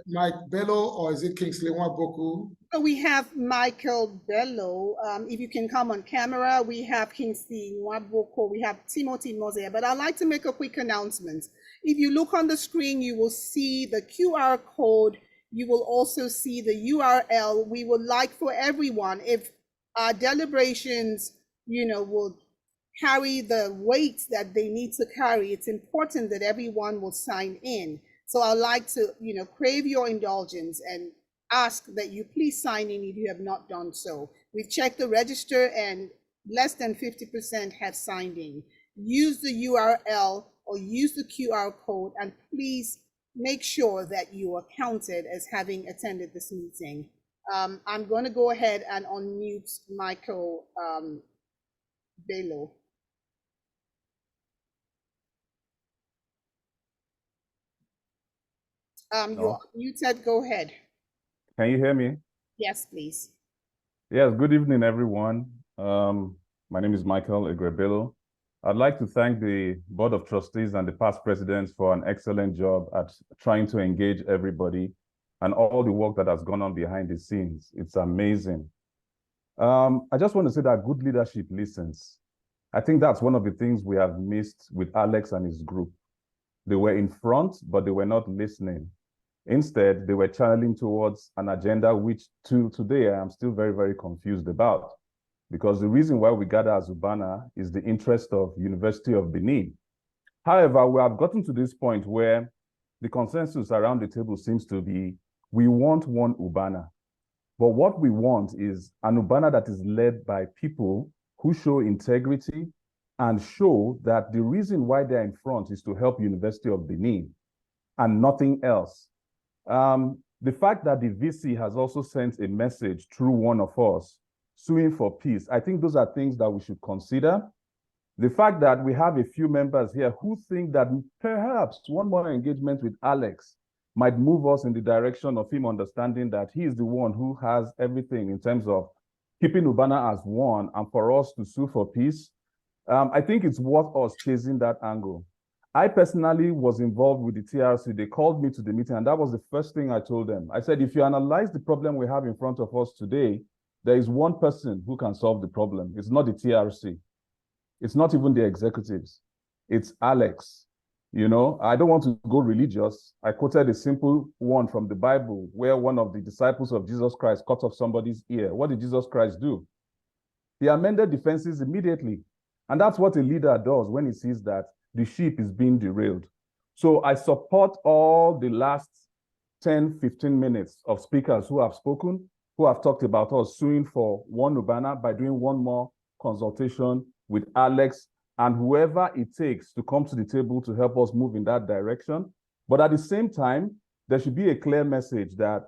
Mike Bello or is it Kingsley Momodu? We have Michael Bello. If you can come on camera, we have Kingsley Momodu, we have Timothy Mose. But I'd like to make a quick announcement. If you look on the screen, you will see the QR code. You will also see the URL. We would like for everyone, if our deliberations, will carry the weight that they need to carry, it's important that everyone will sign in. So I'd like to, crave your indulgence and ask that you please sign in if you have not done so. We've checked the register and less than 50% have signed in. Use the URL or use the QR code, and please make sure that you are counted as having attended this meeting. I'm going to go ahead and unmute Michael Bello. You're muted. Go ahead. Can you hear me? Yes, please. Yes, good evening, everyone. My name is Michael Egrebelo. I'd like to thank the Board of Trustees and the past presidents for an excellent job at trying to engage everybody and all the work that has gone on behind the scenes. It's amazing. I just want to say that good leadership listens. I think that's one of the things we have missed with Alex and his group. They were in front, but they were not listening. Instead, they were channeling towards an agenda which till today I am still very, very confused about. Because the reason why we gather as UBAANA is the interest of University of Benin. However, we have gotten to this point where the consensus around the table seems to be, we want one UBAANA. But what we want is an UBAANA that is led by people who show integrity and show that the reason why they're in front is to help University of Benin and nothing else. The fact that the VC has also sent a message through one of us suing for peace, I think those are things that we should consider. The fact that we have a few members here who think that perhaps one more engagement with Alex might move us in the direction of him understanding that he is the one who has everything in terms of keeping UBAANA as one and for us to sue for peace. I think it's worth us chasing that angle. I personally was involved with the TRC. They called me to the meeting, and that was the first thing I told them. I said, if you analyze the problem we have in front of us today, there is one person who can solve the problem. It's not the TRC. It's not even the executives. It's Alex. You know, I don't want to go religious. I quoted a simple one from the Bible where one of the disciples of Jesus Christ cut off somebody's ear. What did Jesus Christ do? He amended the fences immediately. And that's what a leader does when he sees that the ship is being derailed. So I support all the last 10, 15 minutes of speakers who have spoken, who have talked about us suing for one UBAANA by doing one more consultation with Alex and whoever it takes to come to the table to help us move in that direction. But at the same time, there should be a clear message that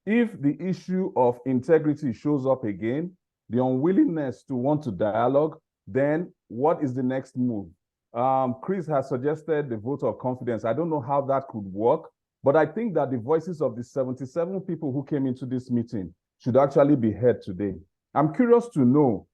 if the issue of integrity shows up again, the unwillingness to want to dialogue, then what is the next move? Chris has suggested the vote of confidence. I don't know how that could work, but I think that the voices of the 77 people who came into this meeting should actually be heard today. I'm curious to know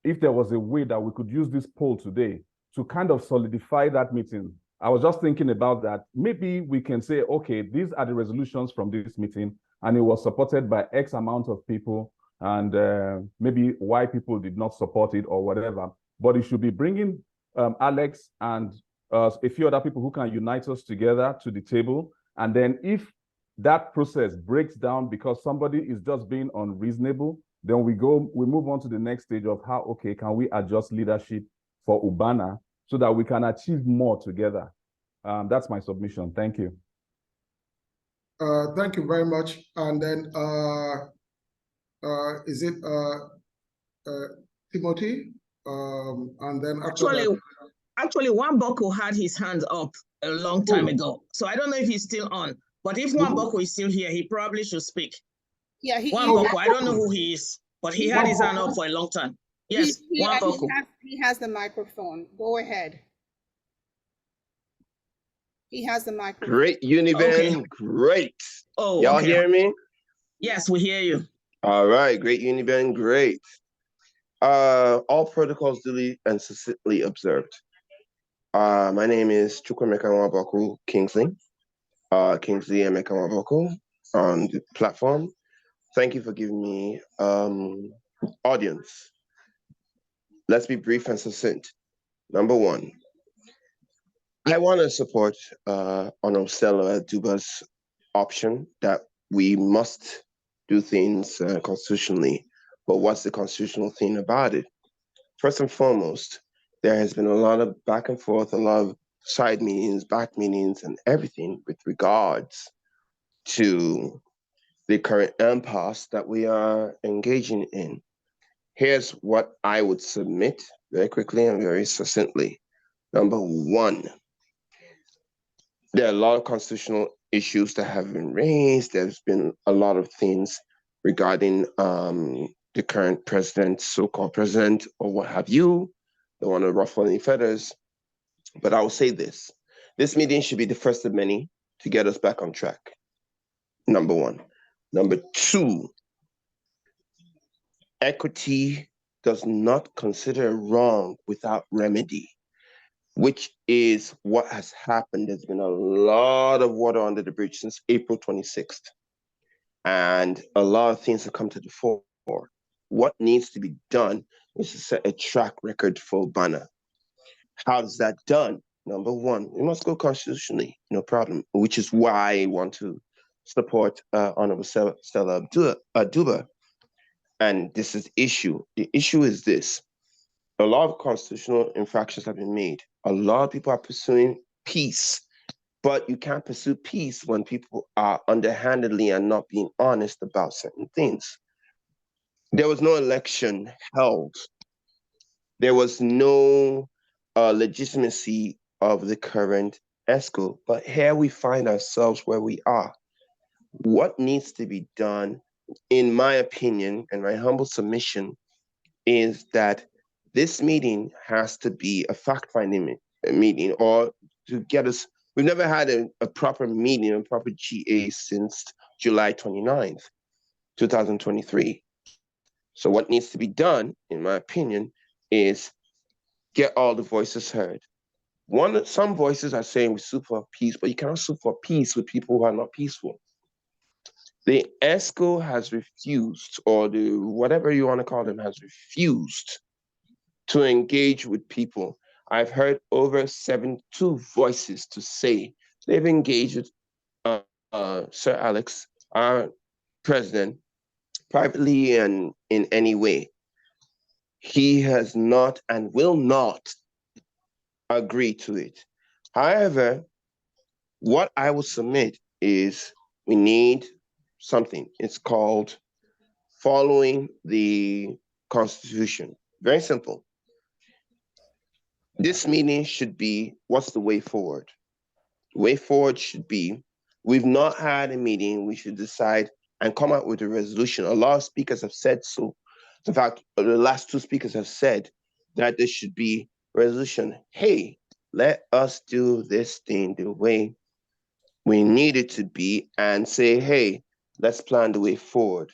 if there was a way that we could use this poll today to kind of solidify that meeting. I was just thinking about that. Maybe we can say, okay, these are the resolutions from this meeting, and it was supported by X amount of people, and maybe Y people did not support it or whatever. But it should be bringing Alex and a few other people who can unite us together to the table. And then if that process breaks down because somebody is just being unreasonable, then we move on to the next stage of how, okay, can we adjust leadership for UBAANA so that we can achieve more together? That's my submission. Thank you. Thank you very much. And then, is it Timothy? And then after actually, Nwaboko had his hand up a long time ago. So I don't know if he's still on. But if Nwaboko is still here, he probably should speak. Yeah, Nwaboko, I don't know who he is, but he had his hand up for a long time. Yes, Nwaboko. He has the microphone. Go ahead. He has the microphone. Great, Uniben, great. Oh, y'all hear me? Yes, we hear you. All right, great, Uniben, great. All protocols duly and succinctly observed. My name is Chukwemeka Nwaboko Kingsley. Kingsley Emeka Nwaboko on the platform. Thank you for giving me audience. Let's be brief and succinct. Number one, I want to support Onomselo Duba's option that we must do things constitutionally. But what's the constitutional thing about it? First and foremost, there has been a lot of back and forth, a lot of side meetings, back meetings, and everything with regards to the current impasse that we are engaging in. Here's what I would submit very quickly and very succinctly. Number one, there are a lot of constitutional issues that have been raised. There's been a lot of things regarding the current president, so-called president, or what have you. Don't want to ruffle any feathers, but I will say this. This meeting should be the first of many to get us back on track. Number one. Number two, equity does not consider wrong without remedy, which is what has happened. There's been a lot of water under the bridge since April 26th. And a lot of things have come to the fore. What needs to be done is to set a track record for UBAANA. How is that done? Number one, we must go constitutionally, no problem, which is why I want to support Honorable Stella Aduba. And this is the issue. The issue is this. A lot of constitutional infractions have been made. A lot of people are pursuing peace, but you can't pursue peace when people are underhandedly and not being honest about certain things. There was no election held. There was no legitimacy of the current ESCO, but here we find ourselves where we are. What needs to be done, in my opinion, and my humble submission, is that this meeting has to be a fact-finding meeting, or to get us, we've never had a proper meeting, a proper GA since July 29th, 2023. So what needs to be done, in my opinion, is get all the voices heard. Some voices are saying we sue for peace, but you cannot sue for peace with people who are not peaceful. The ESCO has refused, or the whatever you want to call them, has refused to engage with people. I've heard over 72 voices to say they've engaged with Sir Alex, our president, privately and in any way. He has not and will not agree to it. However, what I will submit is we need something. It's called following the Constitution. Very simple. This meeting should be, what's the way forward? The way forward should be, we've not had a meeting, we should decide and come out with a resolution. A lot of speakers have said so. In fact, the last two speakers have said that there should be a resolution. Hey, let us do this thing the way we need it to be, and say, hey, let's plan the way forward.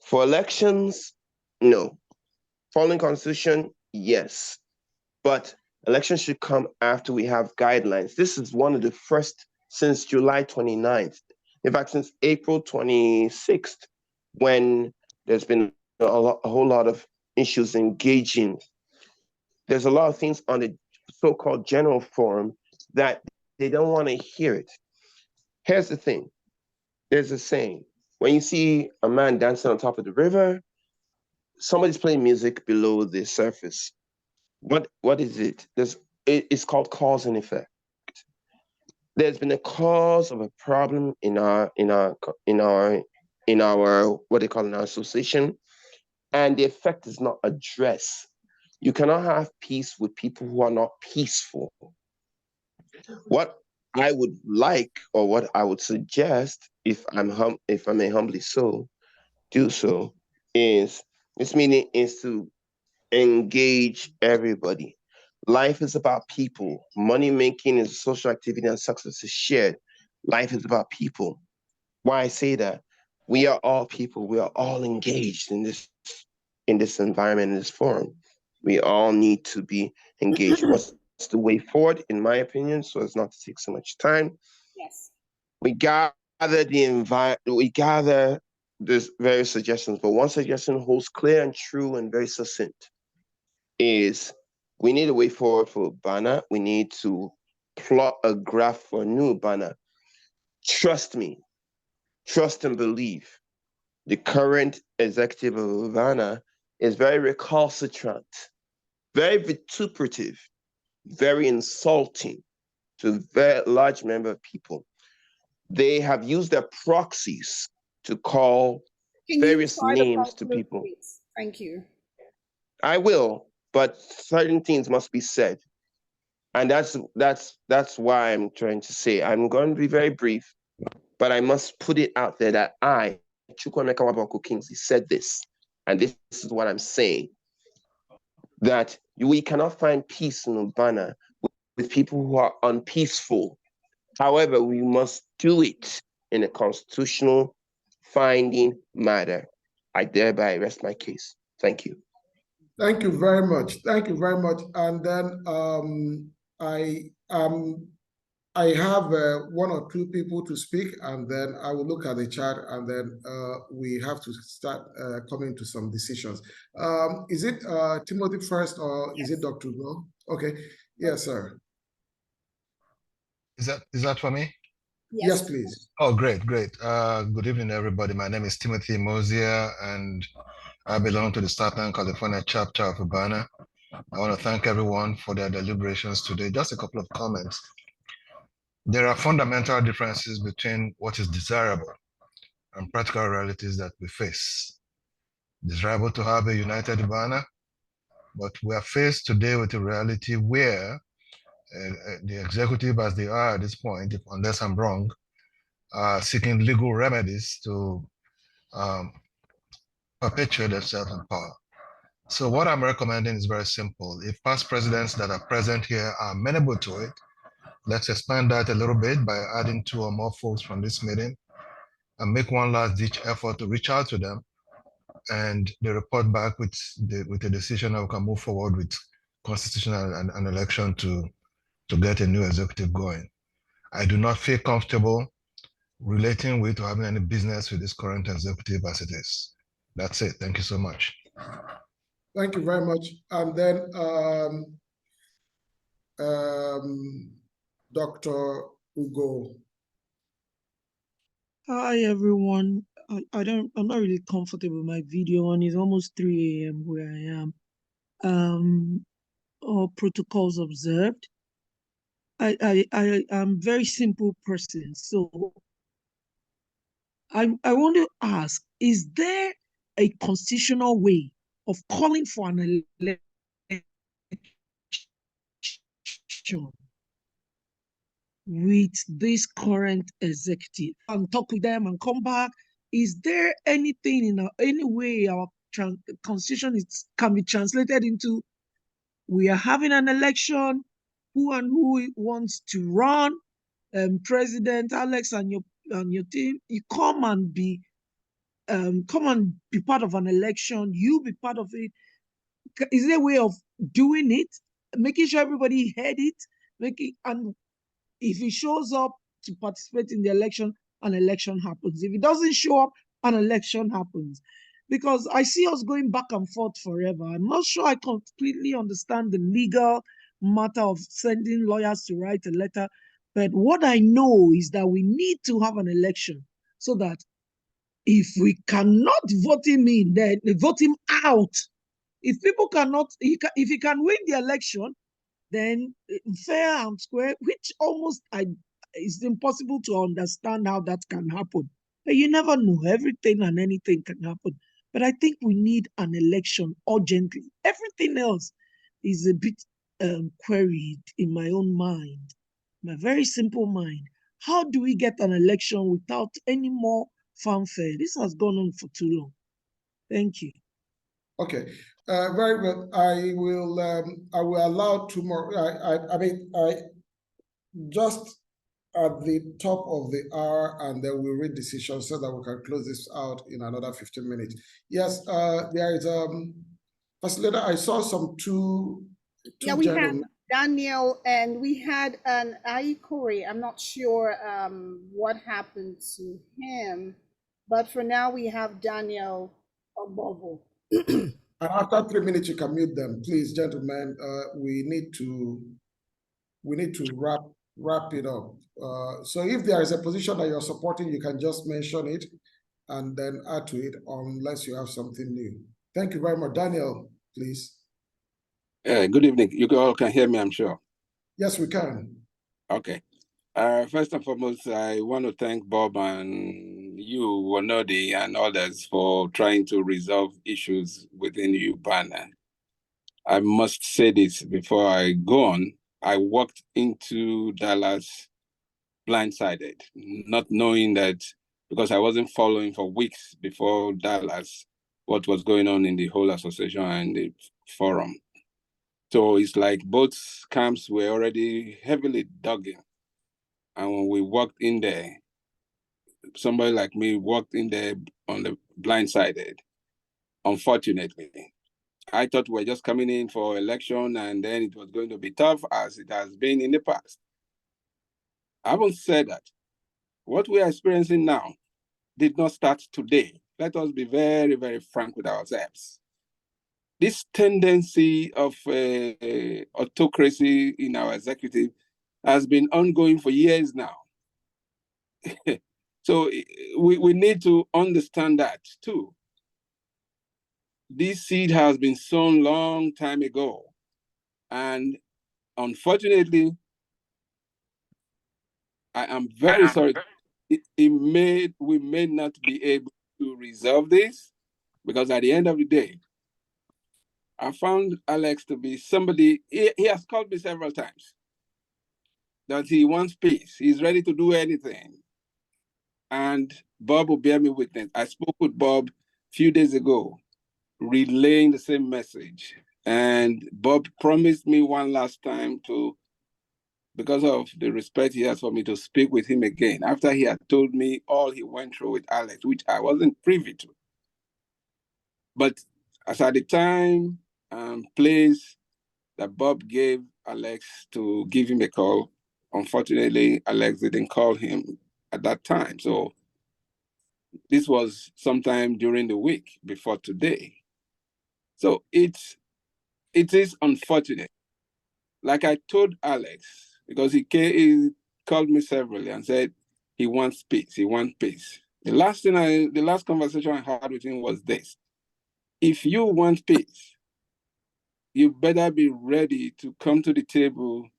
For elections, no. Following Constitution, yes. But elections should come after we have guidelines. This is one of the first since July 29th. In fact, since April 26th, when there's been a whole lot of issues engaging. There's a lot of things on the so-called general forum that they don't want to hear it. Here's the thing. There's a saying. When you see a man dancing on top of the river, somebody's playing music below the surface. What is it? It's called cause and effect. There's been a cause of a problem in our what they call in our association, and the effect is not addressed. You cannot have peace with people who are not peaceful. What I would like, or what I would suggest, if I may humbly do so, is this meeting is to engage everybody. Life is about people. Money making is a social activity and success is shared. Life is about people. Why I say that? We are all people. We are all engaged in this environment, in this forum. We all need to be engaged. What's the way forward, in my opinion, so as not to take so much time? Yes. We gather there's various suggestions, but one suggestion holds clear and true and very succinct is we need a way forward for UBAANA. We need to plot a graph for a new UBAANA. Trust me, trust and believe. The current executive of UBAANA is very recalcitrant, very vituperative, very insulting to a very large number of people. They have used their proxies to call various names to people. Please? Thank you. I will, but certain things must be said. And that's why I'm trying to say, I'm going to be very brief, but I must put it out there that I, Chukwuemeka Waboko Kingsley, said this, and this is what I'm saying, that we cannot find peace in UBAANA with people who are unpeaceful. However, we must do it in a constitutional finding matter. I thereby rest my case. Thank you. Thank you very much. Thank you very much. And then I have one or two people to speak, and then I will look at the chat, and then we have to start coming to some decisions. Is it Timothy first, or is it Dr. Go? Okay. Yes, sir. Is that for me? Yes, please. Oh, great. Good evening, everybody. My name is Timothy Mosier, and I belong to the Staten California chapter of UBAANA. I want to thank everyone for their deliberations today. Just a couple of comments. There are fundamental differences between what is desirable and practical realities that we face. Desirable to have a united UBAANA, but we are faced today with a reality where the executive, as they are at this point, unless I'm wrong, are seeking legal remedies to perpetuate themselves in power. So what I'm recommending is very simple. If past presidents that are present here are amenable to it, let's expand that a little bit by adding 2 or more folks from this meeting and make one last ditch effort to reach out to them, and they report back with a decision that we can move forward with constitutional and an election to get a new executive going. I do not feel comfortable relating with or having any business with this current executive as it is. That's it. Thank you so much. Thank you very much. And then Dr. Ugo. Hi everyone. I'm not really comfortable with my video on. It's almost 3 a.m. where I am. All protocols observed. I am very simple person. So I want to ask, is there a constitutional way of calling for an election with this current executive and talk with them and come back? Is there anything in any way our constitution can be translated into, we are having an election, who and who wants to run, President Alex and your team, you come and be part of an election, you be part of it. Is there a way of doing it, making sure everybody heard it, and if he shows up to participate in the election, an election happens. If he doesn't show up, an election happens. Because I see us going back and forth forever. I'm not sure I completely understand the legal matter of sending lawyers to write a letter. But what I know is that we need to have an election so that if we cannot vote him in, then vote him out. If people cannot, if he can win the election, then fair and square, which almost is impossible to understand how that can happen. But you never know, everything and anything can happen. But I think we need an election urgently. Everything else is a bit queried in my own mind, my very simple mind. How do we get an election without any more fanfare? This has gone on for too long. Thank you. Okay, very good. I will allow 2 more. I just at the top of the hour, and then we'll read decisions so that we can close this out in another 15 minutes. Yes, there is Facilitator. I saw some two we gentlemen. have Daniel, and we had an Aikori. I'm not sure what happened to him, but for now we have Daniel Obovo. And after 3 minutes, you can mute them, please, gentlemen. We need to wrap it up. So if there is a position that you're supporting, you can just mention it and then add to it, unless you have something new. Thank you very much. Daniel, please. Good evening. You all can hear me, I'm sure. Yes, we can. Okay. First and foremost, I want to thank Bob and you, Wonodi, and others for trying to resolve issues within UBAANA. I must say this before I go on. I walked into Dallas blindsided, not knowing that, because I wasn't following for weeks before Dallas what was going on in the whole association and the forum. So it's like both camps were already heavily dug in. And when we walked in there, somebody like me walked in there on the blindsided, unfortunately. I thought we were just coming in for election and then it was going to be tough as it has been in the past. I haven't said that. What we are experiencing now did not start today. Let us be very, very frank with ourselves. This tendency of autocracy in our executive has been ongoing for years now. So we need to understand that too. This seed has been sown long time ago. And unfortunately, I am very sorry. We may not be able to resolve this because at the end of the day, I found Alex to be somebody, he has called me several times that he wants peace. He's ready to do anything. And Bob will bear me witness. I spoke with Bob a few days ago, relaying the same message. And Bob promised me one last time to, because of the respect he has for me, to speak with him again after he had told me all he went through with Alex, which I wasn't privy to. But as at the time and place that Bob gave Alex to give him a call, unfortunately, Alex didn't call him at that time. So this was sometime during the week before today. So it is unfortunate. Like I told Alex, because he called me severally and said he wants peace, he wants peace. The last conversation I had with him was this: if you want peace, you better be ready to come to the table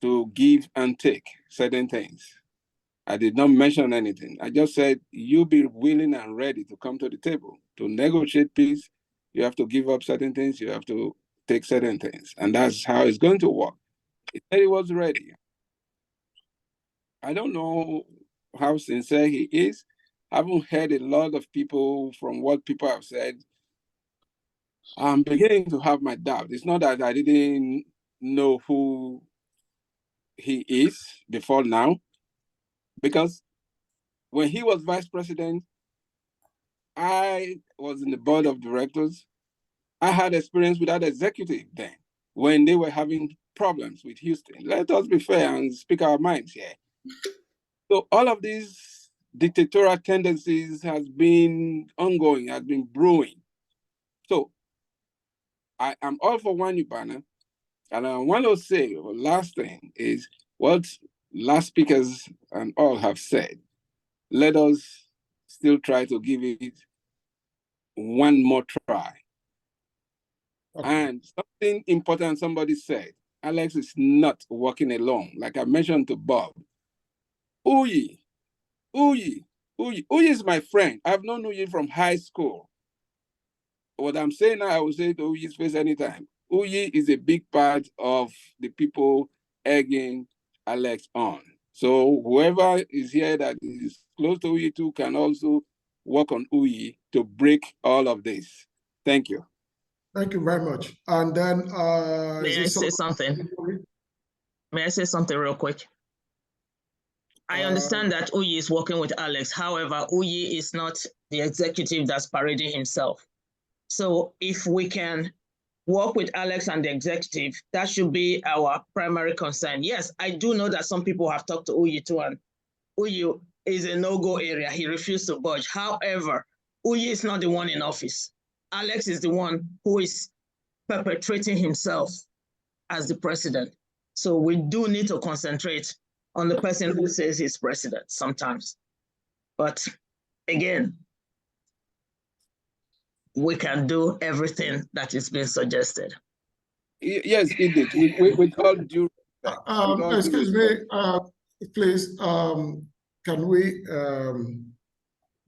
to give and take certain things. I did not mention anything. I just said, you be willing and ready to come to the table. To negotiate peace, you have to give up certain things, you have to take certain things. And that's how it's going to work. He said he was ready. I don't know how sincere he is. I haven't heard a lot of people from what people have said. I'm beginning to have my doubt. It's not that I didn't know who he is before now, because when he was vice president, I was in the board of directors. I had experience with that executive then when they were having problems with Houston. Let us be fair and speak our minds here. So all of these dictatorial tendencies has been ongoing, has been brewing. So I am all for one UBAANA. And I want to say, the last thing is what last speakers and all have said. Let us still try to give it one more try. Okay. And something important somebody said, Alex is not working alone. Like I mentioned to Bob, Uyi is my friend. I've known Uyi from high school. What I'm saying now, I will say to Uyi's face anytime. Uyi is a big part of the people egging Alex on. So whoever is here that is close to Uyi too can also work on Uyi to break all of this. Thank you. Thank you very much. And then may I say something? May I say something real quick? I understand that Uyi is working with Alex. However, Uyi is not the executive that's parading himself. So if we can work with Alex and the executive, that should be our primary concern. Yes, I do know that some people have talked to Uyi too, and Uyi is a no-go area. He refused to budge. However, Uyi is not the one in office. Alex is the one who is perpetrating himself as the president. So we do need to concentrate on the person who says he's president sometimes. But again, we can do everything that is being suggested. Yes, Edith, with all due respect. Excuse me, please, can we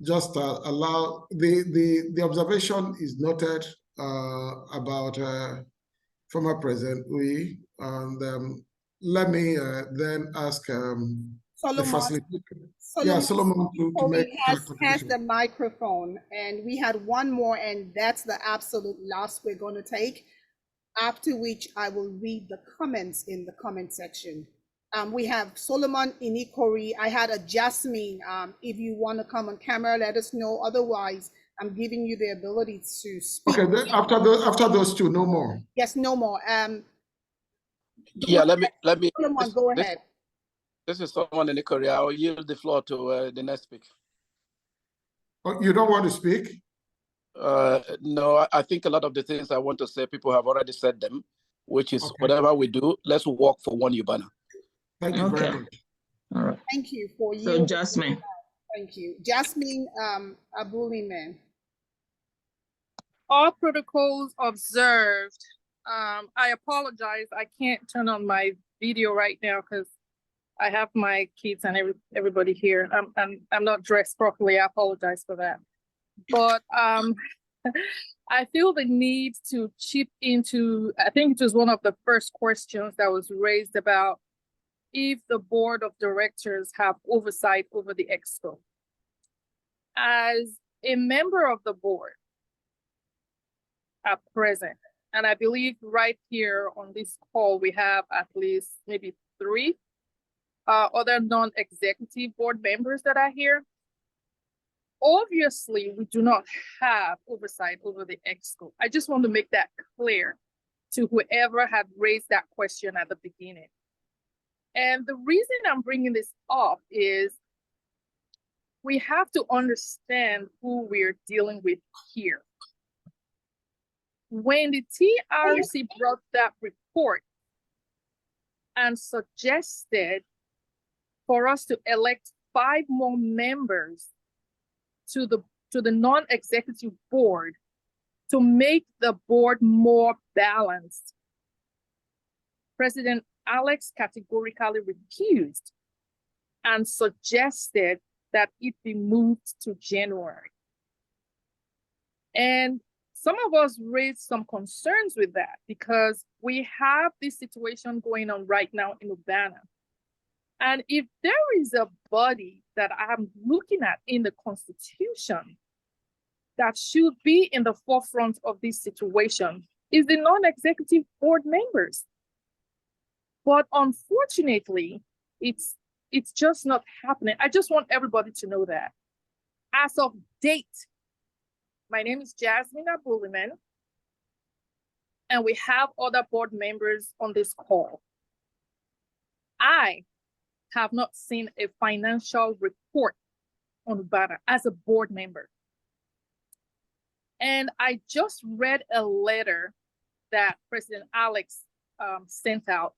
just allow, the observation is noted about former President Uyi, and let me then ask Solomon, the facilitator. Solomon to make has the microphone, and we had one more, and that's the absolute last we're going to take, after which I will read the comments in the comment section. We have Solomon Inikori. I had a Jasmine. If you want to come on camera, let us know. Otherwise, I'm giving you the ability to speak. Okay, then after those two, no more. Yes, no more. Yeah, let me. Solomon, go ahead. This is someone in the Korea. I'll yield the floor to the next speaker. Oh, you don't want to speak? No, I think a lot of the things I want to say, people have already said them, which is whatever we do, let's work for one UBAANA. Thank you very much. All right. Thank you for you. So Jasmine. Thank you. Jasmine Abuliman. All protocols observed. I apologize. I can't turn on my video right now because I have my kids and everybody here. I'm not dressed properly. I apologize for that. But I feel the need to chip into, I think it was one of the first questions that was raised about if the board of directors have oversight over the expo. As a member of the board at present, and I believe right here on this call, we have at least maybe 3 other non-executive board members that are here. Obviously, we do not have oversight over the exco. I just want to make that clear to whoever had raised that question at the beginning. And the reason I'm bringing this up is we have to understand who we're dealing with here. When the TRC brought that report and suggested for us to elect 5 more members to the non-executive board to make the board more balanced, President Alex categorically refused and suggested that it be moved to January. And some of us raised some concerns with that because we have this situation going on right now in UBAANA. And if there is a body that I'm looking at in the Constitution that should be in the forefront of this situation, is the non-executive board members. But unfortunately, it's just not happening. I just want everybody to know that. As of date, my name is Jasmine Abuliman, and we have other board members on this call. I have not seen a financial report on UBAANA as a board member. And I just read a letter that President Alex sent out.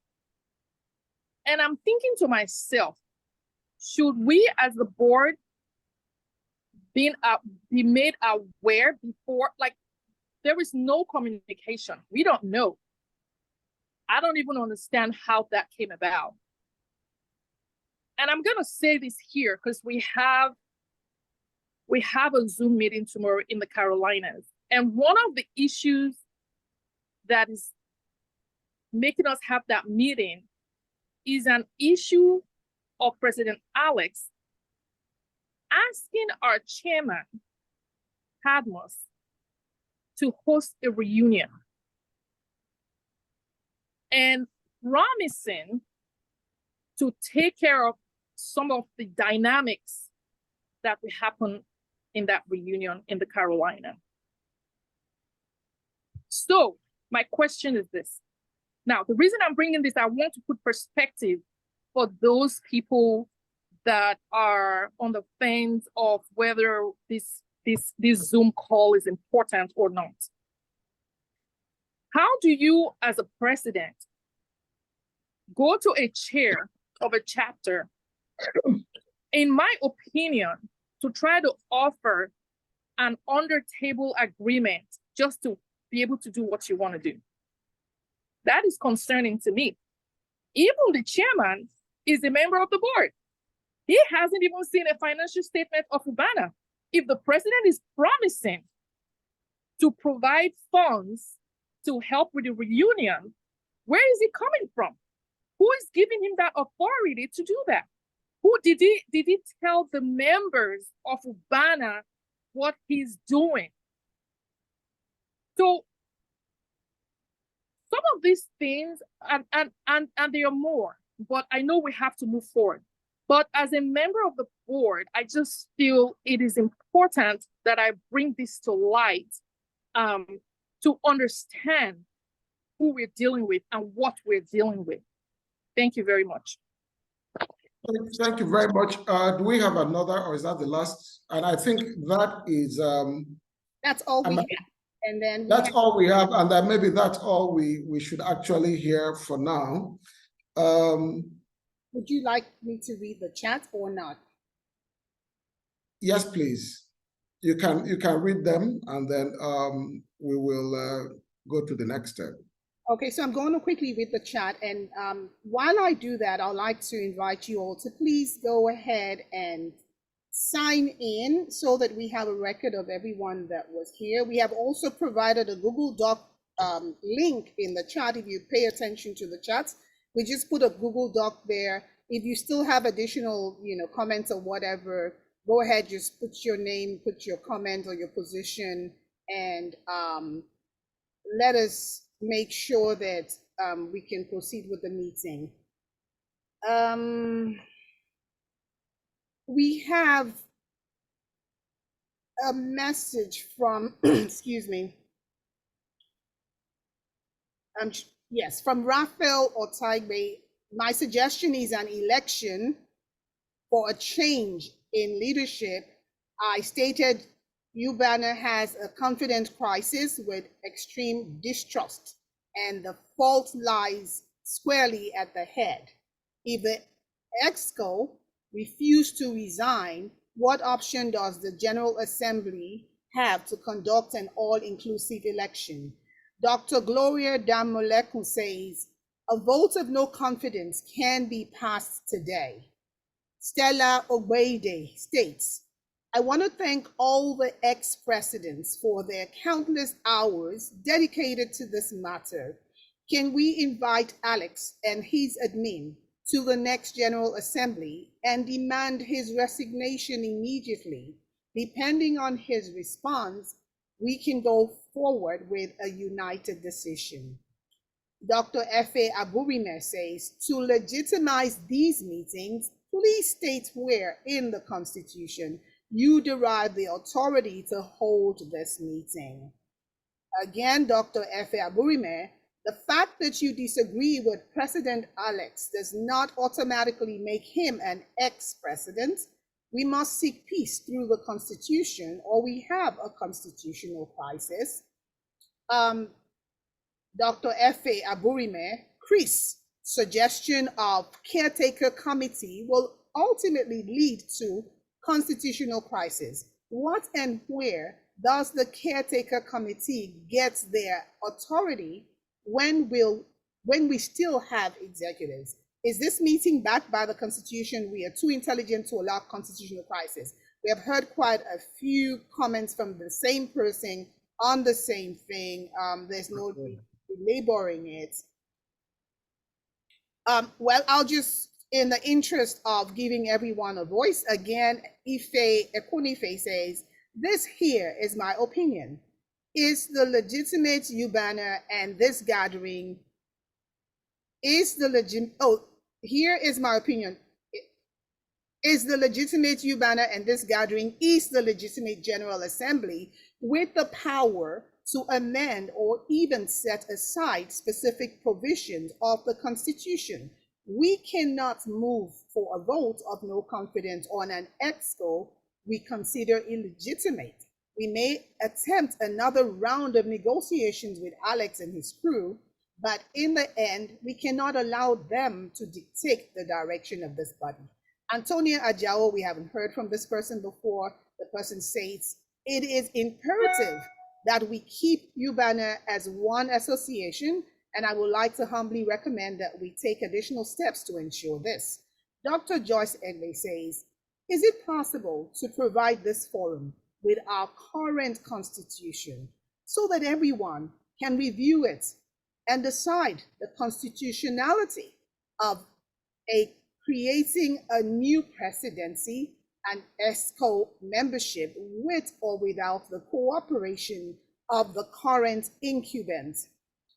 And I'm thinking to myself, should we as the board be made aware before? Like, there is no communication. We don't know. I don't even understand how that came about. And I'm gonna say this here because we have a Zoom meeting tomorrow in the Carolinas. And one of the issues that is making us have that meeting is an issue of President Alex asking our chairman, Cadmus, to host a reunion and promising to take care of some of the dynamics that will happen in that reunion in the Carolina. So my question is this. Now, the reason I'm bringing this, I want to put perspective for those people that are on the fence of whether this Zoom call is important or not. How do you, as a president, go to a chair of a chapter, in my opinion, to try to offer an under-table agreement just to be able to do what you want to do? That is concerning to me. Even the chairman is a member of the board. He hasn't even seen a financial statement of UBAANA. If the president is promising to provide funds to help with the reunion, where is he coming from? Who is giving him that authority to do that? Who did he tell the members of UBAANA what he's doing? So some of these things, and there are more, but I know we have to move forward. But as a member of the board, I just feel it is important that I bring this to light to understand who we're dealing with and what we're dealing with. Thank you very much. Thank you very much. Do we have another, or is that the last? And I think that is that's all we have. And then that's all we have, and then maybe that's all we should actually hear for now. Would you like me to read the chat or not? Yes, please. You can read them, and then we will go to the next step. Okay, so I'm going to quickly read the chat, and while I do that, I'd like to invite you all to please go ahead and sign in so that we have a record of everyone that was here. We have also provided a Google Doc link in the chat. If you pay attention to the chats, we just put a Google Doc there. If you still have additional, comments or whatever, go ahead, just put your name, put your comment or your position, and let us make sure that we can proceed with the meeting. We have a message from, excuse me, yes, from Raphael Otaigbe. My suggestion is an election for a change in leadership. I stated UBAANA has a confidence crisis with extreme distrust, and the fault lies squarely at the head. If the EXCO refuse to resign, what option does the General Assembly have to conduct an all-inclusive election? Dr. Gloria Damoleku says, a vote of no confidence can be passed today. Stella Ogbede states, I want to thank all the ex-presidents for their countless hours dedicated to this matter. Can we invite Alex and his admin to the next General Assembly and demand his resignation immediately? Depending on his response, we can go forward with a united decision. Dr. Efe Aburime says, to legitimize these meetings, please state where in the Constitution you derive the authority to hold this meeting. Again, Dr. Efe Aburime, the fact that you disagree with President Alex does not automatically make him an ex-president. We must seek peace through the Constitution, or we have a constitutional crisis. Dr. Efe Aburime, Chris' suggestion of caretaker committee will ultimately lead to constitutional crisis. What and where does the caretaker committee get their authority when we still have executives? Is this meeting backed by the Constitution? We are too intelligent to allow constitutional crisis. We have heard quite a few comments from the same person on the same thing. There's no belaboring it. Well, I'll just, in the interest of giving everyone a voice, again, Ekunife says, this here is my opinion. Is the legitimate UBAANA and this gathering, here is my opinion. Is the legitimate UBAANA and this gathering is the legitimate General Assembly with the power to amend or even set aside specific provisions of the Constitution. We cannot move for a vote of no confidence on an EXCO we consider illegitimate. We may attempt another round of negotiations with Alex and his crew, but in the end, we cannot allow them to dictate the direction of this body. Antonia Ajao, we haven't heard from this person before. The person says, it is imperative that we keep UBAANA as one association, and I would like to humbly recommend that we take additional steps to ensure this. Dr. Joyce Egbe says, is it possible to provide this forum with our current constitution so that everyone can review it and decide the constitutionality of creating a new presidency and EXCO membership with or without the cooperation of the current incumbent?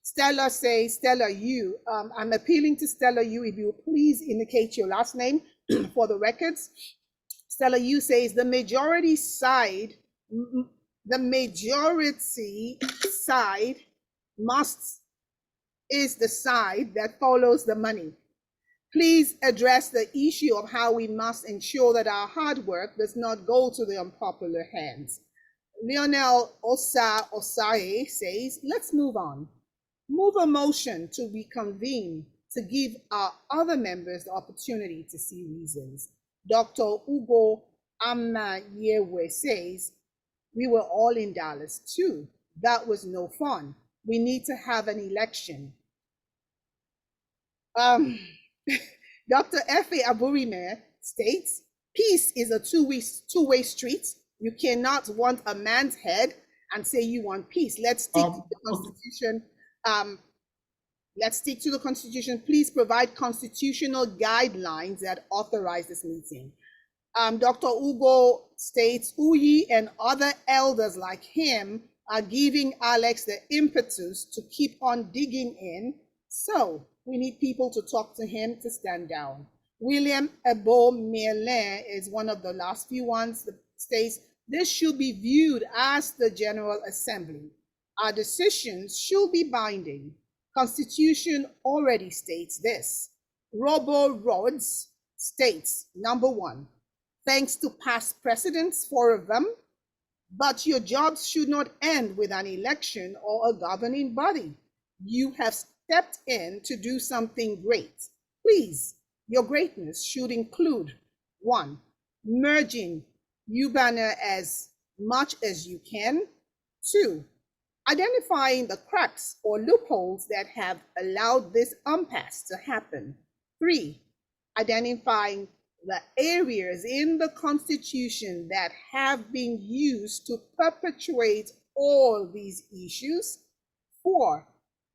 Stella says, Stella Yu. I'm appealing to Stella Yu. If you please indicate your last name for the records. Stella Yu says the majority side is the side that follows the money. Please address the issue of how we must ensure that our hard work does not go to the unpopular hands. Lionel Osae says, let's move on. Move a motion to reconvene to give our other members the opportunity to see reasons. Dr. Ugo Amayewe says, we were all in Dallas too. That was no fun. We need to have an election. Dr. Efe Aburime states, peace is a two-way street. You cannot want a man's head and say you want peace. Let's stick to the Constitution. Let's stick to the Constitution. Please provide constitutional guidelines that authorize this meeting. Dr. Ugo states, Uyi and other elders like him are giving Alex the impetus to keep on digging in. So we need people to talk to him to stand down. William Ebo Merlin is one of the last few ones that states, this should be viewed as the General Assembly. Our decisions should be binding. Constitution already states this. Robo Rhodes states, number one, thanks to past precedents, 4 of them, but your jobs should not end with an election or a governing body. You have stepped in to do something great. Please, your greatness should include 1, merging UBAANA as much as you can. 2, identifying the cracks or loopholes that have allowed this impasse to happen. 3, identifying the areas in the Constitution that have been used to perpetuate all these issues. 4,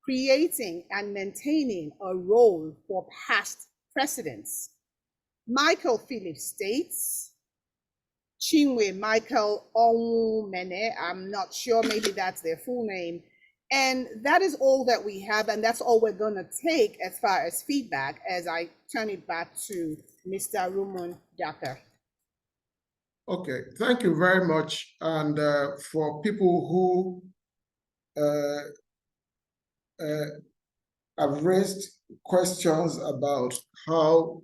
creating and maintaining a role for past precedents. Michael Phillips states, Chinwe Michael Onwumene, I'm not sure, maybe that's their full name. And that is all that we have, and that's all we're gonna take as far as feedback as I turn it back to Mr. Rumundaka. Okay, thank you very much. And for people who have raised questions about how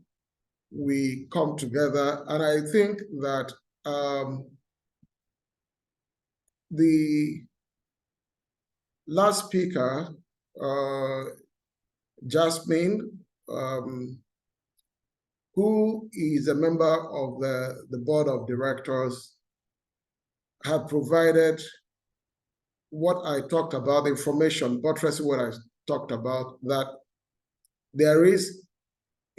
we come together, and I think that the last speaker, Jasmine, who is a member of the board of directors, had provided what I talked about, the information, buttressing what I talked about, that there is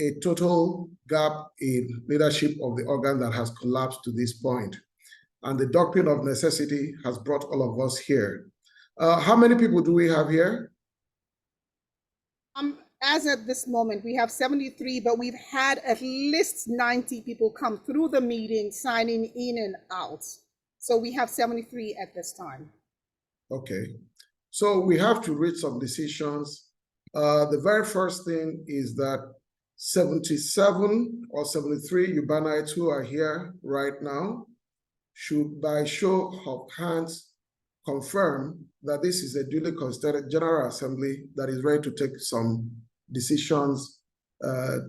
a total gap in leadership of the organ that has collapsed to this point. And the doctrine of necessity has brought all of us here. How many people do we have here? As at this moment, we have 73, but we've had at least 90 people come through the meeting, signing in and out. So we have 73 at this time. Okay, so we have to reach some decisions. The very first thing is that 77 or 73 UBAANites who are here right now should, by show of hands, confirm that this is a duly constituted General Assembly that is ready to take some decisions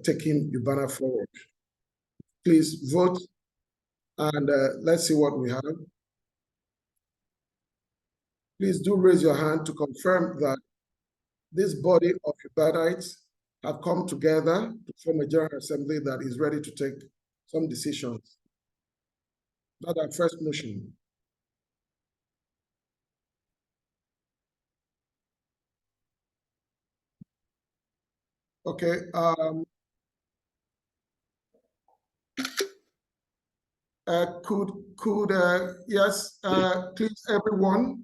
taking UBAANA forward. Please vote, and let's see what we have. Please do raise your hand to confirm that this body of UBAANites have come together to form a General Assembly that is ready to take some decisions. That's our first motion. Okay. Yes, please, everyone.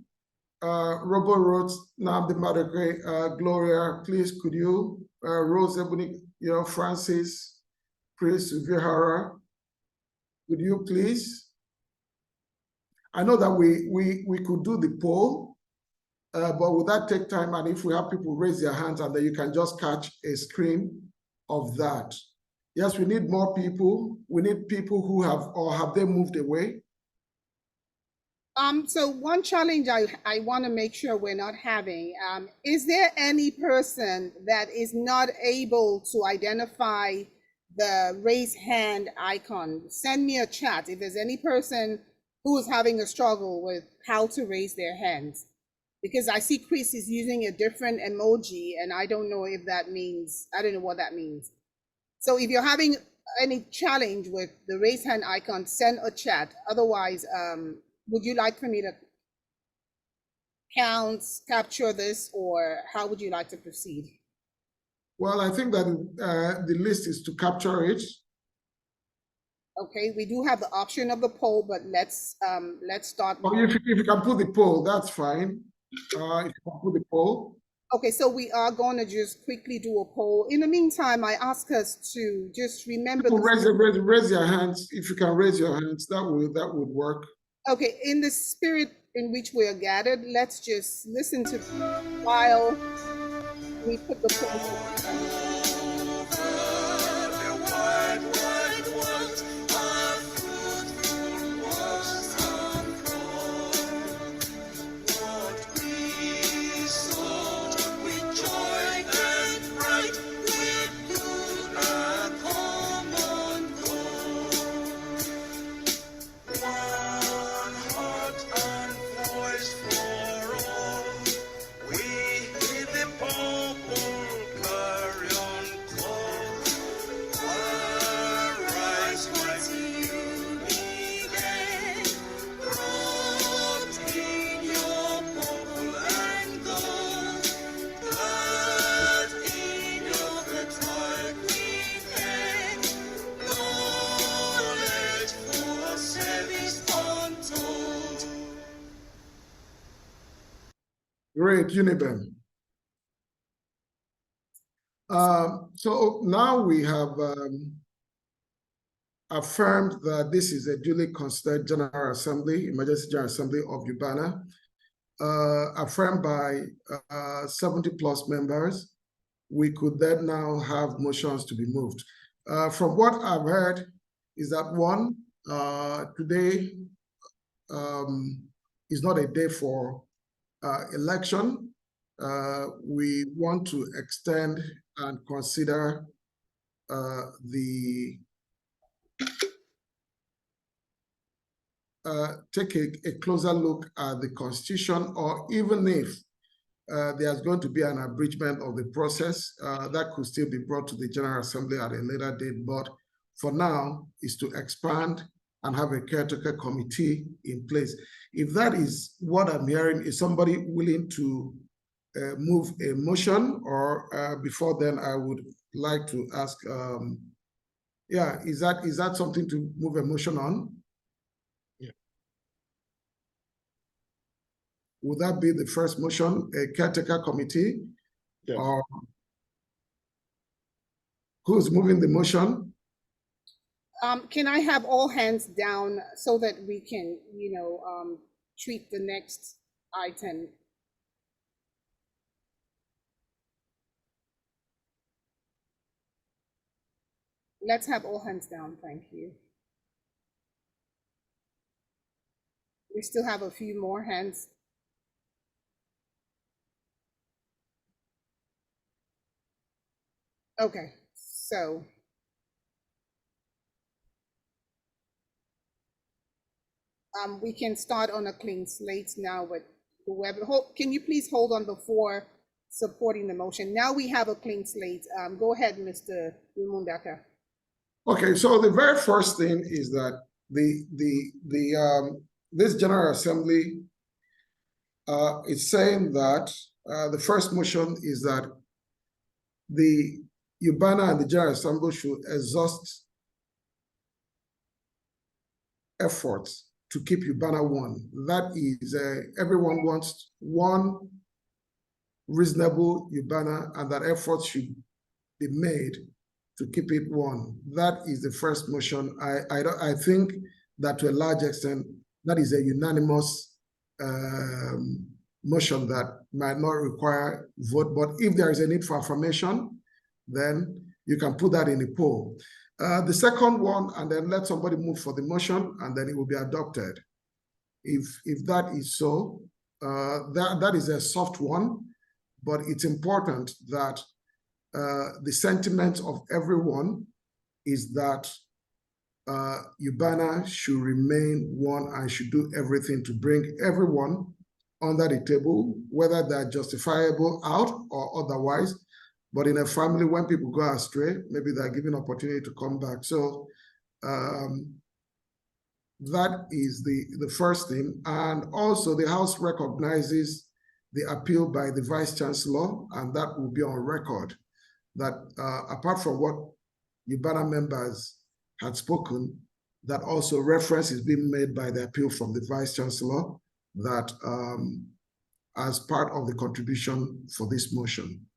Robo Rhodes, Nabdi Madagre, Gloria, please, could you, Rose Ebony, Francis, Chris Ifedirah, could you please? I know that we could do the poll, but will that take time? And if we have people raise their hands and then you can just catch a screen of that. Yes, we need more people. We need people who have they moved away? So one challenge I want to make sure we're not having, is there any person that is not able to identify the raise hand icon? Send me a chat if there's any person who is having a struggle with how to raise their hands. Because I see Chris is using a different emoji and I don't know if that means, I don't know what that means. So if you're having any challenge with the raise hand icon, send a chat. Otherwise, would you like for me to capture this, or how would you like to proceed? Well, I think that the list is to capture it. Okay, we do have the option of the poll, but let's start. If you can put the poll, that's fine. If you can put the poll. Okay, so we are going to just quickly do a poll. In the meantime, I ask us to just remember. Raise your hands. If you can raise your hands, that would work. Okay, in the spirit in which we are gathered, let's just listen to while we put the poll. Great, Uniben. So now we have affirmed that this is a duly constituted General Assembly, Emergency General Assembly of UBAANA, affirmed by 70 plus members. We could then now have motions to be moved. From what I've heard is that one, today is not a day for election. We want to extend and consider take a closer look at the Constitution, or even if there's going to be an abridgment of the process, that could still be brought to the General Assembly at a later date. But for now, is to expand and have a caretaker committee in place. If that is what I'm hearing, is somebody willing to move a motion, or before then, I would like to ask, is that something to move a motion on? Yeah. Would that be the first motion, a caretaker committee? Yes. Or who's moving the motion? Can I have all hands down so that we can, treat the next item? Let's have all hands down, thank you. We still have a few more hands. Okay, so. We can start on a clean slate now with whoever. Can you please hold on before supporting the motion? Now we have a clean slate. Go ahead, Mr. Rumundaka. Okay, so the very first thing is that this General Assembly is saying that the first motion is that the UBAANA and the General Assembly should exhaust efforts to keep UBAANA one. That is, everyone wants one reasonable UBAANA, and that efforts should be made to keep it one. That is the first motion. I think that to a large extent, that is a unanimous motion that might not require vote, but if there is a need for affirmation, then you can put that in the poll. The second one, and then let somebody move for the motion, and then it will be adopted. If that is so, that is a soft one, but it's important that the sentiment of everyone is that UBAANA should remain one and should do everything to bring everyone under the table, whether they're justifiable out or otherwise. But in a family, when people go astray, maybe they're given opportunity to come back. So that is the first thing. And also the House recognizes the appeal by the Vice Chancellor, and that will be on record, that apart from what UBAANA members had spoken, that also reference is being made by the appeal from the Vice Chancellor, that as part of the contribution for this motion.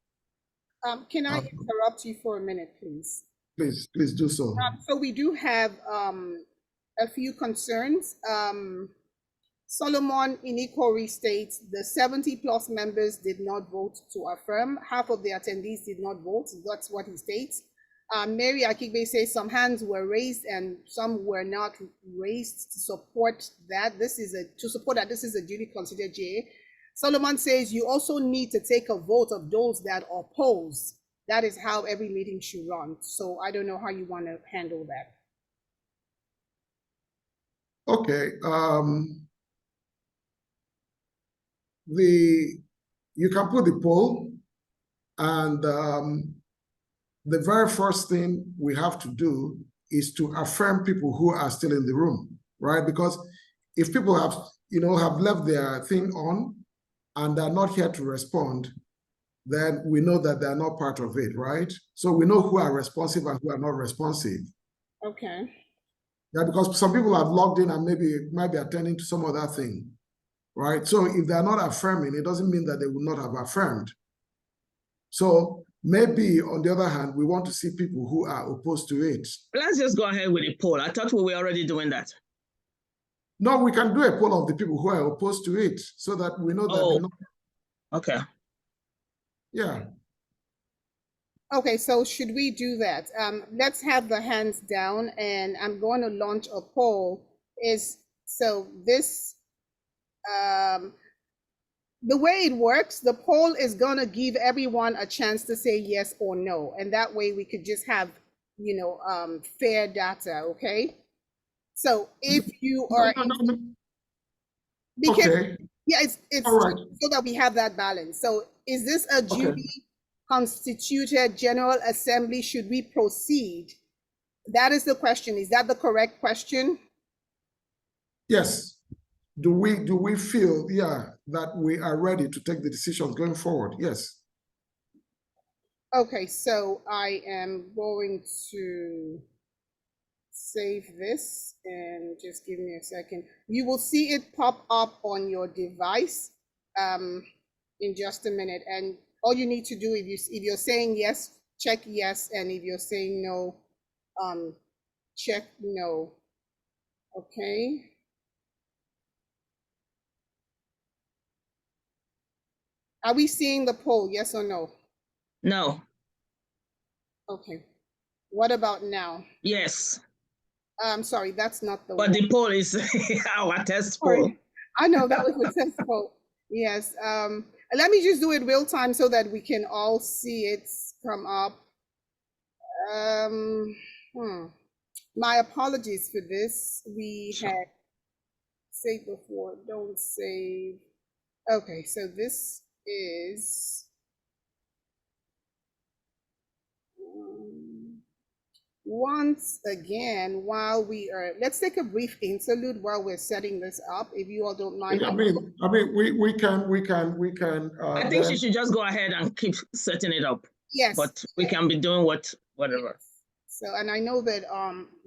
Can I interrupt you for a minute, please? Please do so. So we do have a few concerns. Solomon Inikori states the 70+ members did not vote to affirm. Half of the attendees did not vote. That's what he states. Mary Akigbe says some hands were raised and some were not raised to support that. This is a duly considered GA. Solomon says you also need to take a vote of those that oppose. That is how every meeting should run. So I don't know how you want to handle that. Okay. You can put the poll, and the very first thing we have to do is to affirm people who are still in the room, right? Because if people have left their thing on and they're not here to respond, then we know that they're not part of it, right? So we know who are responsive and who are not responsive. Okay. Yeah, because some people have logged in and might be attending to some other thing, right? So if they're not affirming, it doesn't mean that they will not have affirmed. So maybe, on the other hand, we want to see people who are opposed to it. Let's just go ahead with the poll. I thought we were already doing that. No, we can do a poll of the people who are opposed to it so that we know that they're not. Okay. Yeah. Okay, so should we do that? Let's have the hands down, and I'm going to launch a poll. The way it works, the poll is going to give everyone a chance to say yes or no. And that way we could just have, fair data, okay? So if you are... Because, okay. Yeah, it's right. So that we have that balance. So is this a duly constituted General Assembly? Should we proceed? That is the question. Is that the correct question? Yes. Do we feel, that we are ready to take the decisions going forward? Yes. Okay, so I am going to save this and just give me a second. You will see it pop up on your device in just a minute. And all you need to do, if you're saying yes, check yes, and if you're saying no, check no. Okay. Are we seeing the poll, yes or no? No. Okay. What about now? Yes. I'm sorry, that's not the But one. the poll is our test poll. I know that was the test poll. Yes. Let me just do it real time so that we can all see it come up. My apologies for this. We had saved before, don't save. Okay, so this is once again, while we are, let's take a brief interlude while we're setting this up, if you all don't mind. I mean, we can. I think she should just go ahead and keep setting it up. Yes. But we can be doing whatever. Yes. So, and I know that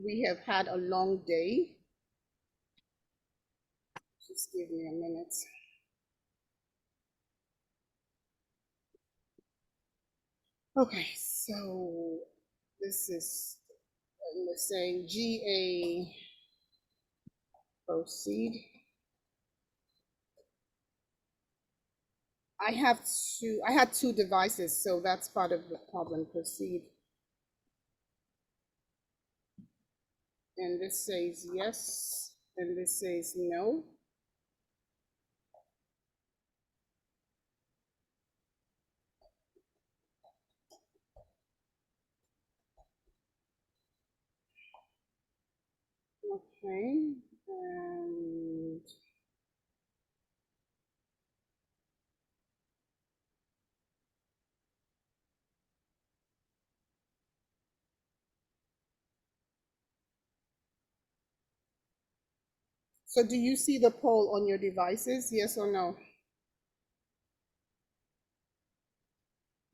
we have had a long day. Just give me a minute. Okay, so this is saying GA proceed. I had two devices, so that's part of the problem. Proceed. And this says yes, and this says no. Okay, and so do you see the poll on your devices? Yes or no?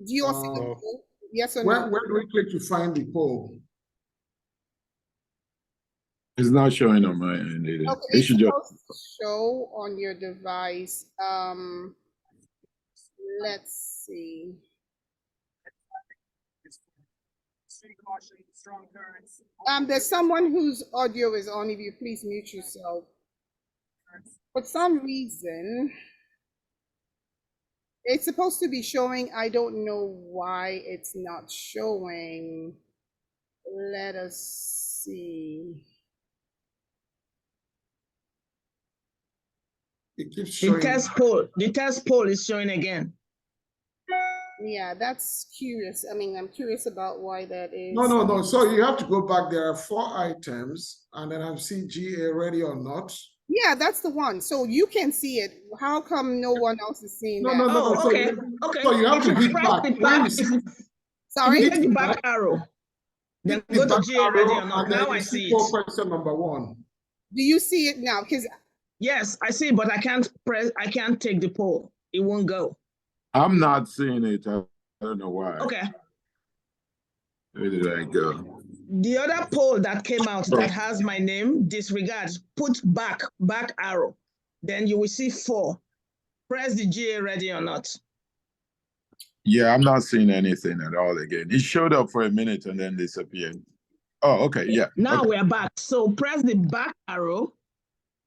Do you all see the poll? Yes or no? Where do we click to find the poll? It's not showing on my end either. Okay, It it's should just supposed to show on your device. Let's see. There's someone whose audio is on. If you please mute yourself. For some reason, it's supposed to be showing. I don't know why it's not showing. Let us see. It keeps showing. The test poll is showing again. Yeah, that's curious. I mean, I'm curious about why that is. No. So you have to go back. There are 4 items, and then I see GA ready or not. Yeah, that's the one. So you can see it. How come no one else is seeing that? No. So, okay. So you have to hit back. Sorry? Hit the back arrow. Then go to GA ready or not. Now I see it. Question number 1. Do you see it now? Because yes, I see, but I can't take the poll. It won't go. I'm not seeing it. I don't know why. Okay. Where did I go? The other poll that came out that has my name, disregard, put back arrow. Then you will see 4. Press the GA ready or not. Yeah, I'm not seeing anything at all again. It showed up for a minute and then disappeared. Oh, okay, yeah. Now okay. we're back. So press the back arrow.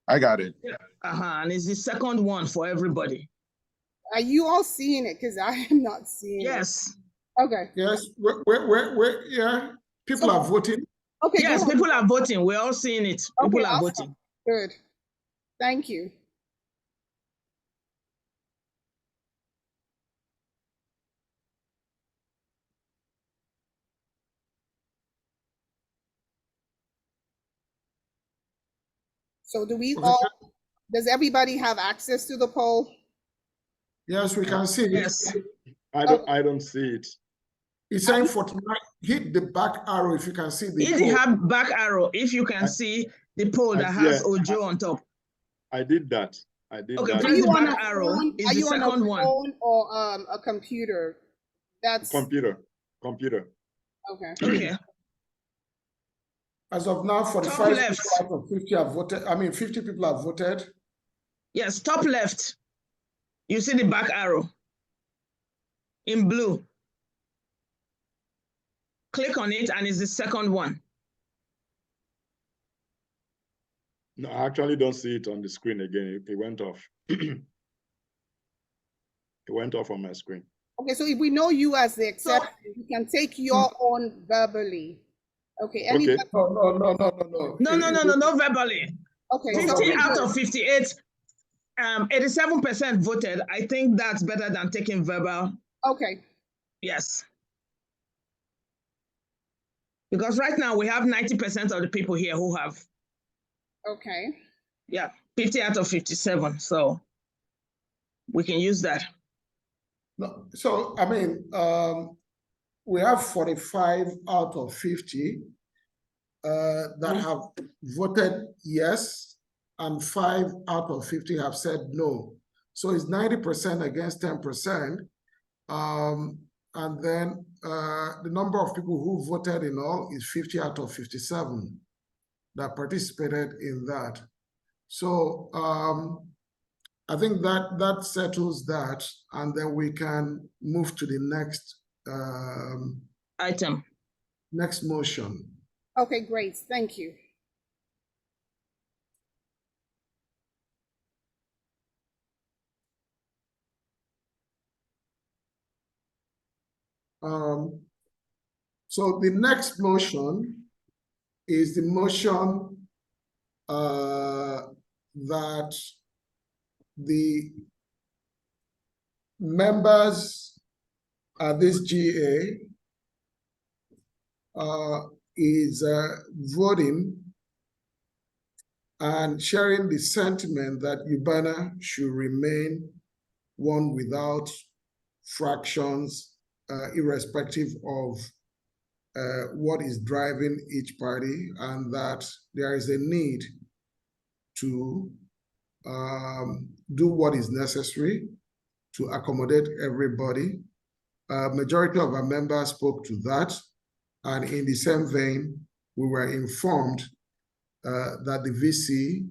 I got it. And it's the second one for everybody. Are you all seeing it? Because I am not seeing it. Yes. Okay. Yes. Where yeah. People are voting. Okay. Yes, people are voting. We're all seeing it. People are voting. Good. Thank you. So do we all, does everybody have access to the poll? Yes, we can see it. Yes. I don't see it. It's saying 49. Hit the back arrow if you can see the Hit the back arrow if you can see the poll that has Ojo on top. I did that. I did okay, that. press the back arrow. Is the second one. Are you on a phone or a computer? That's computer. Okay. Okay. As of now, 45 people out of 50 have voted. I mean, 50 people have voted. Yes, top left. You see the back arrow in blue. Click on it and it's the second one. No, I actually don't see it on the screen again. It went off. It went off on my screen. Okay, so if we know you as the exception, we can take your own verbally. Okay. Okay. No verbally. Okay. 50 out of 58, 87% voted. I think that's better than taking verbal. Okay. Yes. Because right now we have 90% of the people here who have. Okay. Yeah, 50 out of 57. So we can use that. No, so, I mean, we have 45 out of 50 that have voted yes, and 5 out of 50 have said no. So it's 90% against 10%. And then the number of people who voted in all is 50 out of 57 that participated in that. So I think that settles that, and then we can move to the next item. Next motion. Okay, great. Thank you. So the next motion is the motion that the members at this GA is voting and sharing the sentiment that UBAANA should remain one without fractions, irrespective of what is driving each party, and that there is a need to do what is necessary to accommodate everybody. Majority of our members spoke to that, and in the same vein, we were informed that the VC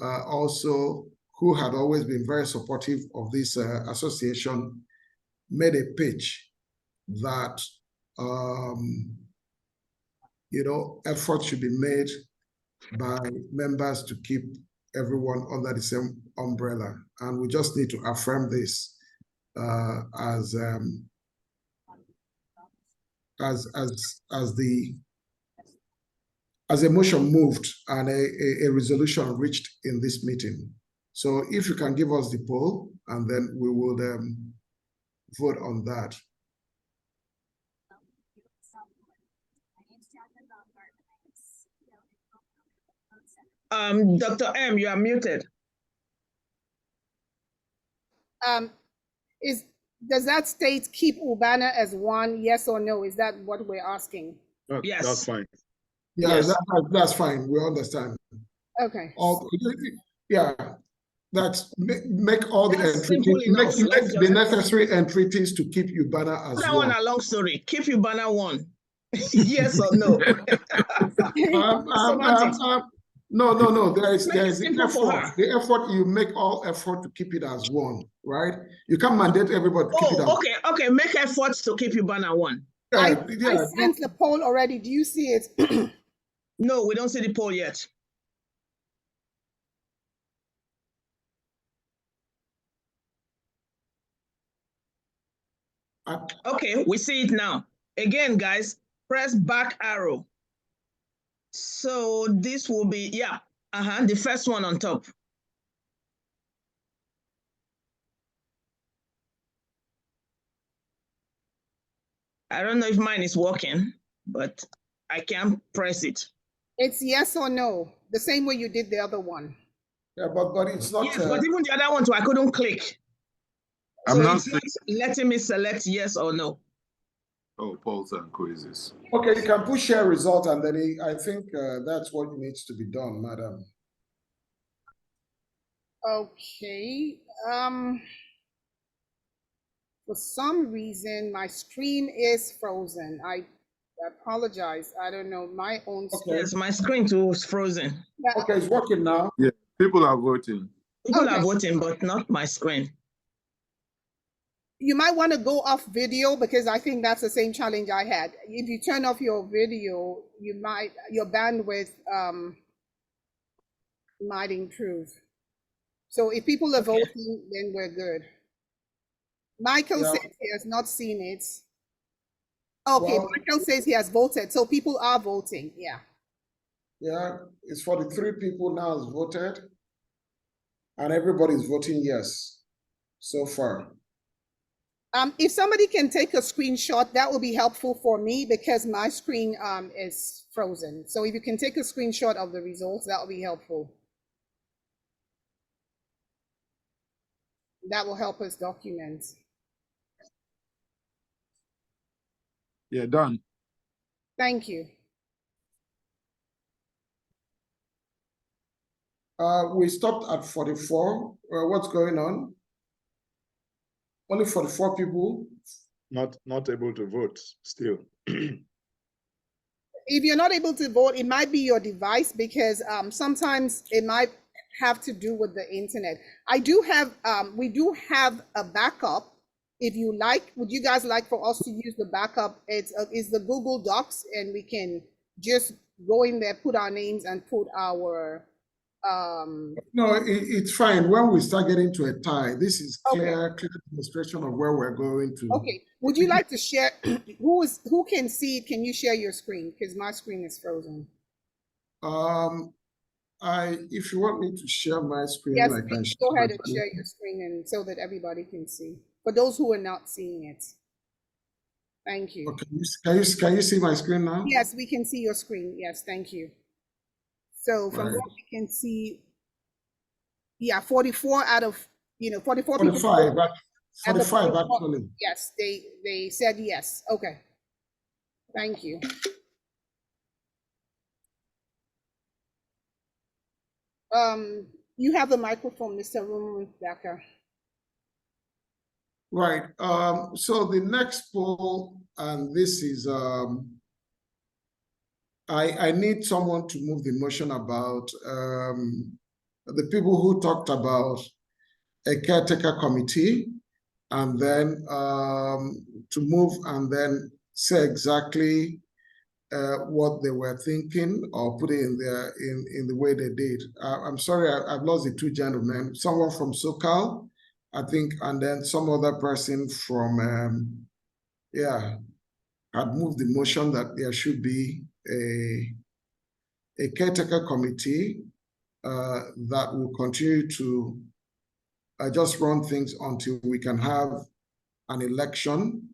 also, who had always been very supportive of this association, made a pitch that effort should be made by members to keep everyone under the same umbrella, and we just need to affirm this as a motion moved and a resolution reached in this meeting. So if you can give us the poll, and then we will vote on that. Dr. M, you are muted. Does that state keep UBAANA as one, yes or no? Is that what we're asking? Yes. That's fine. Yeah, yes. that's fine. We understand. Okay. That's make all the That's entreaties, make the just necessary entreaties to keep UBAANA as that one. one a long story. Keep UBAANA one. Yes or no? No. There is the simple for effort. her. The effort, you make all effort to keep it as one, right? You can't mandate everybody to keep it as Okay. Make efforts to keep UBAANA one. I sent the poll already. Do you see it? No, we don't see the poll yet. Okay, we see it now. Again, guys, press back arrow. So this will be, the first one on top. I don't know if mine is working, but I can press it. It's yes or no, the same way you did the other one. Yeah, but it's not. Yes, but even the other one too, I couldn't click. I'm So not it's not letting me select yes or no. Oh, polls and quizzes. Okay, you can push share result, and then I think that's what needs to be done, madam. Okay. For some reason, my screen is frozen. I apologize. I don't know my own screen. Yes, my screen too is frozen. Okay, it's working now. Yeah, people are voting. People are voting, but not my screen. You might want to go off video, because I think that's the same challenge I had. If you turn off your video, your bandwidth might improve. So if people are voting, then we're good. Michael says he has not seen it. Okay, well, Michael says he has voted, so people are voting. Yeah, it's 43 people now has voted, and everybody's voting yes so far. If somebody can take a screenshot, that will be helpful for me, because my screen is frozen. So if you can take a screenshot of the results, that will be helpful. That will help us document. Yeah, done. Thank you. We stopped at 44. What's going on? Only 44 people. Not able to vote still. If you're not able to vote, it might be your device, because sometimes it might have to do with the internet. We do have a backup. If you like, would you guys like for us to use the backup? It's the Google Docs, and we can just go in there, put our names, and put our No, it's fine. When we start getting to a tie, this is clear demonstration of where we're going to. Okay. Would you like to share? Who can see it? Can you share your screen? Because my screen is frozen. If you want me to share my screen, Yes, I can share go ahead my and screen. share your screen, and so that everybody can see. For those who are not seeing it, thank you. Okay, can you see my screen now? Yes, we can see your screen. Yes, thank you. So from Right. what we can see, yeah, 44 out of 44 people. 45, and the 45 actually. Yes, they said yes. Okay, thank you. You have the microphone, Mr. Rumundaka. Right. So the next poll, and this is I need someone to move the motion about the people who talked about a caretaker committee, and then to move and then say exactly what they were thinking or put it in the way they did. I'm sorry, I've lost the two gentlemen. Someone from SoCal, I think, and then some other person from had moved the motion that there should be a caretaker committee that will continue to just run things until we can have an election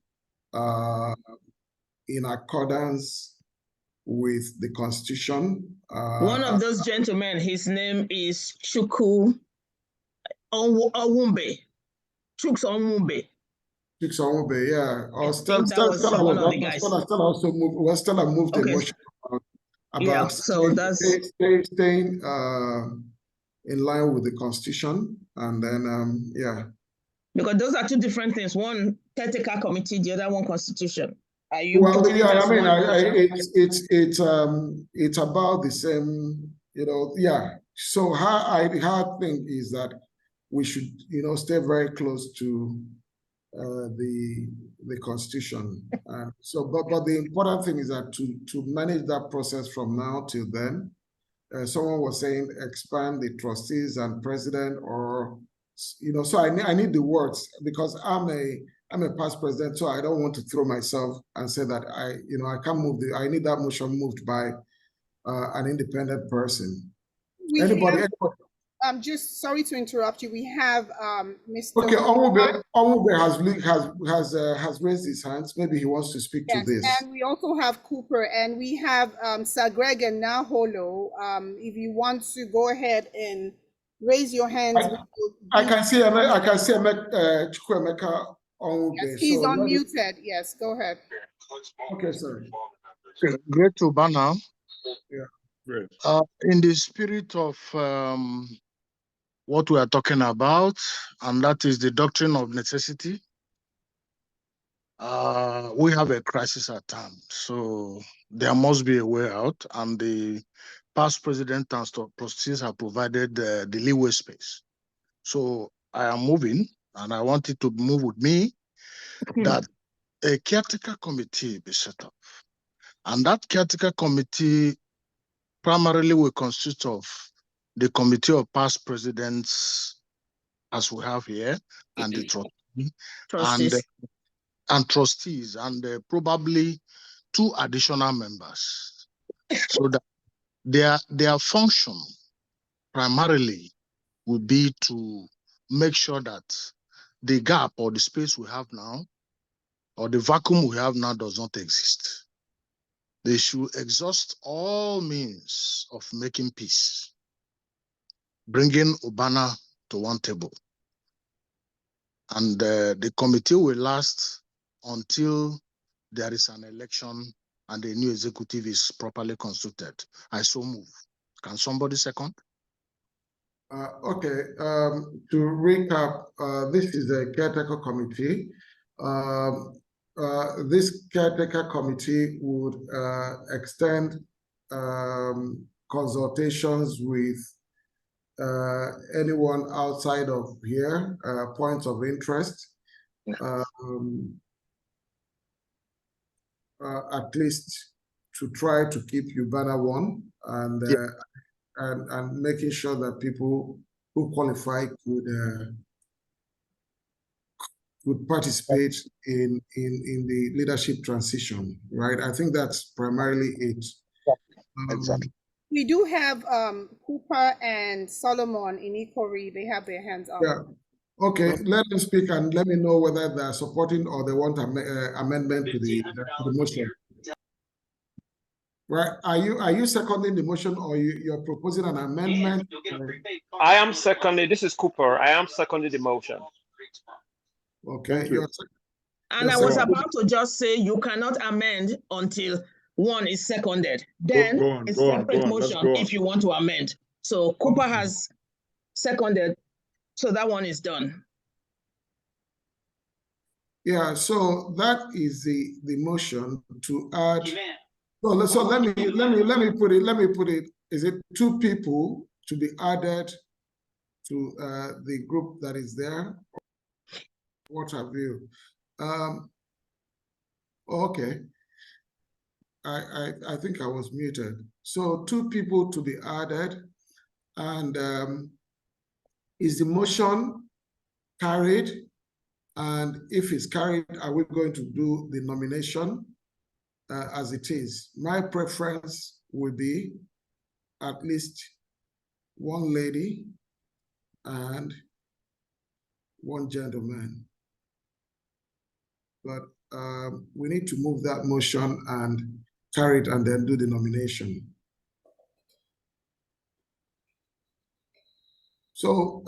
in accordance with the Constitution. One of those gentlemen, his name is Chukwu Owumbe. Chuks Owumbe. Chuks Owumbe, yeah. Or Stella also moved. Stella moved a motion about staying in line with the Constitution, and then Because those are two different things. One caretaker committee, the other one Constitution. Are you? Well, yeah, I mean, it's about the same, yeah. So how thing is that we should, stay very close to the Constitution. So, but the important thing is that to manage that process from now till then, someone was saying expand the trustees and president, or so I need the words, because I'm a past president, so I don't want to throw myself and say that I can't move I need that motion moved by an independent person. Anybody? I'm just sorry to interrupt you. We have Mr. Okay, Owumbe has raised his hands. Maybe he wants to speak to this. And we also have Cooper, and we have Sagreg and Naholo. If you want to go ahead and raise your hands. I can see Chukwuemeka Owumbe. Yes, he's unmuted. Yes, go ahead. Okay, sorry. Great UBAANA. Yeah, great. In the spirit of what we are talking about, and that is the doctrine of necessity, we have a crisis at hand. So there must be a way out, and the past president and trustees have provided the leeway space. So I am moving, and I want it to move with me, that a caretaker committee be set up. And that caretaker committee primarily will consist of the committee of past presidents, as we have here, and the trustees, and trustees, and probably 2 additional members, so that their function primarily will be to make sure that the gap or the space we have now, or the vacuum we have now, does not exist. They should exhaust all means of making peace, bringing UBAANA to one table. And the committee will last until there is an election and a new executive is properly constituted. I so move. Can somebody second? Okay. To recap, this is a caretaker committee. This caretaker committee would extend consultations with anyone outside of here, points of interest, at least to try to keep UBAANA one. And and making sure that people who qualify could participate in the leadership transition, right? I think that's primarily it. Exactly. We do have Cooper and Solomon in Ikori. They have their hands up. Yeah. Okay, let them speak and let me know whether they're supporting or they want amendment to the motion. Right? Are you seconding the motion or you're proposing an amendment? I am seconding. This is Cooper. I am seconding the motion. Okay. And I was about to just say you cannot amend until one is seconded. Then a separate motion if you want to amend. So Cooper has seconded, so that one is done. Yeah, so that is the motion to add. So let me put it. Is it 2 people to be added to the group that is there? What have you? Okay. I think I was muted. So 2 people to be added, and is the motion carried? And if it's carried, are we going to do the nomination as it is? My preference would be at least 1 lady and 1 gentleman. But we need to move that motion and carry it and then do the nomination. So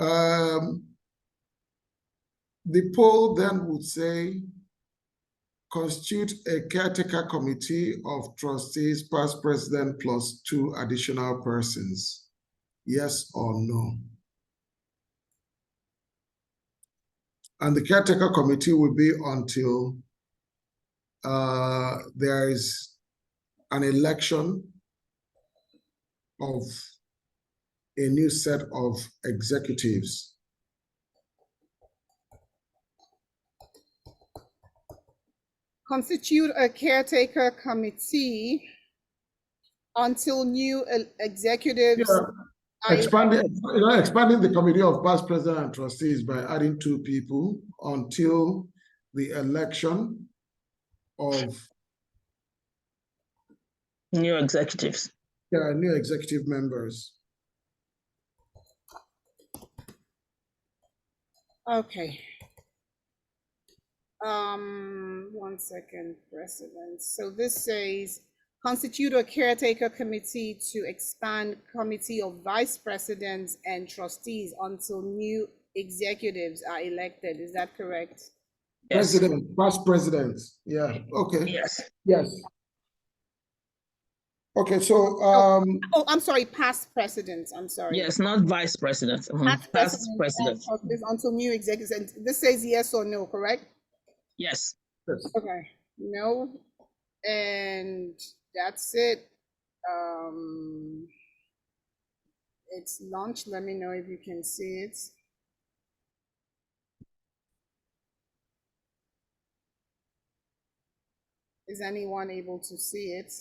the poll then would say, constitute a caretaker committee of trustees, past president plus 2 additional persons. Yes or no? And the caretaker committee will be until there is an election of a new set of executives. Constitute a caretaker committee until new executives. Yeah. Expanding the committee of past president and trustees by adding 2 people until the election of new executives. Yeah, new executive members. Okay. 1 second, President. So this says, constitute a caretaker committee to expand committee of vice presidents and trustees until new executives are elected. Is that correct? Yes. President, past presidents. Yeah. Okay. Yes. Yes. Okay. So I'm sorry, past presidents. I'm sorry. Yes, not vice presidents. Past presidents. Until new executives. And this says yes or no, correct? Yes. Okay. No. And that's it. It's launched. Let me know if you can see it. Is anyone able to see it?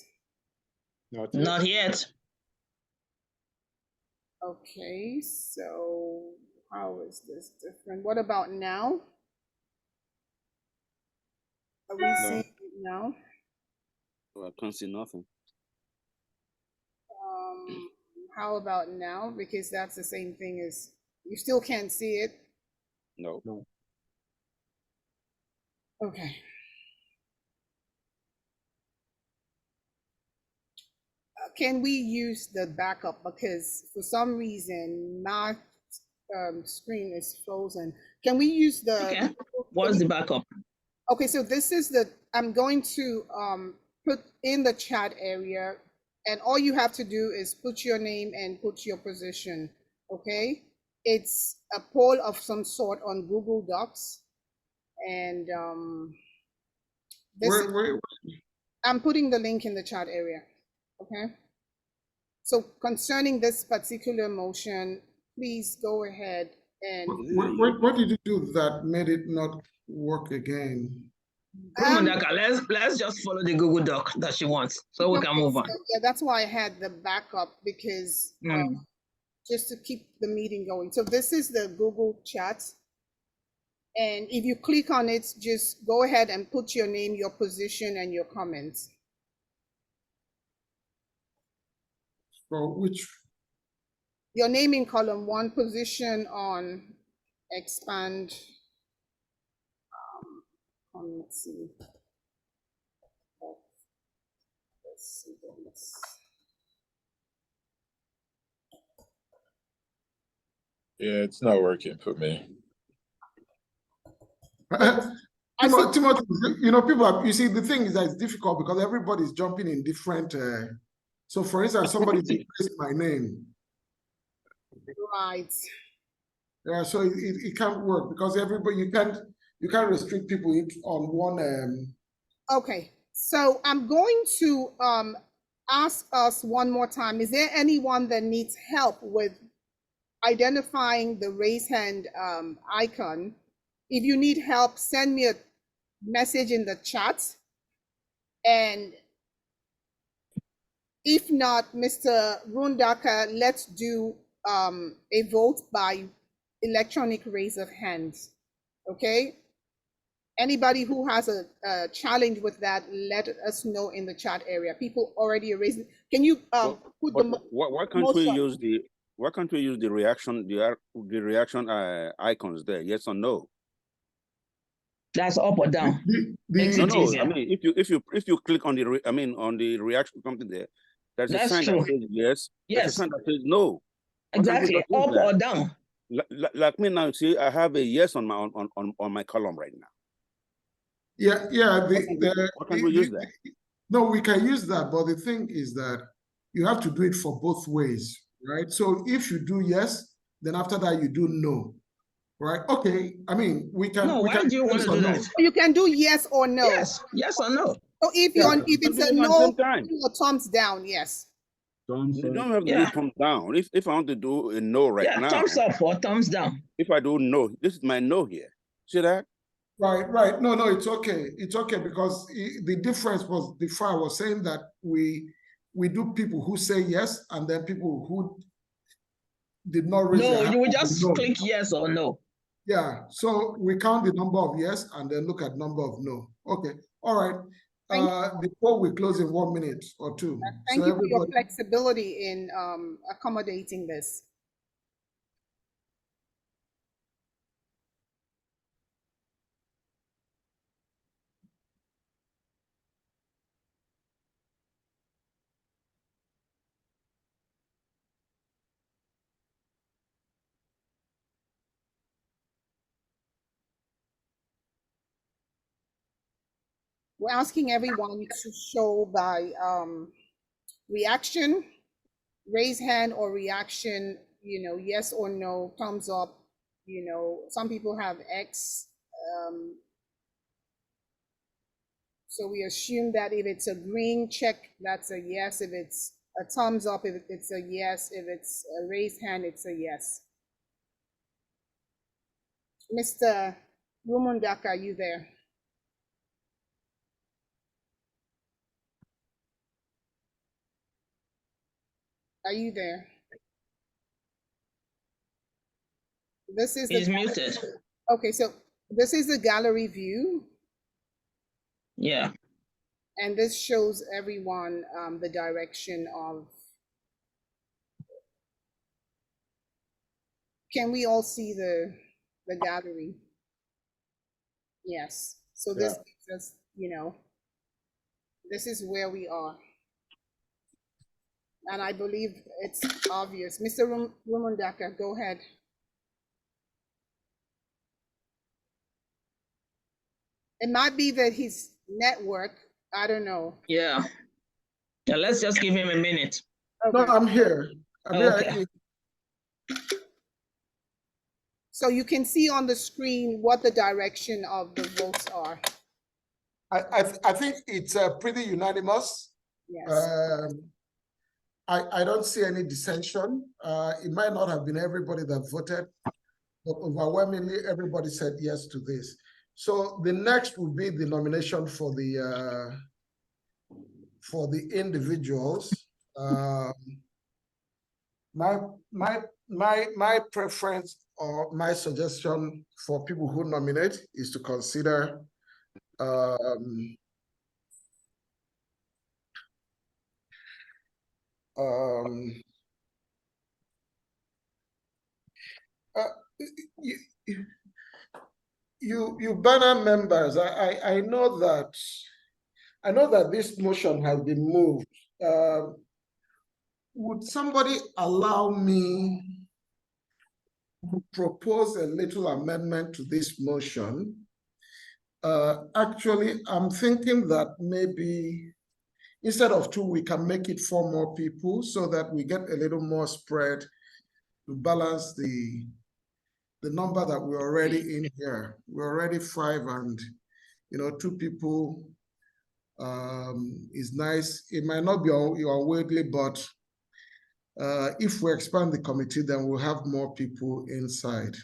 Not yet. Okay, so how is this different? What about now? Are we seeing it now? Oh, I can't see nothing. How about now? Because that's the same thing as you still can't see it. No. Okay. Can we use the backup? Because for some reason my screen is frozen. Can we use the? Okay. What's the backup? Okay, so this is the. I'm going to put in the chat area, and all you have to do is put your name and put your position. Okay, it's a poll of some sort on Google Docs, and I'm putting the link in the chat area. Okay. So concerning this particular motion, please go ahead and. What did you do that made it not work again? Rumundaka, let's just follow the Google Doc that she wants, so we can move on. Yeah, that's why I had the backup, because just to keep the meeting going. So this is the Google chat. And if you click on it, just go ahead and put your name, your position, and your comments. For which? Your name in column 1, position on expand. Let's see. Let's see this. Yeah, it's not working for me. Timothy, you know, people are, you see, the thing is that it's difficult because everybody's jumping in different. So, for instance, somebody's replacing my name. Right. Yeah, so it can't work because everybody, you can't restrict people on one. Okay, so I'm going to ask us one more time. Is there anyone that needs help with identifying the raise hand icon? If you need help, send me a message in the chat. And if not, Mr. Rumundaka, let's do a vote by electronic raise of hands. Okay? Anybody who has a challenge with that, let us know in the chat area. People already raised. Can you put the why can't we use the reaction icons there? Yes or no? That's up or down. No. I mean, if you click on the reaction something there, there's a sign that says yes. There's a sign that says no. Exactly, up or down. Like me now, see, I have a yes on my column right now. Yeah. Why can't we use that? No, we can use that, but the thing is that you have to do it for both ways, right? So if you do yes, then after that you do no, right? Okay, I mean, we can. No, why do you want to do that? You can do yes or no. Yes or no. So if it's a no, do a thumbs down, yes. You don't have to do thumbs down. If I want to do a no now. Thumbs up or thumbs down. If I do no, this is my no here. See that? Right. No, it's okay. It's okay because the difference was before I was saying that we do people who say yes and then people who did not raise their hand. No, you will just click yes or no. Yeah. So we count the number of yes and then look at number of no. Okay. All right. Before we close in 1 minute or two. Thank you for your flexibility in accommodating this. We're asking everyone to show by reaction, raise hand or reaction, yes or no, thumbs up. Some people have X. So we assume that if it's a green check, that's a yes. If it's a thumbs up, if it's a yes. If it's a raised hand, it's a yes. Mr. Rumundaka, are you there? Are you there? This is He's muted. Okay, so this is the gallery view. Yeah. And this shows everyone the direction of. Can we all see the gallery? Yes. So this gives us, this is where we are. And I believe it's obvious. Mr. Rumundaka, go ahead. It might be that his network, I don't know. Yeah, let's just give him a minute. Okay. No, I'm here. Okay. So you can see on the screen what the direction of the votes are. I think it's pretty unanimous. Yes. I don't see any dissension. It might not have been everybody that voted, but overwhelmingly everybody said yes to this. So the next would be the nomination for the individuals. My preference or my suggestion for people who nominate is to consider UBAANA members. I know that this motion has been moved. Would somebody allow me to propose a little amendment to this motion? Actually, I'm thinking that maybe instead of 2, we can make it 4 more people so that we get a little more spread to balance the number that we're already in here. We're already 5, and 2 people is nice. It might not be unwieldy, but if we expand the committee, then we'll have more people inside.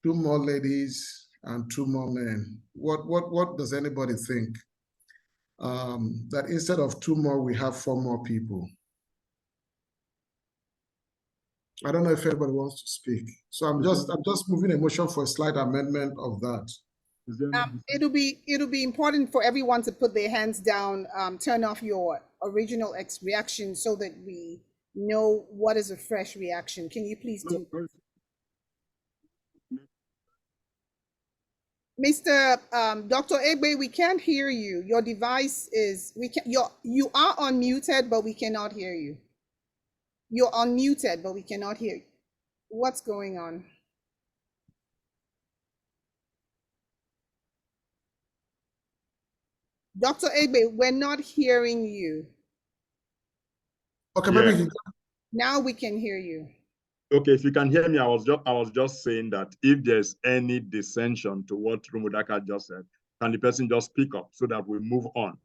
2 more ladies and 2 more men. What does anybody think? That instead of 2 more, we have 4 more people. I don't know if anybody wants to speak. So I'm just moving a motion for a slight amendment of that. It'll be important for everyone to put their hands down, turn off your original reaction so that we know what is a fresh reaction. Can you please do that? Mr. Dr. Egbe, we can't hear you. Your device is, you are unmuted, but we cannot hear you. You're unmuted, but we cannot hear you. What's going on? Dr. Egbe, we're not hearing you. Okay, maybe now we can hear you. Okay, if you can hear me, I was just saying that if there's any dissension to what Rumundaka just said, can the person just speak up so that we move on?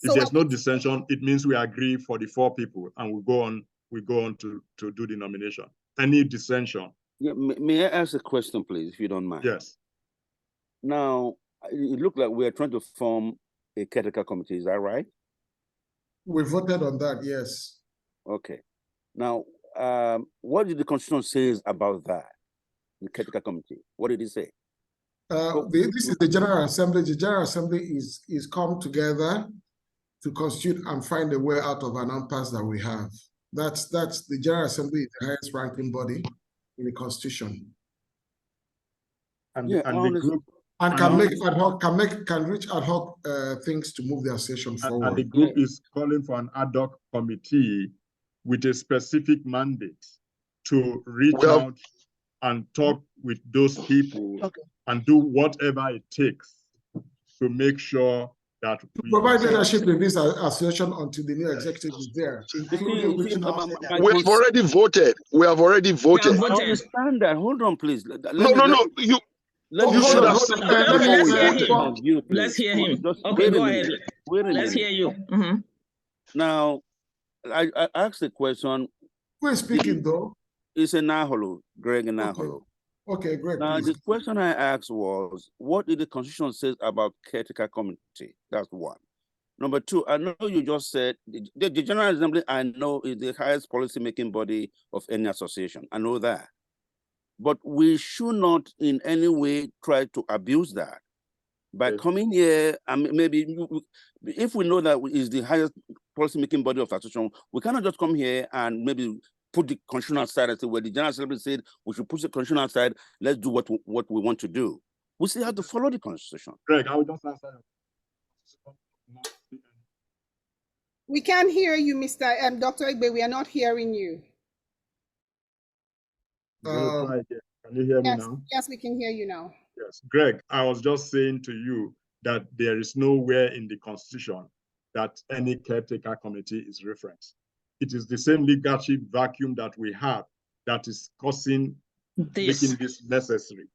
If there's no dissension, it means we agree for the 4 people and we go on to do the nomination. Any dissension? Yeah, may I ask a question, please, if you don't mind? Yes. Now, it looks like we're trying to form a caretaker committee, is that right? We voted on that, yes. Okay. Now, what did the Constitution say about that, the caretaker committee? What did it say? This is the General Assembly. The General Assembly is come together to constitute and find a way out of an impasse that we have. That's the General Assembly is the highest ranking body in the Constitution. And, yeah, and the group can reach ad hoc things to move the association forward. And the group is calling for an ad hoc committee with a specific mandate to reach out and talk with those people and do whatever it takes to make sure that we provide leadership in this association until the new executive is there. We have already voted. We have already voted. I understand that. Hold on, please. You should have seen that before we voted. Let's hear him. Okay, go ahead. Let's hear you. Now, I asked the question. Who is speaking though? It's a Naholo, Greg Naholo. Okay, Greg. Now, the question I asked was, what did the Constitution say about caretaker committee? That's 1. Number 2, I know you just said the General Assembly, I know, is the highest policy-making body of any association. I know that. But we should not in any way try to abuse that. By coming here, and maybe if we know that is the highest policy-making body of association, we cannot just come here and maybe put the Constitution aside and say, well, the General Assembly said we should put the Constitution aside, let's do what we want to do. We still have to follow the Constitution. Greg, I will just answer. We can't hear you, Mr. Dr. Egbe. We are not hearing you. Can you hear me now? Yes, we can hear you now. Yes, Greg, I was just saying to you that there is nowhere in the Constitution that any caretaker committee is referenced. It is the same leadership vacuum that we have that is making this necessary.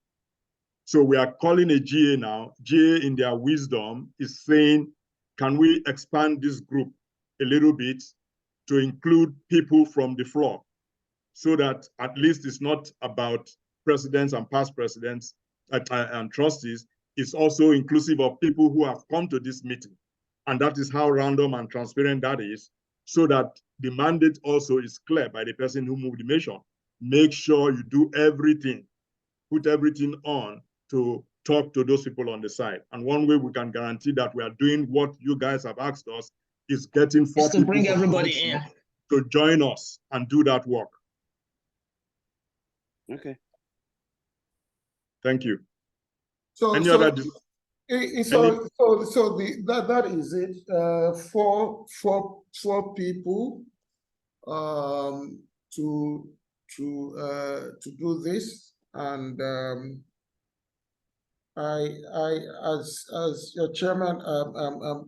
So we are calling a GA now. GA in their wisdom is saying, can we expand this group a little bit to include people from the floor so that at least it's not about presidents and past presidents and trustees, is also inclusive of people who have come to this meeting. And that is how random and transparent that is, so that the mandate also is clear by the person who moved the motion. Make sure you do everything, put everything on to talk to those people on the side. And one way we can guarantee that we are doing what you guys have asked us is getting 4 people to bring everybody in to join us and do that work. Okay. That Thank you. is it. Four people to do this, and as your chairman,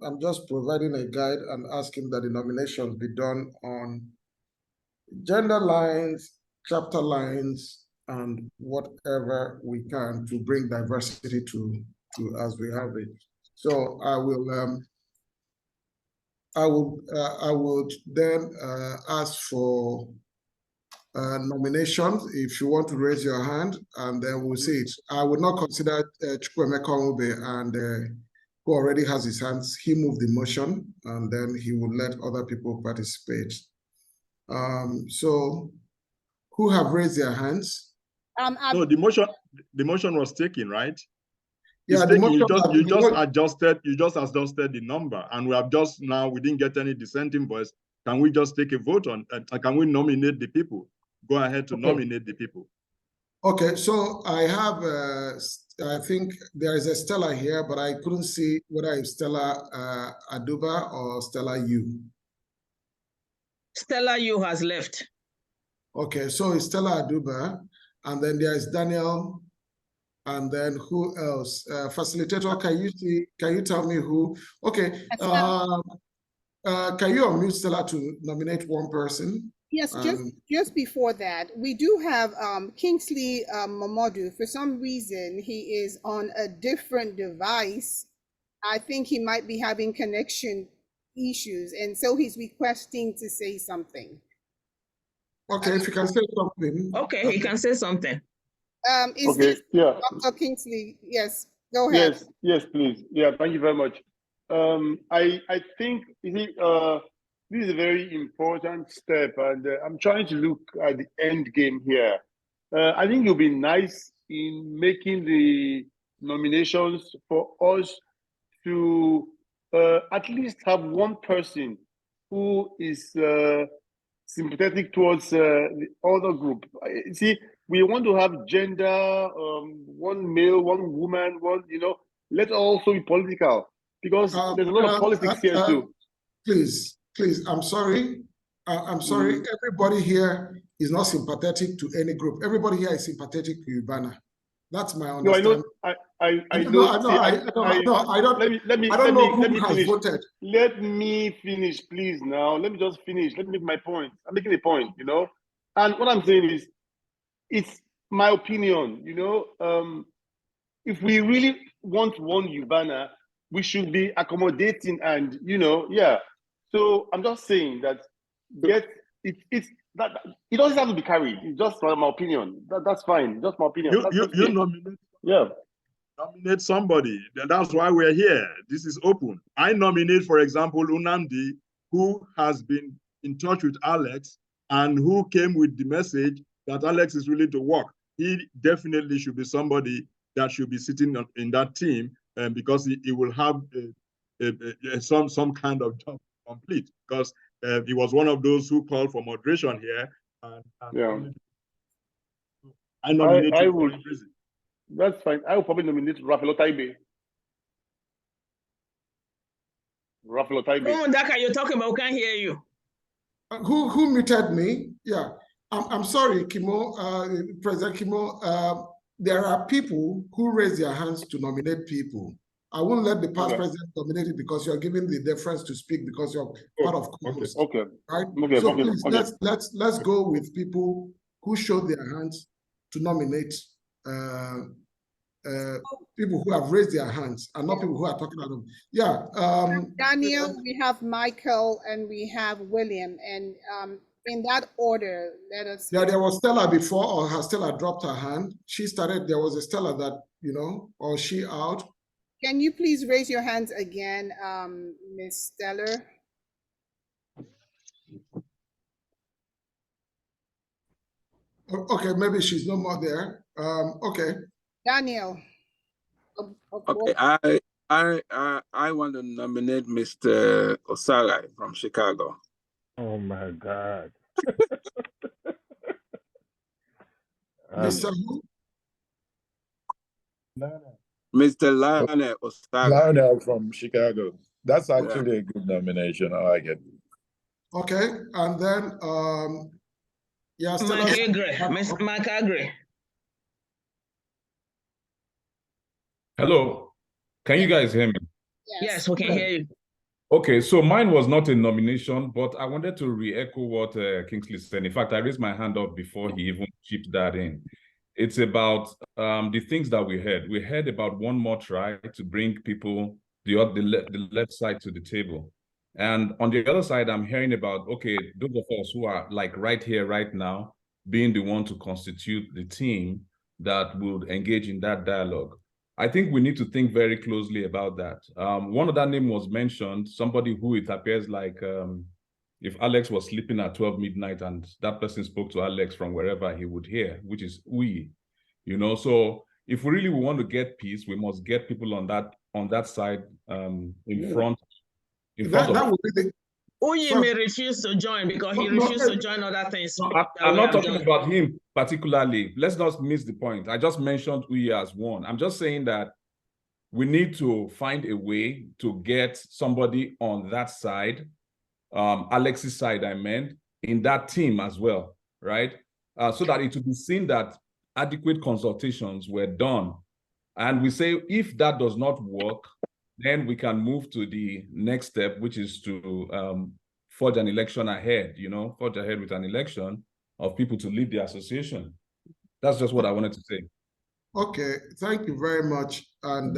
I'm just providing a guide and asking that the nominations be done on gender lines, chapter lines, and whatever we can to bring diversity to as we have it. So I would then ask for nominations if you want to raise your hand, and then we'll see it. I would not consider Chukwuemeka Onwube, and who already has his hands. He moved the motion, and then he would let other people participate. So who have raised their hands? No, the motion was taken, right? Yeah, you just adjusted the number, and we didn't get any dissenting voice. Can we just take a vote on? Can we nominate the people? Go ahead to nominate the people. Okay, so I have, I think there is a Stella here, but I couldn't see whether it's Stella Aduba or Stella Yu. Stella Yu has left. Okay, so it's Stella Aduba, and then there is Daniel, and then who else? Facilitator, can you tell me who? Okay, can you unmute Stella to nominate one person? Yes, just before that, we do have Kingsley Momodu. For some reason, he is on a different device. I think he might be having connection issues, and so he's requesting to say something. Okay, if you can say something. Okay, he can say something. Is this Dr. Kingsley? Yes, go ahead. Yes, please. Yeah, thank you very much. I think this is a very important step, and I'm trying to look at the end game here. I think it'll be nice in making the nominations for us to at least have one person who is sympathetic towards the other group. See, we want to have gender, one male, one woman, let's also be political, because there's a lot of politics here too. Please, I'm sorry. I'm sorry. Everybody here is not sympathetic to any group. Everybody here is sympathetic to UBAANA. That's my understanding. No, I know. I don't know who has voted. Let me finish, please. Now, let me just finish. Let me make my point. I'm making a point, And what I'm saying is, it's my opinion, if we really want one UBAANA, we should be accommodating and, So I'm just saying that it doesn't have to be carried. It's just my opinion. That's fine. Just my opinion. You nominate somebody. That's why we're here. This is open. I nominate, for example, Unandi, who has been in touch with Alex and who came with the message that Alex is willing to work. He definitely should be somebody that should be sitting in that team, because he will have some kind of job complete, because he was one of those who called for moderation here. I nominate him. That's fine. I will probably nominate Raphael Otaibe. Rumundaka, you're talking about, we can't hear you. Who muted me? Yeah. I'm sorry, Kimo, President Kimo. There are people who raise their hands to nominate people. I won't let the past president nominate it because you're giving the deference to speak because you're part of Congress. Okay. Right? Okay. So please, let's go with people who showed their hands to nominate people who have raised their hands and not people who are talking about them. Yeah. Daniel, we have Michael, and we have William, and in that order, let us. Yeah, there was Stella before, or has Stella dropped her hand? She started. There was a Stella that or she out. Can you please raise your hands again, Ms. Stellar? Okay, maybe she's no more there. Okay. Daniel. Okay, I want to nominate Mr. Osagai from Chicago. Oh my God. Mr. Who? Mr. Lionel Osagai. Lionel from Chicago. That's actually a good nomination. I like it. Okay, and then yeah, Mike Egre, Mr. Mike Egre. Hello, can you guys hear me? Yes, we can hear you. Okay, so mine was not a nomination, but I wanted to re-echo what Kingsley said. In fact, I raised my hand up before he even chipped that in. It's about the things that we heard. We heard about one more try to bring people, the left side to the table. And on the other side, I'm hearing about, okay, those of us who are like right here, right now, being the one to constitute the team that would engage in that dialogue. I think we need to think very closely about that. One of that name was mentioned, somebody who it appears like if Alex was sleeping at 12 midnight and that person spoke to Alex from wherever he would hear, which is we, you know. So if we really want to get peace, we must get people on that side in front of that would be the Uyi may refuse to join because he refused to join other things. I'm not talking about him particularly. Let's not miss the point. I just mentioned Uyi as one. I'm just saying that we need to find a way to get somebody on that side, Alex's side, I meant, in that team as well, right? So that it will be seen that adequate consultations were done. And we say if that does not work, then we can move to the next step, which is to forge an election ahead, you know, forge ahead with an election of people to lead the association. That's just what I wanted to say. Okay, thank you very much. And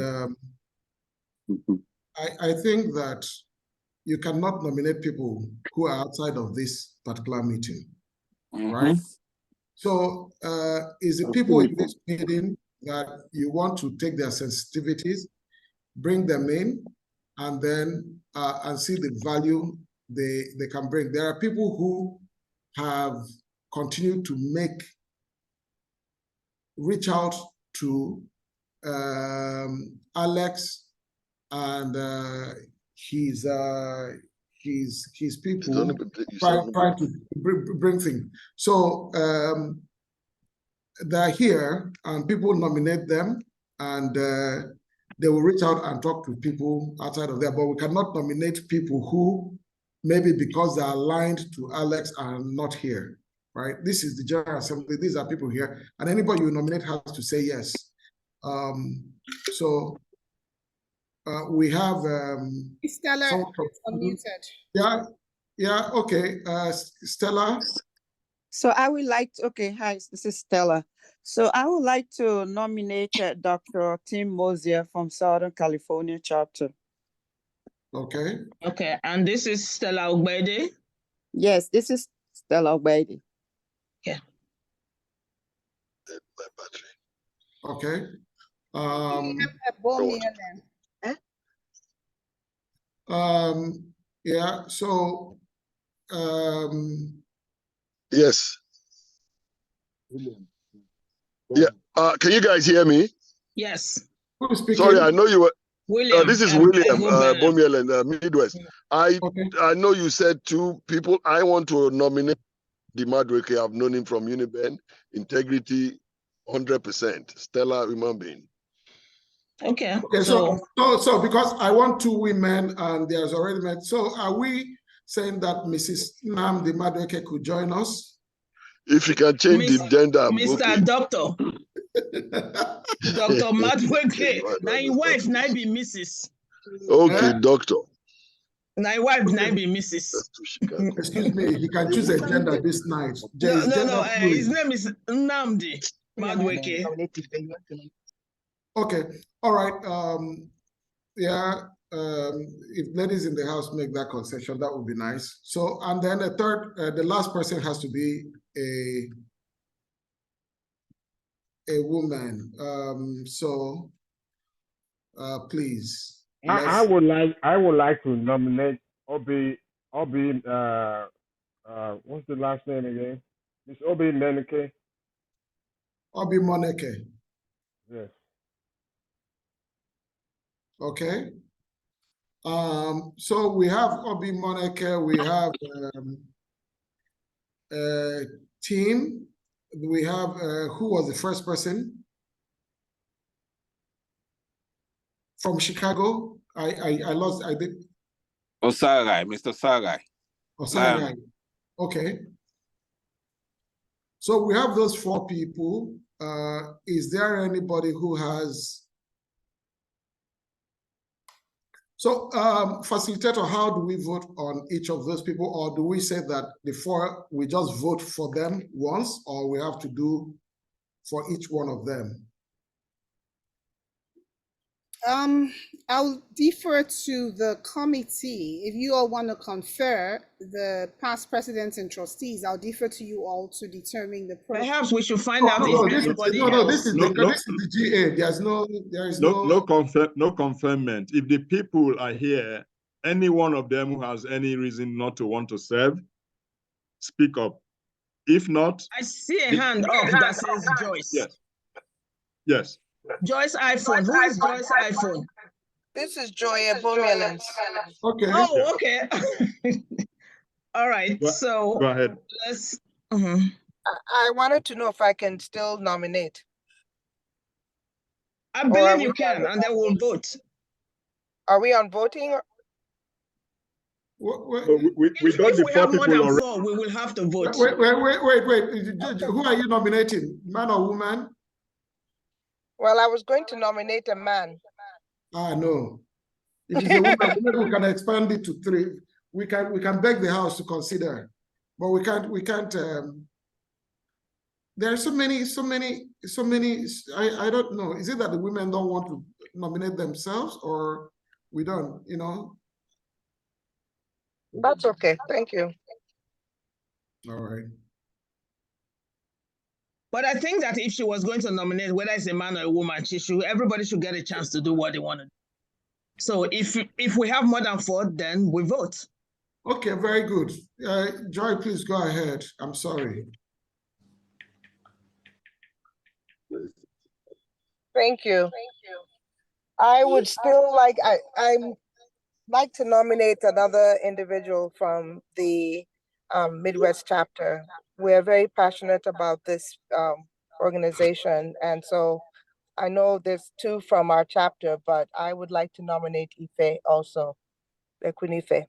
I think that you cannot nominate people who are outside of this particular meeting, right? So is it people in this meeting that you want to take their sensitivities, bring them in, and then and see the value they can bring. There are people who have continued to reach out to Alex and his people trying to bring things. So they're here and people nominate them and they will reach out and talk to people outside of there, but we cannot nominate people who maybe because they're aligned to Alex are not here, right? This is the General Assembly. These are people here, and anybody you nominate has to say yes. We have Stella is unmuted. Yeah, okay. Stella? So I would like to, okay, hi, this is Stella. So I would like to nominate Dr. Tim Mosier from Southern California chapter. Okay. Okay, and this is Stella Ogbede? Yes, this is Stella Ogbede. Yeah. Okay. Yeah, so yes. Yeah. Can you guys hear me? Yes. Sorry, I know you were. William. This is William Bomiel and Midwest. I know you said two people. I want to nominate the Madweke. I've known him from Uniben. Integrity, 100%. Stella Imambin. Okay. Okay. So because I want two women and there's already men. So are we saying that Mrs. Nnamdi Madweke could join us? If you can change the gender, Mr. okay. Doctor. Dr. Madweke. Now your wife now be Mrs. Okay, doctor. Now your wife now be Mrs. Excuse me, he can choose a gender this night. No, his name is Nnamdi Madweke. Okay, all right. If ladies in the house make that concession, that would be nice. So, and then a third, the last person has to be a woman. please. I would like to nominate Obi what's the last name again? It's Obi Menike. Obi Moneke. Yes. Okay. So we have Obi Moneke, we have team. We have who was the first person from Chicago? I lost. I did. Osagai, Mr. Sagai. Osagai. Okay. So we have those 4 people. Is there anybody who has? So, facilitator, how do we vote on each of those people? Or do we say that the 4, we just vote for them once, or we have to do for each one of them? I'll defer to the committee. If you all want to confer the past presidents and trustees, I'll defer to you all to determine the. Perhaps we should find out if this anybody this is the GA. There is no conferment. If the people are here, any one of them who has any reason not to want to serve, speak up. If not, I see a hand up that says Joyce. Yes. Yes. Joyce iPhone. Who is Joyce iPhone? This is Joy Abomelans. Okay. Oh, okay. All right. So go ahead. Let's. I wanted to know if I can still nominate. I believe you can, and then we'll vote. Are we on voting? We got the 4 people already. 4, we will have to vote. Wait. Who are you nominating? Man or woman? Well, I was going to nominate a man. No. If it's a woman, we can expand it to 3. We can beg the House to consider, but we can't. There are so many. I don't know. Is it that the women don't want to nominate themselves, or we don't? That's okay. Thank you. All right. But I think that if she was going to nominate, whether it's a man or a woman, everybody should get a chance to do what they want to do. So if we have more than 4, then we vote. Okay, very good. Joy, please go ahead. I'm sorry. Thank you. I would still like to nominate another individual from the Midwest chapter. We're very passionate about this organization, and so I know there's 2 from our chapter, but I would like to nominate Ife also, Queen Ife.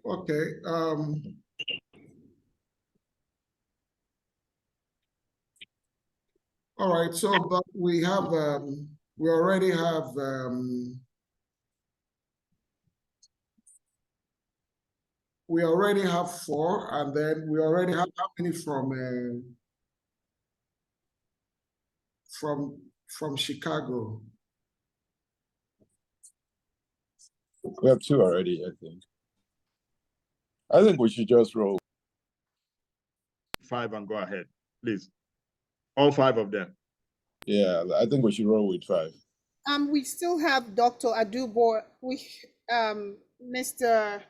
Okay. All right. So, but we have we already have we already have 4, and then we already have how many from Chicago? We have 2 already, I think. I think we should just roll 5 and go ahead, please. All 5 of them. Yeah, I think we should roll with 5. We still have Dr. Adubo. Mr.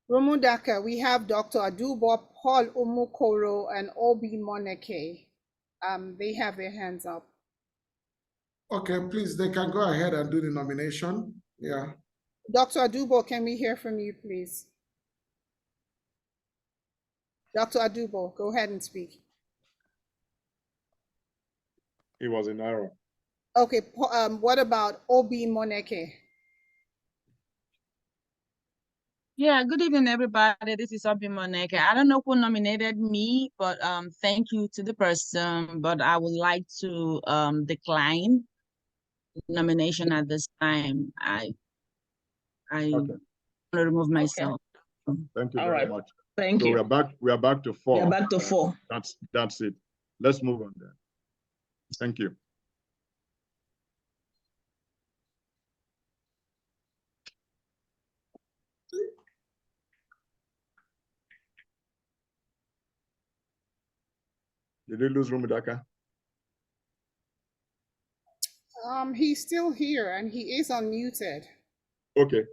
Rumundaka, we have Dr. Adubo, Paul Mokolo, and Obi Moneke. They have their hands up. Okay, please, they can go ahead and do the nomination. Yeah. Dr. Adubo, can we hear from you, please? Dr. Adubo, go ahead and speak. It was an error. Okay, what about Obi Moneke? Yeah, good evening, everybody. This is Obi Moneke. I don't know who nominated me, but thank you to the person, but I would like to decline nomination at this time. I want to remove myself. Thank you All very right. much. Thank you. We are back to 4. We're back to 4. That's it. Let's move on then. Thank you. Did we lose Rumundaka? He's still here and he is unmuted. Okay.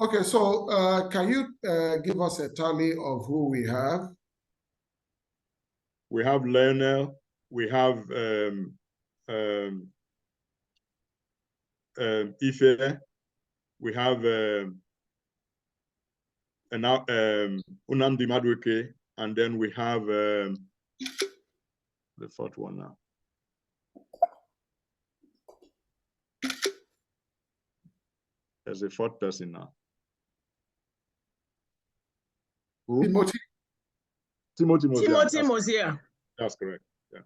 Okay, so can you give us a tally of who we have? We have Lionel. We have Ife. We have Unamdi Madueke, and then we have the fourth one now. There's a fourth person now. Who? Timothy Mosier. Timothy Mosier. That's correct. Yeah.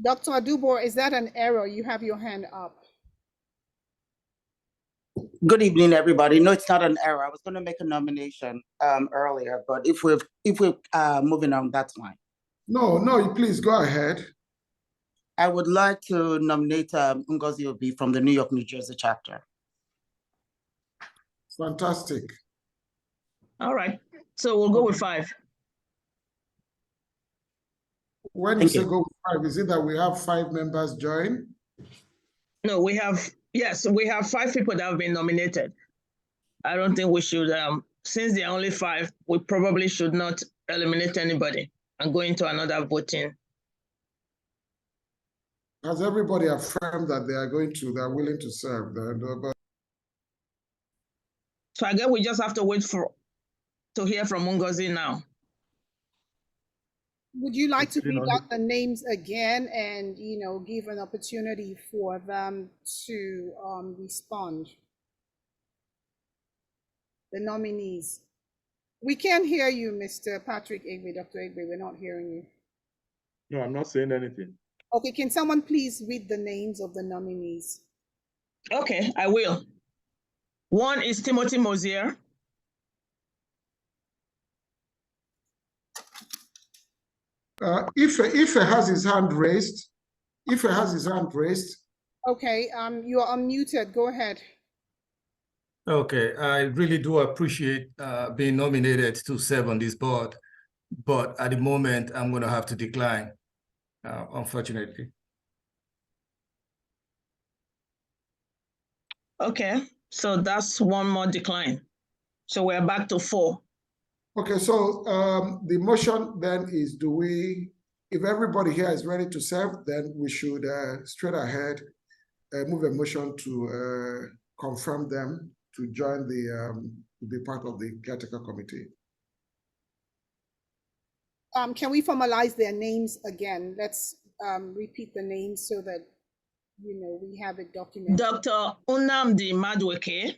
Dr. Adubor, is that an error? You have your hand up. Good evening, everybody. No, it's not an error. I was going to make a nomination earlier, but if we're moving on, that's fine. No, please go ahead. I would like to nominate Ngozi Obi from the New York, New Jersey chapter. Fantastic. All right. So we'll go with 5. When you say go with 5, is it that we have 5 members join? No, we have 5 people that have been nominated. I don't think we should, since there are only 5, we probably should not eliminate anybody and go into another voting. Has everybody affirmed that they're willing to serve? So I guess we just have to wait to hear from Ngozi now. Would you like to read out the names again and, give an opportunity for them to respond? The nominees. We can't hear you, Mr. Patrick Egbe, Dr. Egbe. We're not hearing you. No, I'm not saying anything. Okay, can someone please read the names of the nominees? Okay, I will. 1 is Timothy Mosier. If has his hand raised, Okay, you are unmuted. Go ahead. Okay, I really do appreciate being nominated to serve on this board, but at the moment, I'm going to have to decline, unfortunately. Okay, so that's 1 more decline. So we're back to 4. Okay, so the motion then is, if everybody here is ready to serve, then we should straight ahead move a motion to confirm them to join to be part of the caretaker committee. Can we formalize their names again? Let's repeat the names so that we have it documented. Dr. Unamdi Madueke,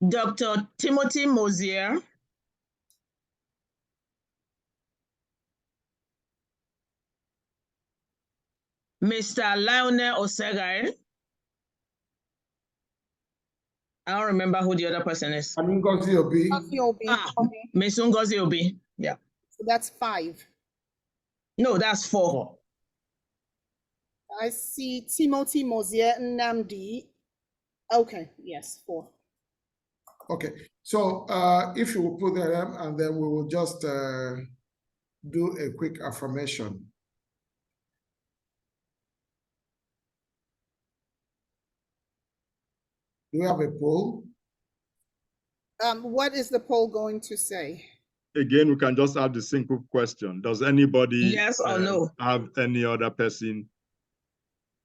Dr. Timothy Mosier, Mr. Lionel Osegai. I don't remember who the other person is. Ngozi Obi. Miss Ngozi Obi. Yeah. So that's 5. No, that's 4. I see Timothy Mosier Nnamdi. Okay, yes, 4. Okay, so if you will put them, and then we will just do a quick affirmation. Do we have a poll? What is the poll going to say? Again, we can just have the simple question. Does anybody yes or no have any other person,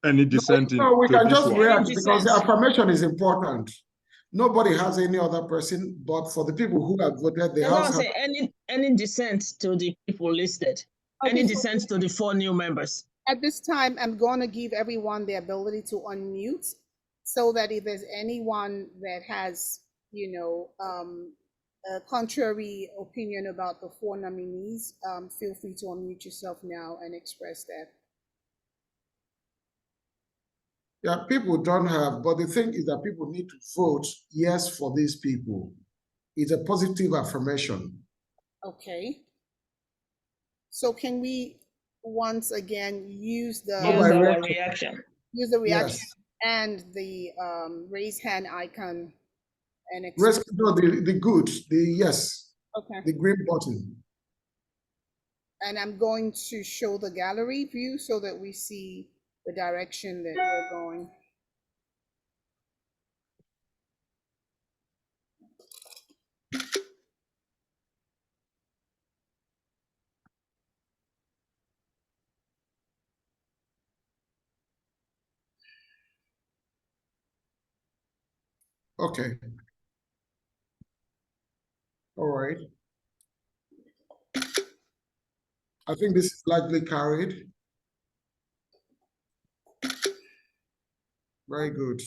any dissenting? No, we can just react dissent. because the affirmation is important. Nobody has any other person, but for the people who have voted, they have say any dissent to the people listed. Okay, any dissent to the 4 new members. At this time, I'm going to give everyone the ability to unmute so that if there's anyone that has, a contrary opinion about the 4 nominees, feel free to unmute yourself now and express that. Yeah, people don't have, but the thing is that people need to vote yes for these people. It's a positive affirmation. Okay. So can we once again use the reaction? Use the reaction Yes. and the raise hand icon and The good, yes. Okay. The green button. And I'm going to show the gallery view so that we see the direction that we're going. Okay. All right. I think this is largely carried. Very good.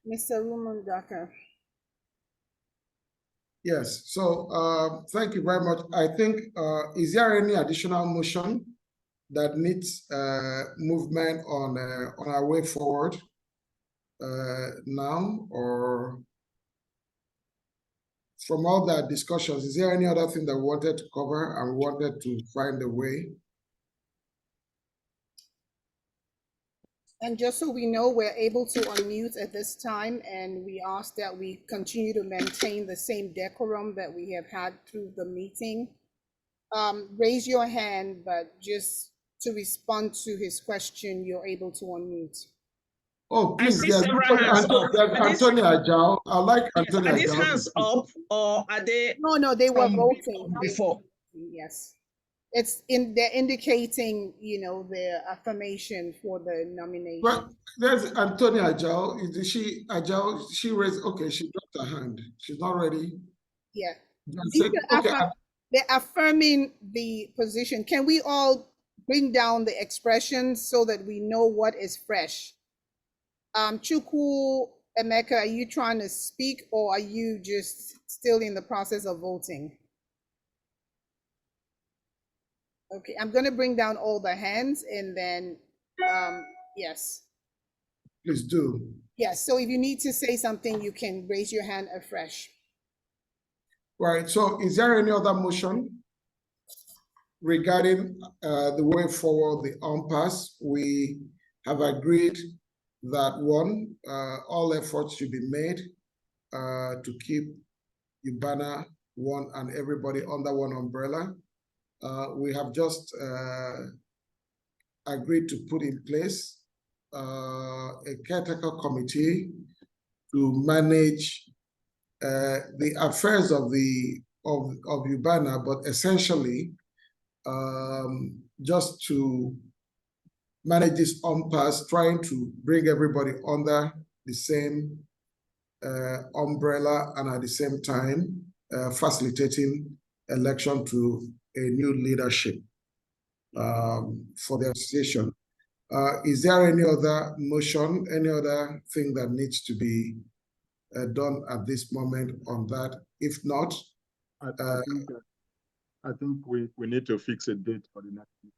Mr. Rumundaka. Yes, so thank you very much. I think, is there any additional motion that needs movement on our way forward now, or from all that discussions, is there any other thing that we wanted to cover and wanted to find a way? And just so we know, we're able to unmute at this time, and we ask that we continue to maintain the same decorum that we have had through the meeting. Raise your hand, but just to respond to his question, you're able to unmute. Oh, please, I see several hands up. Anthony Ajao. I like Anthony Are these Ajao. hands up, or are they? No, they were voting before. Yes, they're indicating, you know, their affirmation for the nomination. Well, there's Anthony Ajao. Is she Ajao? She raised. Okay, she dropped her hand. She's not ready. Yeah. Okay. They're affirming the position. Can we all bring down the expressions so that we know what is fresh? Chukwu Emeka, are you trying to speak, or are you just still in the process of voting? Okay, I'm going to bring down all the hands, and then, yes. Please do. Yes, so if you need to say something, you can raise your hand afresh. Right, so is there any other motion regarding the way forward, the impasse? We have agreed that one, all efforts should be made to keep UBAANA one and everybody under one umbrella. We have just agreed to put in place a caretaker committee to manage the affairs of UBAANA, but essentially just to manage this impasse, trying to bring everybody under the same umbrella, and at the same time facilitating election to a new leadership for the association. Is there any other motion, any other thing that needs to be done at this moment on that? If not, I think we need to fix a date for the next meeting.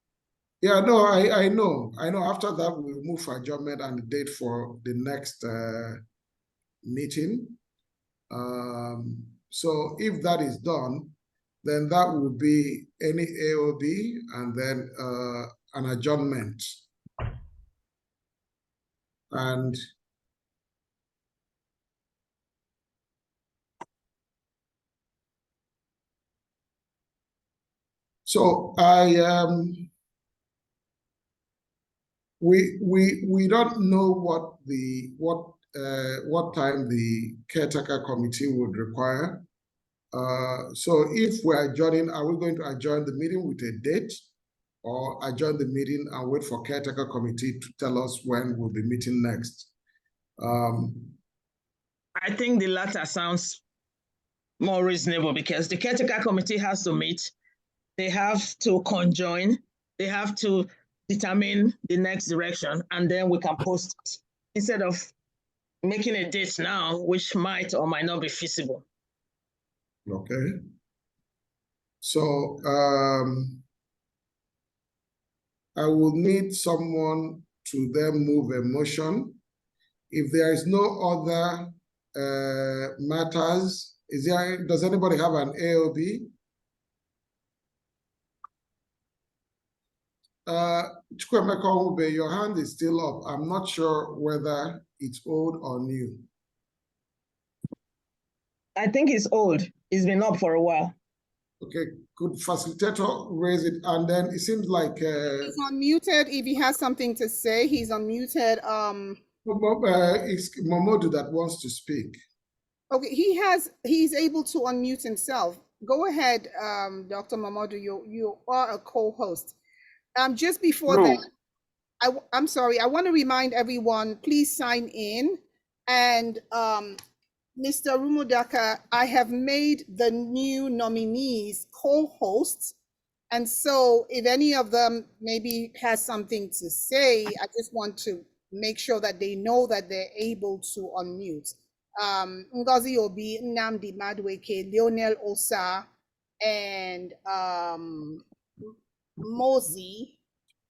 Yeah, no, I know. After that, we'll move for adjournment and the date for the next meeting. So if that is done, then that will be any AOB and then an adjournment. And so we don't know what time the caretaker committee would require. So if we're adjourning, are we going to adjourn the meeting with a date, or adjourn the meeting and wait for caretaker committee to tell us when we'll be meeting next? I think the latter sounds more reasonable, because the caretaker committee has to meet, they have to conjoin, they have to determine the next direction, and then we can post it, instead of making a date now, which might or might not be feasible. Okay. So I will need someone to then move a motion. If there is no other matters, does anybody have an AOB? Chukwemeka Ube, your hand is still up. I'm not sure whether it's old or new. I think it's old. It's been up for a while. Okay, could facilitator raise it? And then it seems like he's unmuted. If he has something to say, he's unmuted. It's Momodu that wants to speak. Okay, he's able to unmute himself. Go ahead, Dr. Momodu. You are a co-host. Just before that, I'm sorry. I want to remind everyone, please sign in. And Mr. Rumundaka, I have made the new nominees co-hosts. And so if any of them maybe has something to say, I just want to make sure that they know that they're able to unmute. Ngozi Obi, Nnamdi Madueke, Lionel Osa, and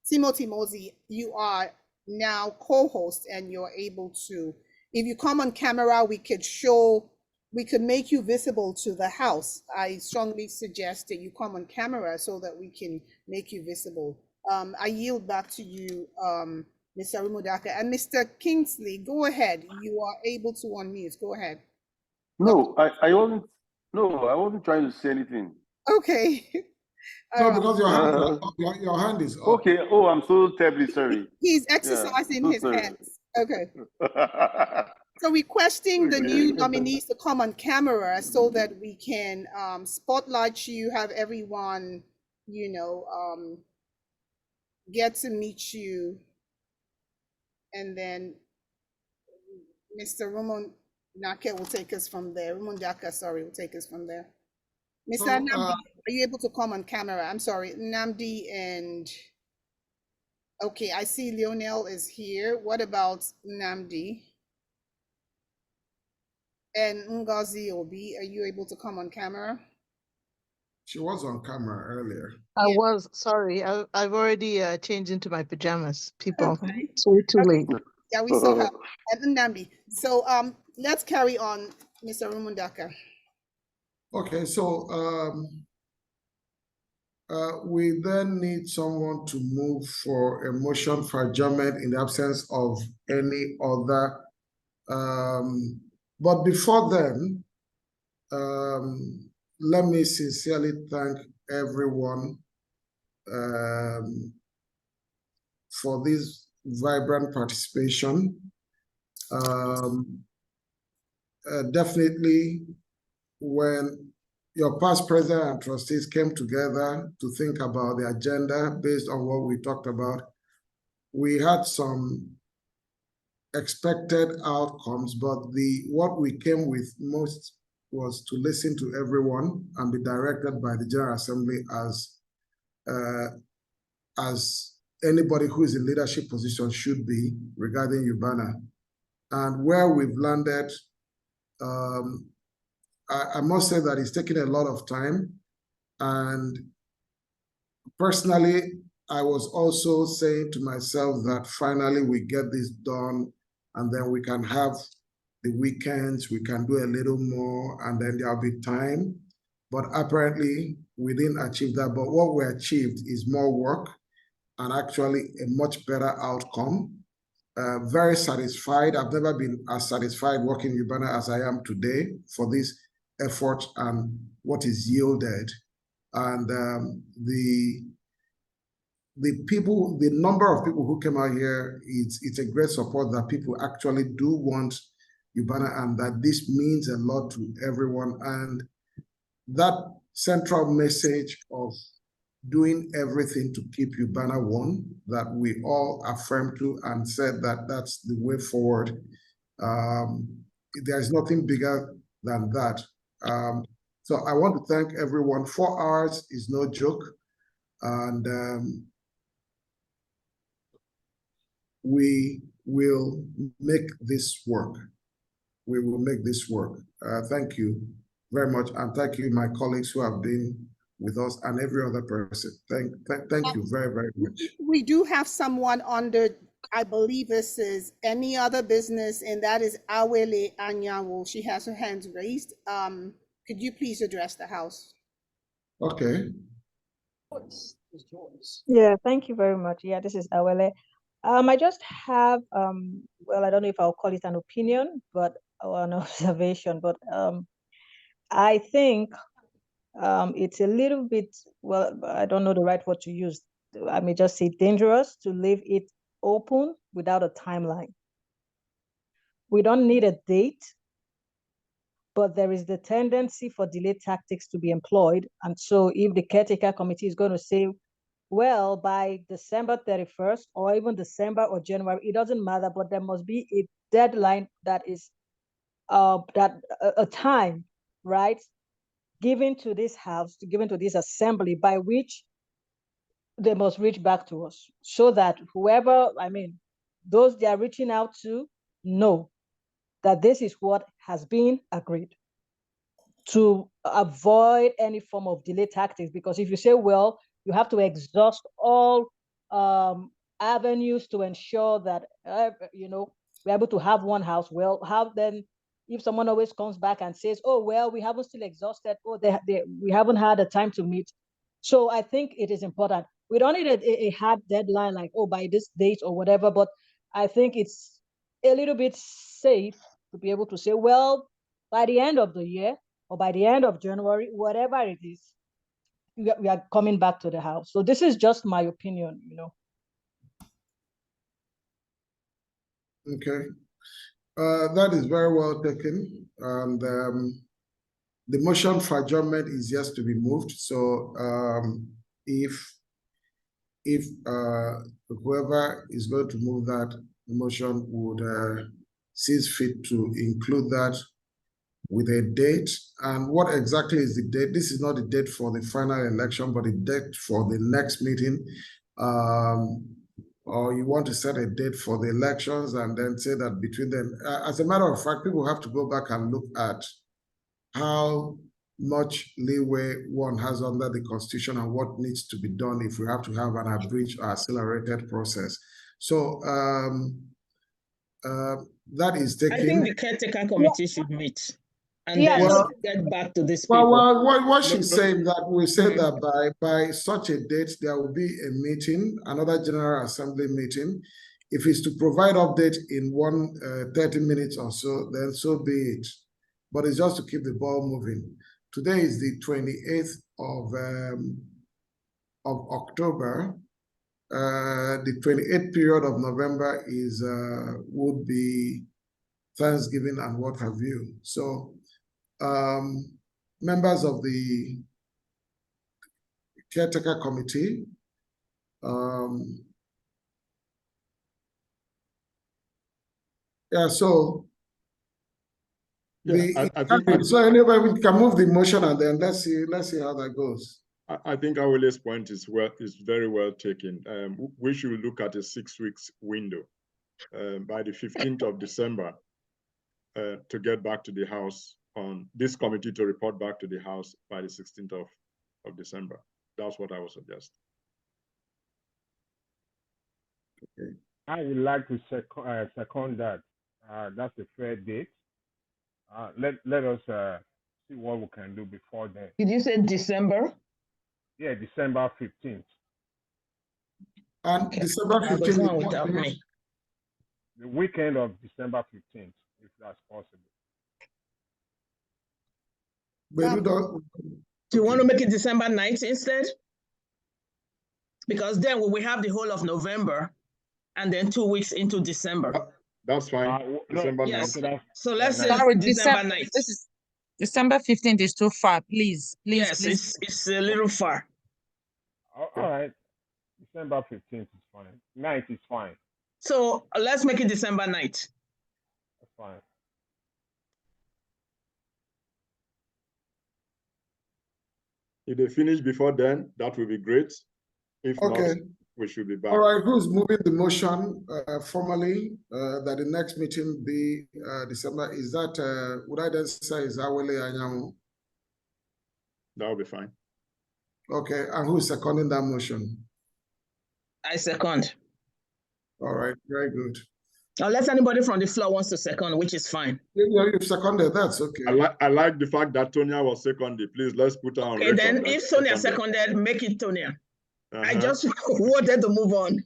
Timothy Mosey, you are now co-host and you're able to, if you come on camera, we could make you visible to the house. I strongly suggest that you come on camera so that we can make you visible. I yield back to you, Mr. Rumundaka. And Mr. Kingsley, go ahead. You are able to unmute. Go ahead. No, I wasn't trying to say anything. Okay. No, because your hand is up. Okay. Oh, I'm so terribly sorry. He's exercising his hands. Okay. So requesting the new nominees to come on camera so that we can spotlight you, have everyone, get to meet you. And then Mr. Rumundaka will take us from there. Rumundaka, sorry, will take us from there. Mr. Nnamdi, are you able to come on camera? I'm sorry, Nnamdi and... Okay, I see Lionel is here. What about Nnamdi? And Ngozi Obi, are you able to come on camera? She was on camera earlier. I was, sorry. I've already changed into my pajamas, people. Okay. It's way too late. Yeah, we saw her. And Nnamdi. So let's carry on, Mr. Rumundaka. Okay, so we then need someone to move for a motion for adjournment in the absence of any other. But before then, let me sincerely thank everyone for this vibrant participation. Definitely, when your past president and trustees came together to think about the agenda based on what we talked about, we had some expected outcomes, but what we came with most was to listen to everyone and be directed by the General Assembly as anybody who is in leadership position should be regarding UBAANA. And where we've landed, I must say that it's taken a lot of time. And personally, I was also saying to myself that finally we get this done and then we can have the weekends, we can do a little more, and then there'll be time. But apparently we didn't achieve that. But what we achieved is more work and actually a much better outcome. Very satisfied. I've never been as satisfied working in UBAANA as I am today for this effort and what is yielded. And the number of people who came out here, it's a great support that people actually do want UBAANA and that this means a lot to everyone. And that central message of doing everything to keep UBAANA one, that we all affirmed to and said that that's the way forward. There's nothing bigger than that. So I want to thank everyone. 4 hours is no joke. And we will make this work. We will make this work. Thank you very much. And thank you, my colleagues who have been with us and every other person. Thank you very, very much. We do have someone under, I believe this is any other business, and that is Awele Anyanwu. She has her hands raised. Could you please address the House? Okay. Yeah, thank you very much. Yeah, this is Awele. I just have, well, I don't know if I'll call it an opinion, but or an observation, but I think it's a little bit, well, I don't know the right word to use. I may just say dangerous to leave it open without a timeline. We don't need a date, but there is the tendency for delay tactics to be employed. And so if the caretaker committee is going to say, well, by December 31st, or even December or January, it doesn't matter, but there must be a deadline that is a time, right, given to this House, given to this assembly, by which they must reach back to us, so that whoever, I mean, those they are reaching out to know that this is what has been agreed, to avoid any form of delay tactics. Because if you say, well, you have to exhaust all avenues to ensure that, you know, we're able to have one House, well, how then, if someone always comes back and says, oh, well, we haven't still exhausted, oh, we haven't had a time to meet. So I think it is important. We don't need a hard deadline like, oh, by this date or whatever, but I think it's a little bit safe to be able to say, well, by the end of the year or by the end of January, whatever it is, we are coming back to the House. So this is just my opinion, you know. Okay. That is very well taken. And the motion for adjournment is yet to be moved. So if whoever is going to move that motion would see fit to include that with a date. And what exactly is the date? This is not the date for the final election, but the date for the next meeting. Or you want to set a date for the elections and then say that between them. As a matter of fact, people have to go back and look at how much leeway one has under the Constitution and what needs to be done if we have to have an abridged or accelerated process. So that is taking. I think the caretaker committee should meet and then get back to this people. Well, what she's saying that we say that by such a date there will be a meeting, another General Assembly meeting. If it's to provide update in 30 minutes or so, then so be it. But it's just to keep the ball moving. Today is the 28th of October. The 28th period of November is would be Thanksgiving and what have you. So members of the caretaker committee, so so anyway, we can move the motion and then let's see how that goes. I think Awele's point is very well taken. We should look at a 6 weeks window by the 15th of December to get back to the House on this committee to report back to the House by the 16th of December. That's what I would suggest. Okay. I would like to second that. That's a fair date. Let us see what we can do before then. Did you say December? Yeah, December 15th. And December 15th. The weekend of December 15th, if that's possible. Do you want to make it December 9th instead? Because then we have the whole of November and then 2 weeks into December. That's fine. December 9th. Yes. So let's say December 9th. This is December 15th is too far. Please. Yes, it's a little far. All right. December 15th is fine. 9th is fine. So let's make it December 9th. That's fine. If they finish before then, that will be great. If not, we should be back. All right, who's moving the motion formally that the next meeting be December? Is that, would I then say is Awele Anyanwu? That will be fine. Okay, and who is seconding that motion? I second. All right, very good. Unless anybody from the floor wants to second, which is fine. Yeah, you've seconded, that's okay. I like the fact that Tonya was seconded. Please, let's put her on Okay, record. then if Sonia seconded, make it Tonya. I just Uh-huh. wanted to move on.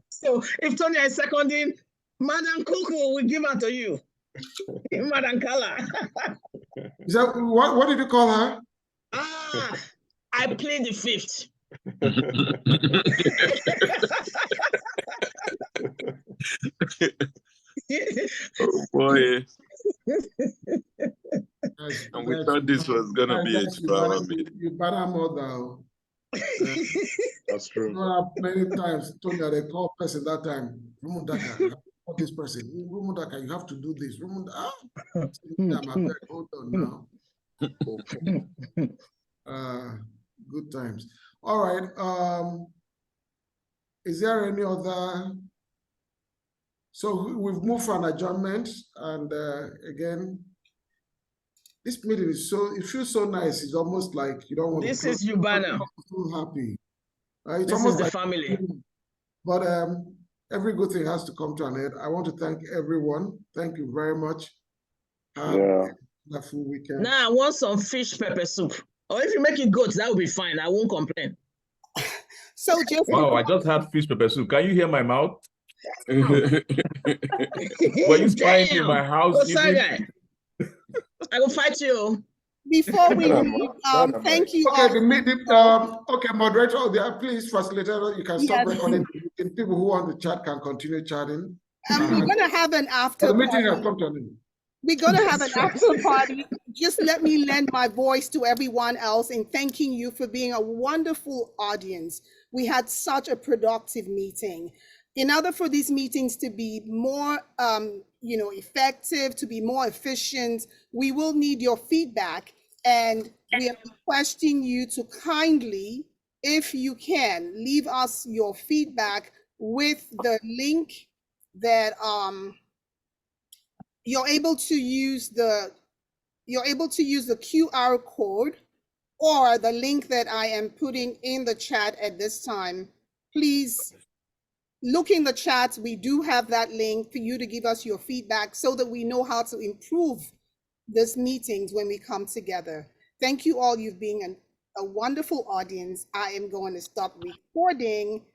So if Tonya is seconding, Madam Kuku will give her to you. Madam Kala. Is that, what did you call her? Ah, I plead the fifth. Oh boy. And we thought this was gonna be a 2-hour meeting. You better mother. That's true. Many times, Tonya, they call person that time, Rumundaka, you have to call this person. Rumundaka, you have to do this. Rumundaka, hold on now. Okay. Good times. All right. Is there any other? So we've moved for an adjournment, and again, this meeting is it feels so nice. It's almost like you don't want this to. This is UBAANA. So happy. It's this almost is the like family. But every good thing has to come to an end. I want to thank everyone. Thank you very much. Have a wonderful weekend. Now I want some fish pepper soup. Or if you make it goat, that will be fine. I won't complain. So just wow, I just had fish pepper soup. Can you hear my mouth? Were you spying in my house? I will fight you. Before we leave, thank you. Okay, okay, moderator, please, facilitator, you can stop recording. People who want to chat can continue chatting. We're going to have an after the meeting party. has come to an end. We're going to have an after party. Just let me lend my voice to everyone else in thanking you for being a wonderful audience. We had such a productive meeting. In order for these meetings to be more effective, to be more efficient, we will need your feedback, and we are requesting you to kindly, if you can, leave us your feedback with the link that you're able to use the QR code or the link that I am putting in the chat at this time. Please look in the chat. We do have that link for you to give us your feedback so that we know how to improve these meetings when we come together. Thank you all. You've been a wonderful audience. I am going to stop recording